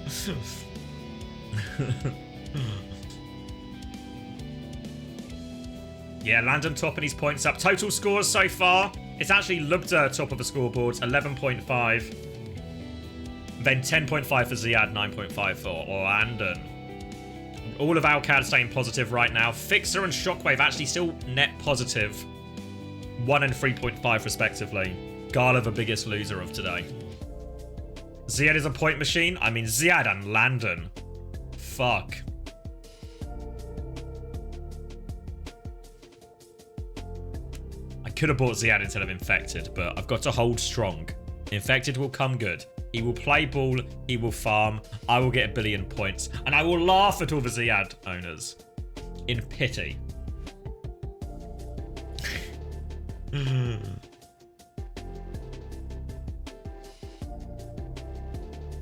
Yeah, Landon topping his points up. Total scores so far. It's actually Lubta top of the scoreboards, 11.5. Then 10.5 for Ziad, 9.5 for Landon. All of Alcad staying positive right now. Fixer and Shockwave actually still net positive. 1 and 3.5 respectively. Gala the biggest loser of today. Ziad is a point machine. I mean, Ziad and Landon. Fuck. I could have bought Ziad instead of Infected, but I've got to hold strong. Infected will come good. He will play ball, he will farm, I will get 1 billion points, and I will laugh at all the Ziad owners. In pity.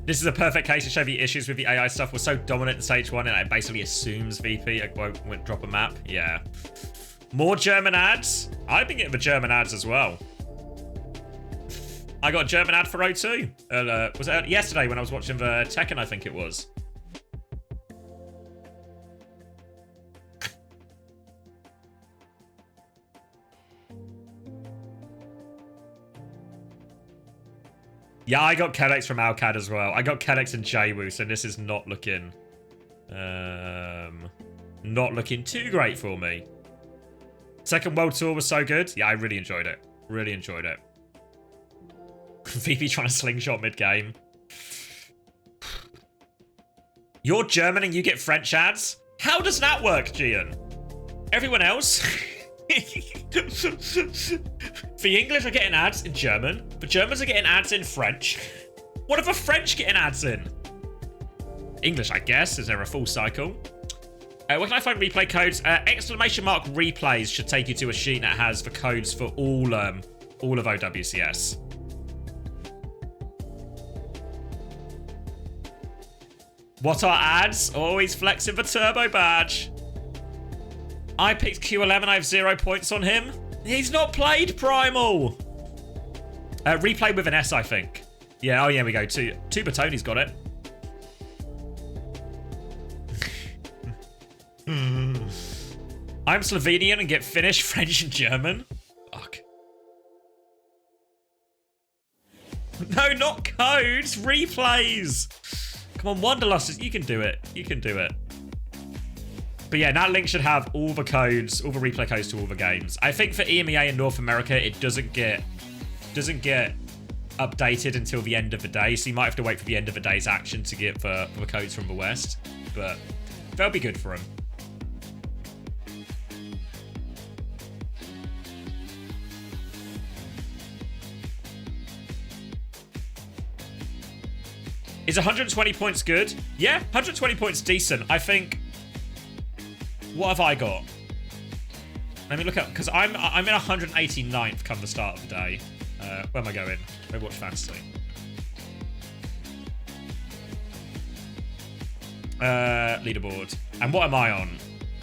This is a perfect case to show the issues with the AI stuff. We're so dominant in stage 1 and it basically assumes VP won't drop a map. Yeah. More German ads? I've been getting the German ads as well. I got a German ad for O2. Was it yesterday when I was watching the Tekken, I think it was. Yeah, I got Kellex from Alcad as well. I got Kellex and Jwoo, so this is not looking too great for me. Second World Tour was so good. Yeah, I really enjoyed it. Really enjoyed it. VP trying to slingshot mid-game. You're German and you get French ads? How does that work, Gian? Everyone else? The English are getting ads in German. The Germans are getting ads in French. What are the French getting ads in? English, I guess. Is there a full cycle? Where can I find replay codes? Exclamation mark replays should take you to a sheet that has the codes for all of OWCS. What are ads? Always flexing for turbo badge. I picked Q11. I have 0 points on him. He's not played Primal. Replay with an S, I think. Yeah, oh yeah, we go. Two Batoni's got it. I'm Slovenian and get Finnish, French, and German. Fuck. No, not codes. Replays. Come on, Wanderlust. You can do it. You can do it. But yeah, that link should have all the codes, all the replay codes to all the games. I think for EMEA in North America, it doesn't get updated until the end of the day. So you might have to wait for the end of the day's action to get the codes from the West. But they'll be good for them. Is 120 points good? Yeah, 120 points decent. I think... What have I got? Let me look up, because I'm in 189th come the start of the day. Where am I going? Overwatch Fantasy. Leaderboard. And what am I on?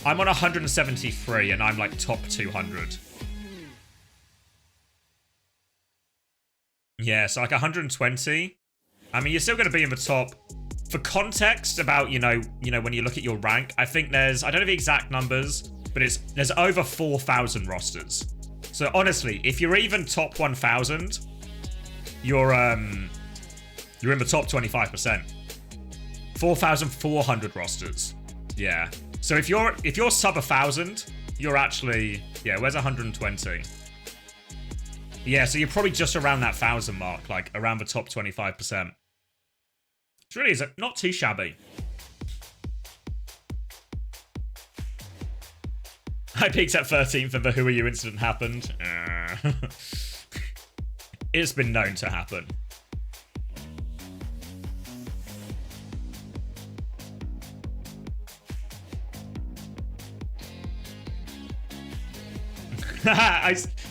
I'm on 173 and I'm like top 200. Yeah, so like 120. I mean, you're still going to be in the top. For context about, you know, when you look at your rank, I think there's, I don't know the exact numbers, but there's over 4,000 rosters. So honestly, if you're even top 1,000, you're in the top 25%. 4,400 rosters. Yeah. So if you're sub 1,000, you're actually, yeah, where's 120? Yeah, so you're probably just around that 1,000 mark, like around the top 25%. Which really is not too shabby. I peaked at 13th and the Who Are You incident happened. It's been known to happen.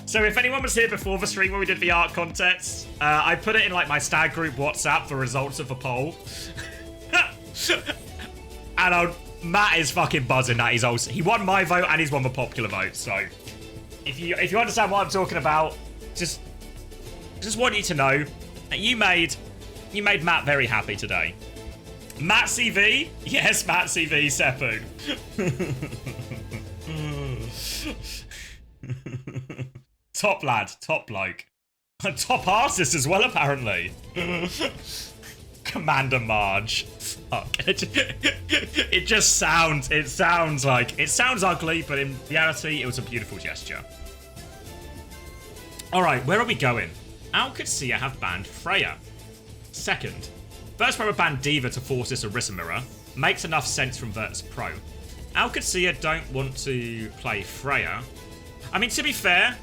So if anyone was here before the stream where we did the art contest, I put it in like my stag group WhatsApp, the results of the poll. And Matt is fucking buzzing that he won my vote and he's won the popular vote. So if you understand what I'm talking about, just want you to know that you made Matt very happy today. Matt CV? Yes, Matt CV, Seppu. Top lad, top bloke. Top artist as well, apparently. Commander Marge. Fuck. It sounds ugly, but in reality, it was a beautiful gesture. Alright, where are we going? Qadsiah have banned Freya. Second, Virtus.pro banned D.Va to force this Orisa mirror. Makes enough sense from Virtus.pro. Qadsiah don't want to play Freya. I mean, to be fair,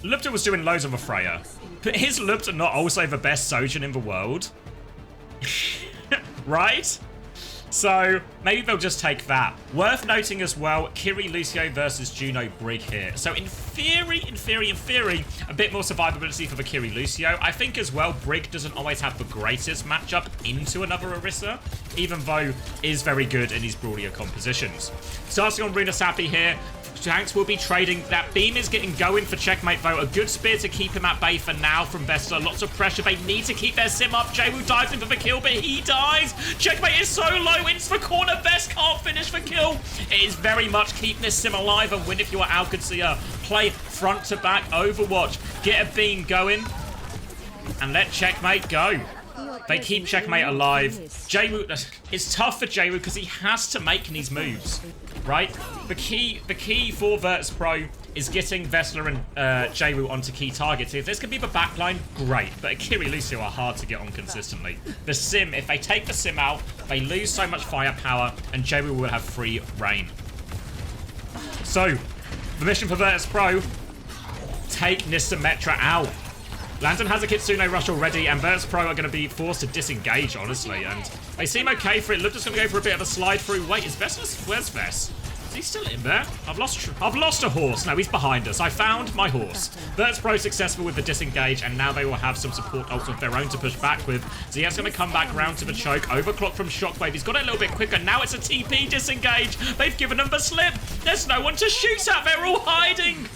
Lupta was doing loads of a Freya, but is Lupta not also the best Sojin in the world? Right? So maybe they'll just take that. Worth noting as well, Kiri Lucio versus Juno Brig here. So in theory, a bit more survivability for the Kiri Lucio. I think as well, Brig doesn't always have the greatest matchup into another Orisa, even though is very good in these brawlier compositions. Starting on Runa Sappy here. Shanks will be trading. That beam is getting going for Checkmate, though. A good spear to keep him at bay for now from Vesta. Lots of pressure. They need to keep their sim up. Jwoo dives in for the kill, but he dies. Checkmate is so low into the corner. Vest can't finish the kill. It is very much keep this sim alive and win if you are Qadsiah. Play front to back Overwatch. Get a beam going and let Checkmate go. They keep Checkmate alive. Jwoo, it's tough for Jwoo because he has to make these moves, right? The key for Virtus.pro is getting Vessler and Jwoo onto key targets. If this can be the backline, great. But Kiri Lucio are hard to get on consistently. The sim, if they take the sim out, they lose so much firepower, and Jwoo will have free reign. So, the mission for Virtus.pro, take Nissametra out. Lantern has a Kitsune rush already, and Virtus.pro are going to be forced to disengage, honestly. And they seem okay for it. Lupta's going to go for a bit of a slide through. Wait, is Vess? Where's Vess? Is He's still in there. I've lost a horse. No, he's behind us. I found my horse. Virtus.pro successful with the disengage, and now they will have some support ults of their own to push back with. Ziad's going to come back round to the choke. Overclock from Shockwave. He's got it a little bit quicker. Now it's a TP disengage. They've given him the slip. There's no one to shoot at. They're all hiding.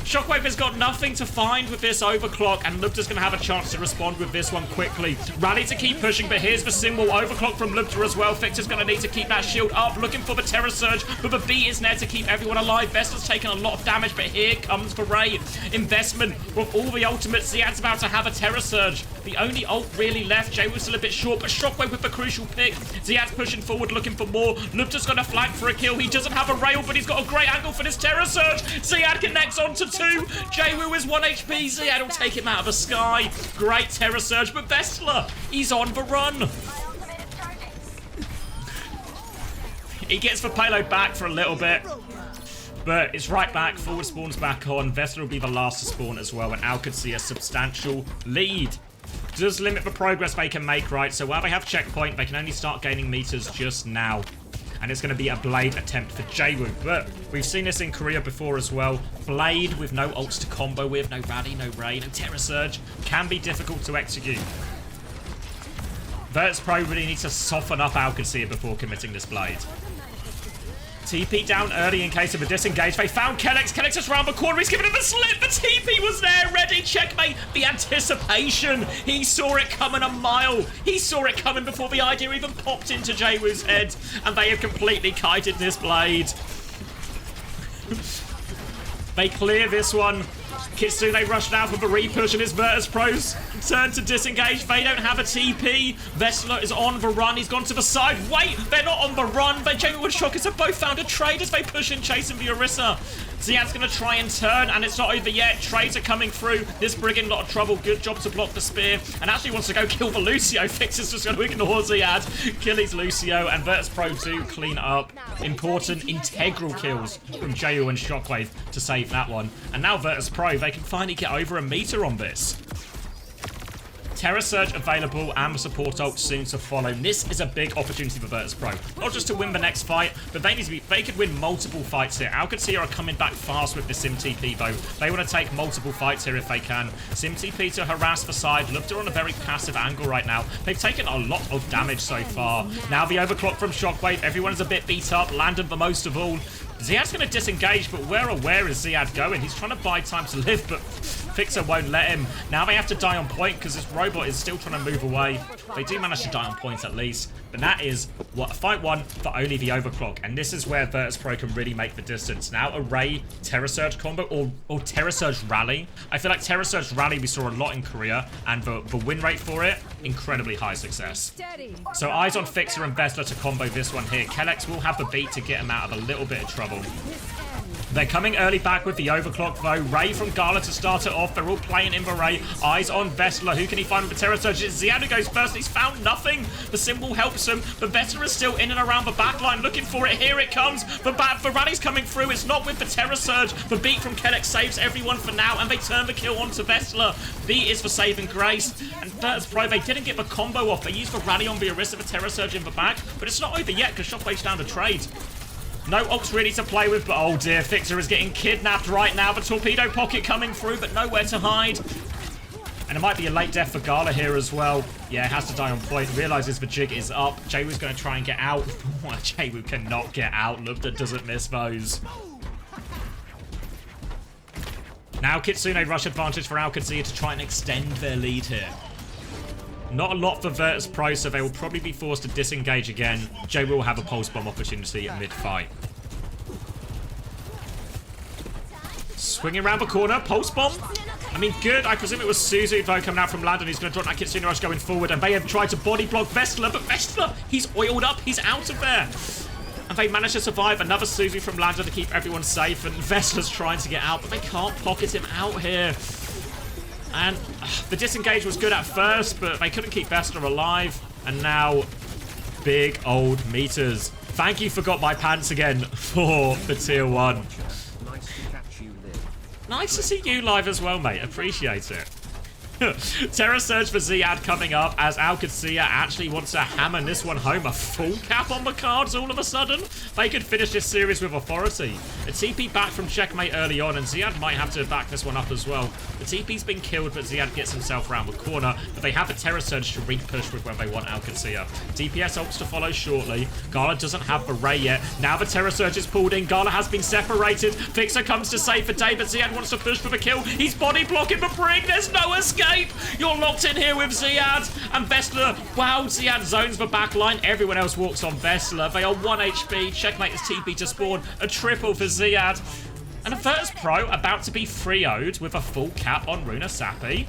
Shockwave has got nothing to find with this overclock, and Lubta's going to have a chance to respond with this one quickly. Rally to keep pushing, but here's the symbol. Overclock from Lubta as well. Victor's going to need to keep that shield up, looking for the Terror Surge, but the beat is there to keep everyone alive. Vesta's taken a lot of damage, but here comes the Ray. Investment with all the ultimates. Ziad's about to have a Terror Surge. The only ult really left. Jay was still a bit short, but Shockwave with the crucial pick. Ziad's pushing forward, looking for more. Lubta's going to flank for a kill. He doesn't have a rail, but he's got a great angle for this Terror Surge. Ziad connects onto 2. Jaywu is 1 HP. Ziad will take him out of the sky. Great Terror Surge, but Vestler, he's on the run. He gets the payload back for a little bit, but it's right back. Forward spawns back on. Vestler will be the last to spawn as well, and Qadsiah a substantial lead. Does limit the progress they can make, right? So while they have checkpoint, they can only start gaining meters just now. And it's going to be a Blade attempt for Jaywu. But we've seen this in Korea before as well. Blade with no ults to combo with, no Rally, no Ray, no Terror Surge, can be difficult to execute. Virtus.pro really needs to soften up Qadsiah before committing this Blade. TP down early in case of a disengage. They found Kellex. Kellex is round the corner. He's given him the slip. The TP was there. Ready. Checkmate. The anticipation. He saw it coming a mile. He saw it coming before the idea even popped into Jaywu's head. And they have completely kited this Blade. They clear this one. Kitsune rushed out for the repush, and his Virtus.pro's turn to disengage. They don't have a TP. Vestler is on the run. He's gone to the side. Wait, they're not on the run. But Jaywu and Shockers have both found a trade as they push and chase him the Orisa. Ziad's going to try and turn, and it's not over yet. Trades are coming through. This Brig in a lot of trouble. Good job to block the spear, and actually wants to go kill the Lucio. Fixer's just going to ignore Ziad. Kill his Lucio, and Virtus.pro do clean up. Important, integral kills from Jaywu and Shockwave to save that one. And now Virtus.pro, they can finally get over a meter on this. Terror Surge available and the support ult soon to follow. This is a big opportunity for Virtus.pro. Not just to win the next fight, but they could win multiple fights here. Qadsiah are coming back fast with the Sim TP though. They want to take multiple fights here if they can. Sim TP to harass the side. Lubta on a very passive angle right now. They've taken a lot of damage so far. Now the overclock from Shockwave. Everyone's a bit beat up. Landon the most of all. Ziad's going to disengage, but where is Ziad going? He's trying to buy time to live, but Fixer won't let him. Now they have to die on point because this robot is still trying to move away. They do manage to die on point at least, but that is what fight one for only the overclock, and this is where Virtus.pro can really make the distance. Now a Ray Terror Surge combo or Terror Surge Rally. I feel like Terror Surge Rally we saw a lot in Korea, and the win rate for it, incredibly high success. So eyes on Fixer and Vestler to combo this one here. Kellex will have the beat to get him out of a little bit of trouble. They're coming early back with the overclock though. Ray from Gala to start it off. They're all playing in the Ray. Eyes on Vestler. Who can he find with the Terror Surge? It's Ziad who goes first. He's found nothing. The symbol helps him. But Vestler is still in and around the backline looking for it. Here it comes. The rally's coming through. It's not with the Terror Surge. The beat from Kellex saves everyone for now, and they turn the kill onto Vestler. Beat is for saving grace. And Virtus.pro, they didn't get the combo off. They used the rally on the Orisa, the Terror Surge in the back. But it's not over yet because Shockwave's down to trade. No ults really to play with, but oh dear, Fixer is getting kidnapped right now. The torpedo pocket coming through, but nowhere to hide. And it might be a late death for Gala here as well. Yeah, has to die on point. Realizes the jig is up. Jaywu's going to try and get out. Jaywu cannot get out. Lubta doesn't miss those. Now Kitsune rush advantage for Qadsiah to try and extend their lead here. Not a lot for Virtus.pro, so they will probably be forced to disengage again. Jaywu will have a pulse bomb opportunity at mid-fight. Swinging around the corner, pulse bomb. I mean, good. I presume it was Suzu, though, coming out from Landon. He's going to drop that Kitsune rush going forward, and they have tried to body block Vestler, but Vestler, he's oiled up. He's out of there. And they managed to survive. Another Suzu from Landon to keep everyone safe, and Vestler's trying to get out, but they can't pocket him out here. And the disengage was good at first, but they couldn't keep Vestler alive. And now, big old meters. Thank you, Forgot My Pants again for the tier 1. Nice to catch you live. Nice to see you live as well, mate. Appreciate it. Terror Surge for Ziad coming up as Qadsiah actually wants to hammer this one home. A full cap on the cards all of a sudden. They could finish this series with authority. A TP back from Checkmate early on, and Ziad might have to back this one up as well. The TP's been killed, but Ziad gets himself around the corner. But they have a Terror Surge to re-push with when they want Qadsiah. DPS ults to follow shortly. Gala doesn't have the Ray yet. Now the Terror Surge is pulled in. Gala has been separated. Fixer comes to save the day, but Ziad wants to push for the kill. He's body blocking the bring. There's no escape. You're locked in here with Ziad. And Vestler, wow, Ziad zones the back line. Everyone else walks on Vestler. They are 1 HP. Checkmate is TP to spawn. A triple for Ziad. And a Virtus.pro about to be 3-0'd with a full cap on Runa Sappy.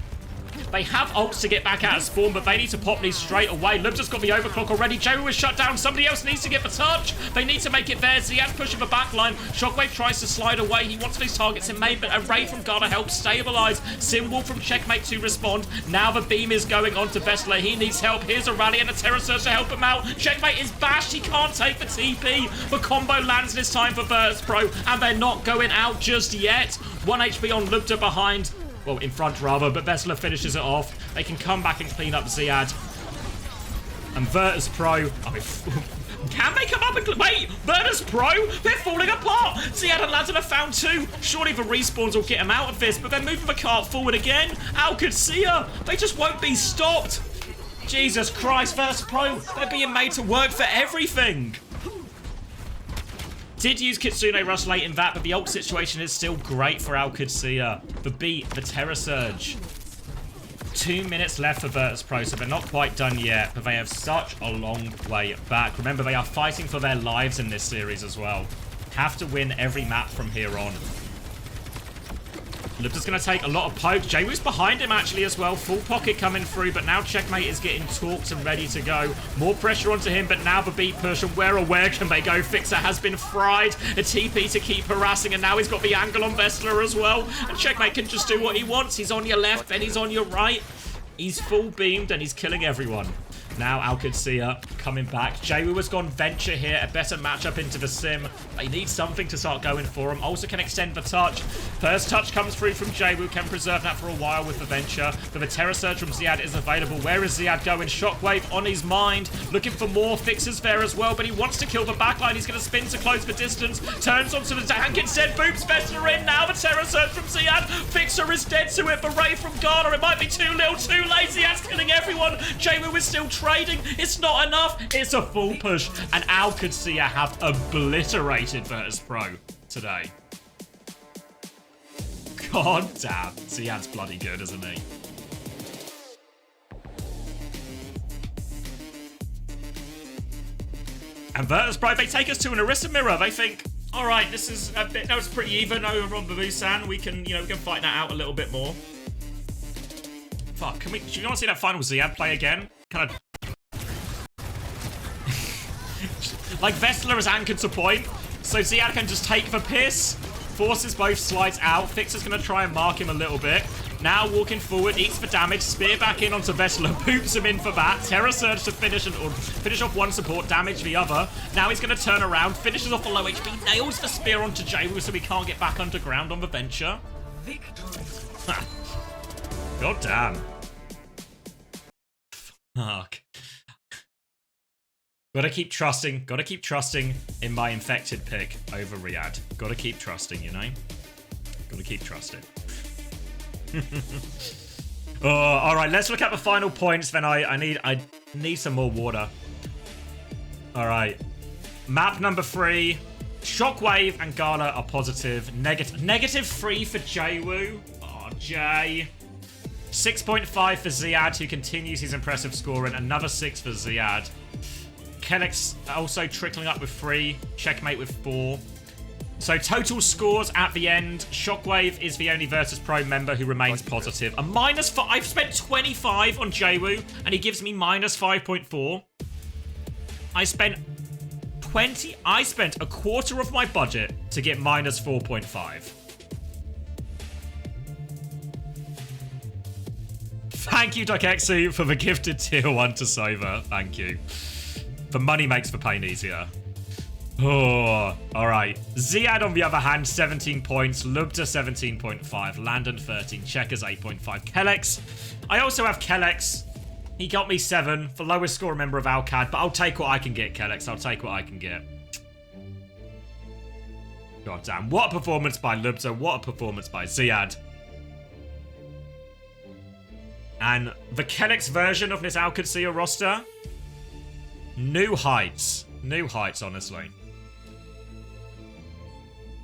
They have ults to get back out of spawn, but they need to pop these straight away. Libja's got the overclock already. Joey was shut down. Somebody else needs to get the touch. They need to make it there. Ziad pushing the back line. Shockwave tries to slide away. He wants these targets in May, but a Ray from Garda helps stabilize. Symbol from Checkmate to respond. Now the beam is going on to Vestler. He needs help. Here's a rally and a Terror Surge to help him out. Checkmate is bashed. He can't take the TP. The combo lands this time for Virtus.pro, and they're not going out just yet. 1 HP on Libja behind. Well, in front rather, but Vestler finishes it off. They can come back and clean up Ziad. And Virtus.pro, I mean, can they come up and... Wait, Virtus.pro? They're falling apart. Ziad and Laden have found 2. Surely the respawns will get them out of this, but they're moving the cart forward again. Qadsiah, they just won't be stopped. Jesus Christ, Virtus.pro, they're being made to work for everything. Did use Kitsune Rush late in that, but the ult situation is still great for Qadsiah. The beat, the Terror Surge. 2 minutes left for Virtus.pro, so they're not quite done yet, but they have such a long way back. Remember, they are fighting for their lives in this series as well. Have to win every map from here on. Libja's going to take a lot of pokes. Jwoo's behind him actually as well. Full pocket coming through, but now Checkmate is getting talked and ready to go. More pressure onto him, but now the beat push, and where can they go? Fixer has been fried. A TP to keep harassing, and now he's got the angle on Vestler as well. And Checkmate can just do what he wants. He's on your left, then he's on your right. He's full beamed, and he's killing everyone. Now Qadsiah coming back. Jwoo has gone Venture here. A better matchup into the sim. They need something to start going for him. Also can extend the touch. First touch comes through from Jwoo. Can preserve that for a while with the Venture. But the Terror Surge from Ziad is available. Where is Ziad going? Shockwave on his mind. Looking for more. Fixers there as well. But he wants to kill the backline. He's going to spin to close the distance. Turns onto the tank instead. Boops Vestler in. Now the Terror Surge from Ziad. Fixer is dead to it. The Ray from Ghana. It might be too little, too late. Ziad's killing everyone. Jwoo is still trading. It's not enough. It's a full push. And Qadsiah have obliterated Virtus.pro today. God damn. Ziad's bloody good, isn't he? And Virtus.pro, they take us to an Orisa mirror. They think, all right, this is a bit, no, it's pretty even over on the Busan. We can, we can fight that out a little bit more. Fuck, do you want to see that final Ziad play again? Kind of... Like, Vestler is anchored to point, so Ziad can just take the piss, forces both slides out. Fixer's going to try and mark him a little bit. Now walking forward, eats the damage, spear back in onto Vestler, poops him in for that. Terror Surge to finish off one support, damage the other. Now he's going to turn around, finishes off the low HP, nails the spear onto Jwoo so he can't get back underground on the Venture. God damn. Fuck. Gotta keep trusting in my infected pick over Riyadh. Gotta keep trusting, you know? Gotta keep trusting. Oh, alright, let's look at the final points, then I need some more water. Alright. Map number 3. Shockwave and Gala are positive. -3 for Jwoo. Oh, Jay. 6.5 for Ziad, who continues his impressive scoring. Another 6 for Ziad. Kellex also trickling up with 3. Checkmate with 4. So total scores at the end. Shockwave is the only Virtus.pro member who remains positive. A -5. I've spent 25 on Jwoo, and he gives me -5.4. I spent a quarter of my budget to get -4.5. Thank you, Dokexu, for the gifted tier 1 to Sova. Thank you. The money makes the pain easier. Oh, all right. Ziad, on the other hand, 17 points. Lubda, 17.5. Landon, 13. Checkers, 8.5. Kellex. I also have Kellex. He got me 7. The lowest score member of Alcad, but I'll take what I can get, Kellex. I'll take what I can get. God damn. What a performance by Lubda. What a performance by Ziad. And the Kellex version of this Qadsiah roster, new heights. New heights, honestly.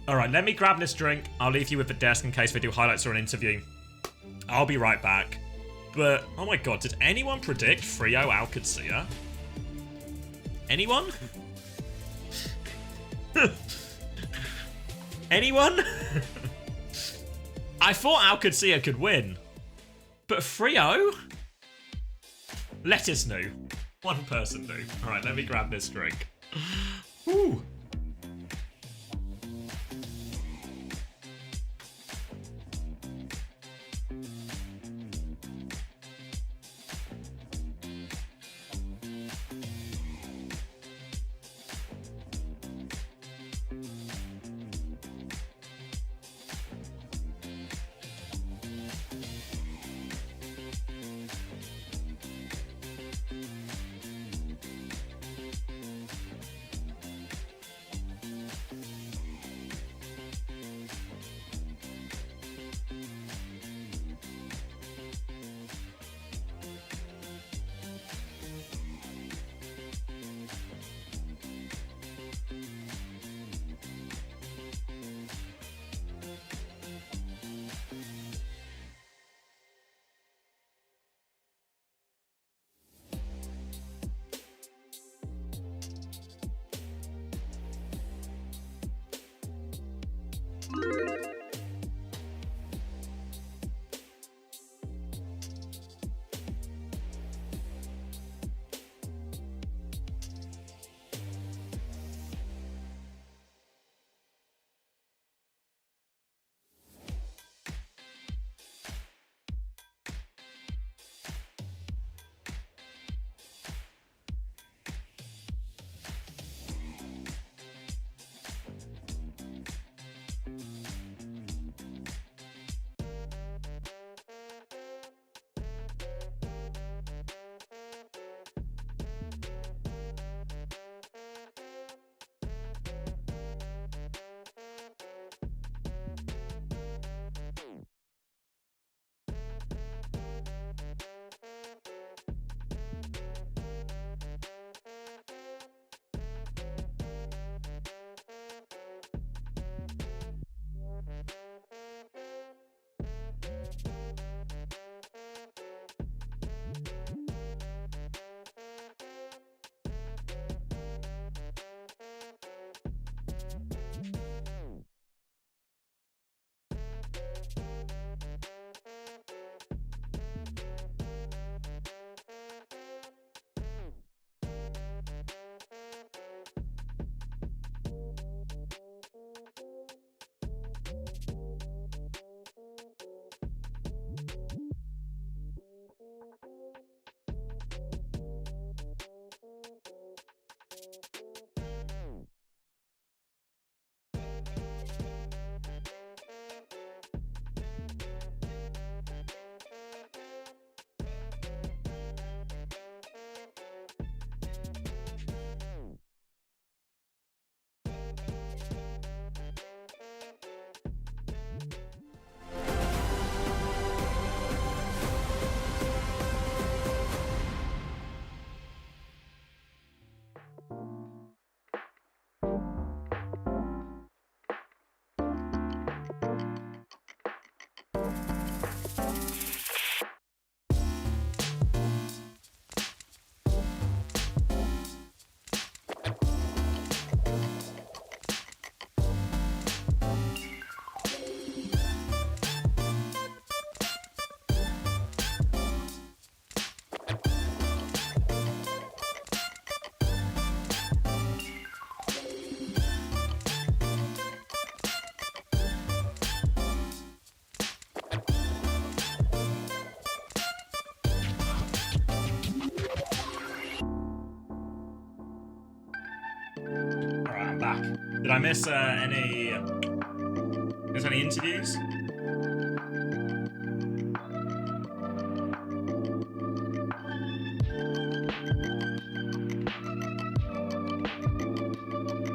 Alright, let me grab this drink. I'll leave you with the desk in case we do highlights or an interview. I'll be right back. But, oh my god, did anyone predict Frio Qadsiah? Anyone? Anyone? I thought Qadsiah could win. But Frio? Lettuce knew. One person knew. Alright, let me grab this drink. Ooh. Did I miss any interviews?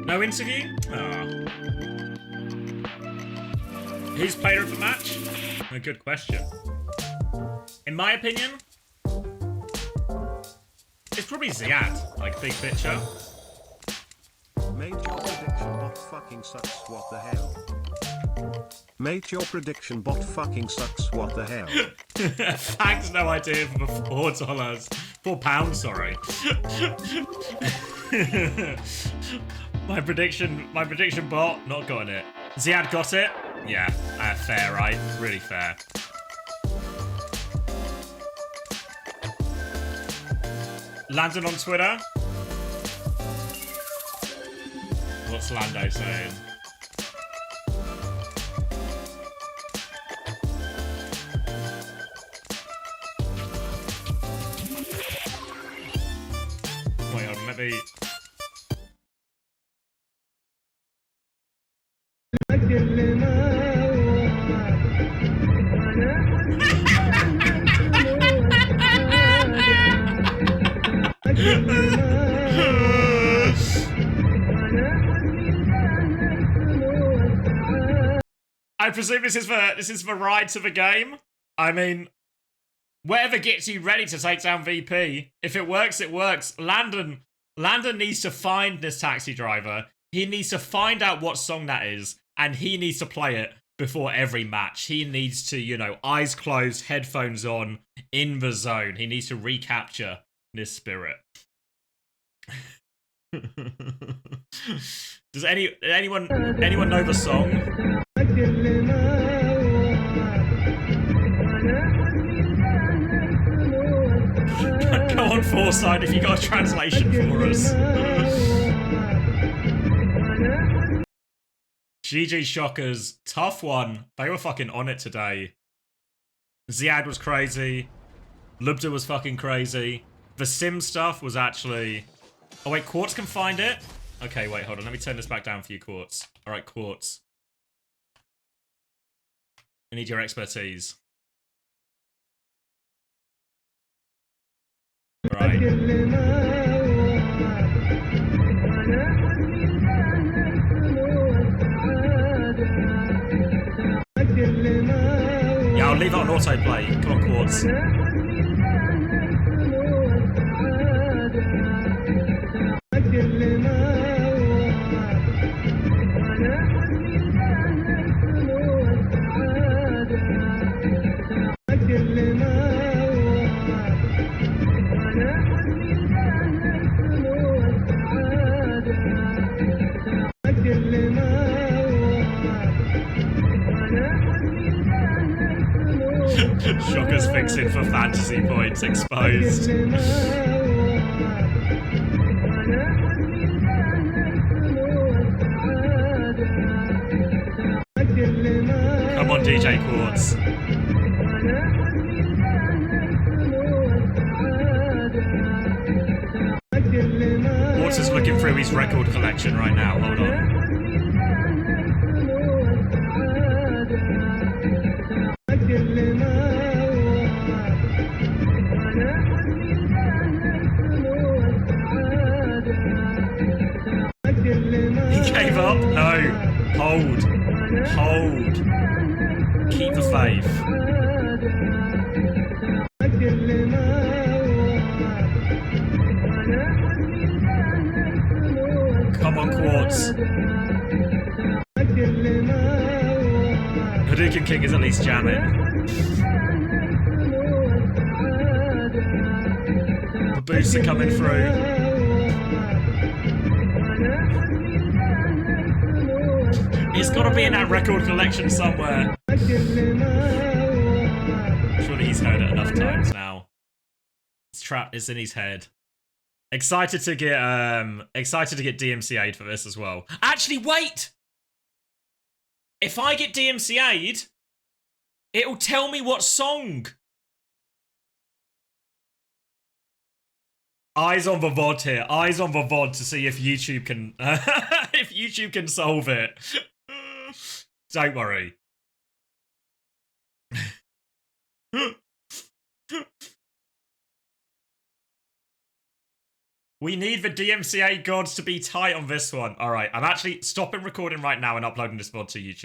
No interview? Oh. Who's player of the match? A good question. In my opinion, it's probably Ziad, like big picture. Mate, your prediction bot fucking sucks, what the hell? Mate, your prediction bot fucking sucks, what the hell? Thanks, no idea for $4. £4, sorry. my prediction bot, not gotten it. Ziad got it? Yeah, fair, right? Really fair. Landon on Twitter. What's Lando saying? Wait, hold on, let me... I presume this is for ride to the game. I mean, whatever gets you ready to take down VP. If it works, it works. Landon needs to find this taxi driver. He needs to find out what song that is, and he needs to play it before every match. He needs to, you know, eyes closed, headphones on, in the zone. He needs to recapture this spirit. Does anyone know the song? Go on, Foresight, if you got a translation for us. GG Shockers, tough one. They were fucking on it today. Ziad was crazy. Lubda was fucking crazy. The sim stuff was actually... Oh wait, Quartz can find it? Okay, wait, hold on. Let me turn this back down for you, Quartz. Alright, Quartz. I need your expertise. Alright. Yeah, I'll leave it on autoplay. Come on, Quartz. Shockers fixing for fantasy points exposed. Come on, DJ Quartz. Quartz is looking through his record collection right now. Hold on. He gave up? No. Hold. Hold. Keep the faith. Come on, Quartz. Hadouken King is at least jamming. The boosts are coming through. It's got to be in that record collection somewhere. Surely he's heard it enough times now. It's in his head. Excited to get DMCA'd for this as well. Actually, wait! If I get DMCA'd, it'll tell me what song. Eyes on the VOD here. Eyes on the VOD to see if YouTube can if YouTube can solve it. Don't worry. We need the DMCA gods to be tight on this one. All right, I'm actually stopping recording right now and uploading this VOD to YouTube.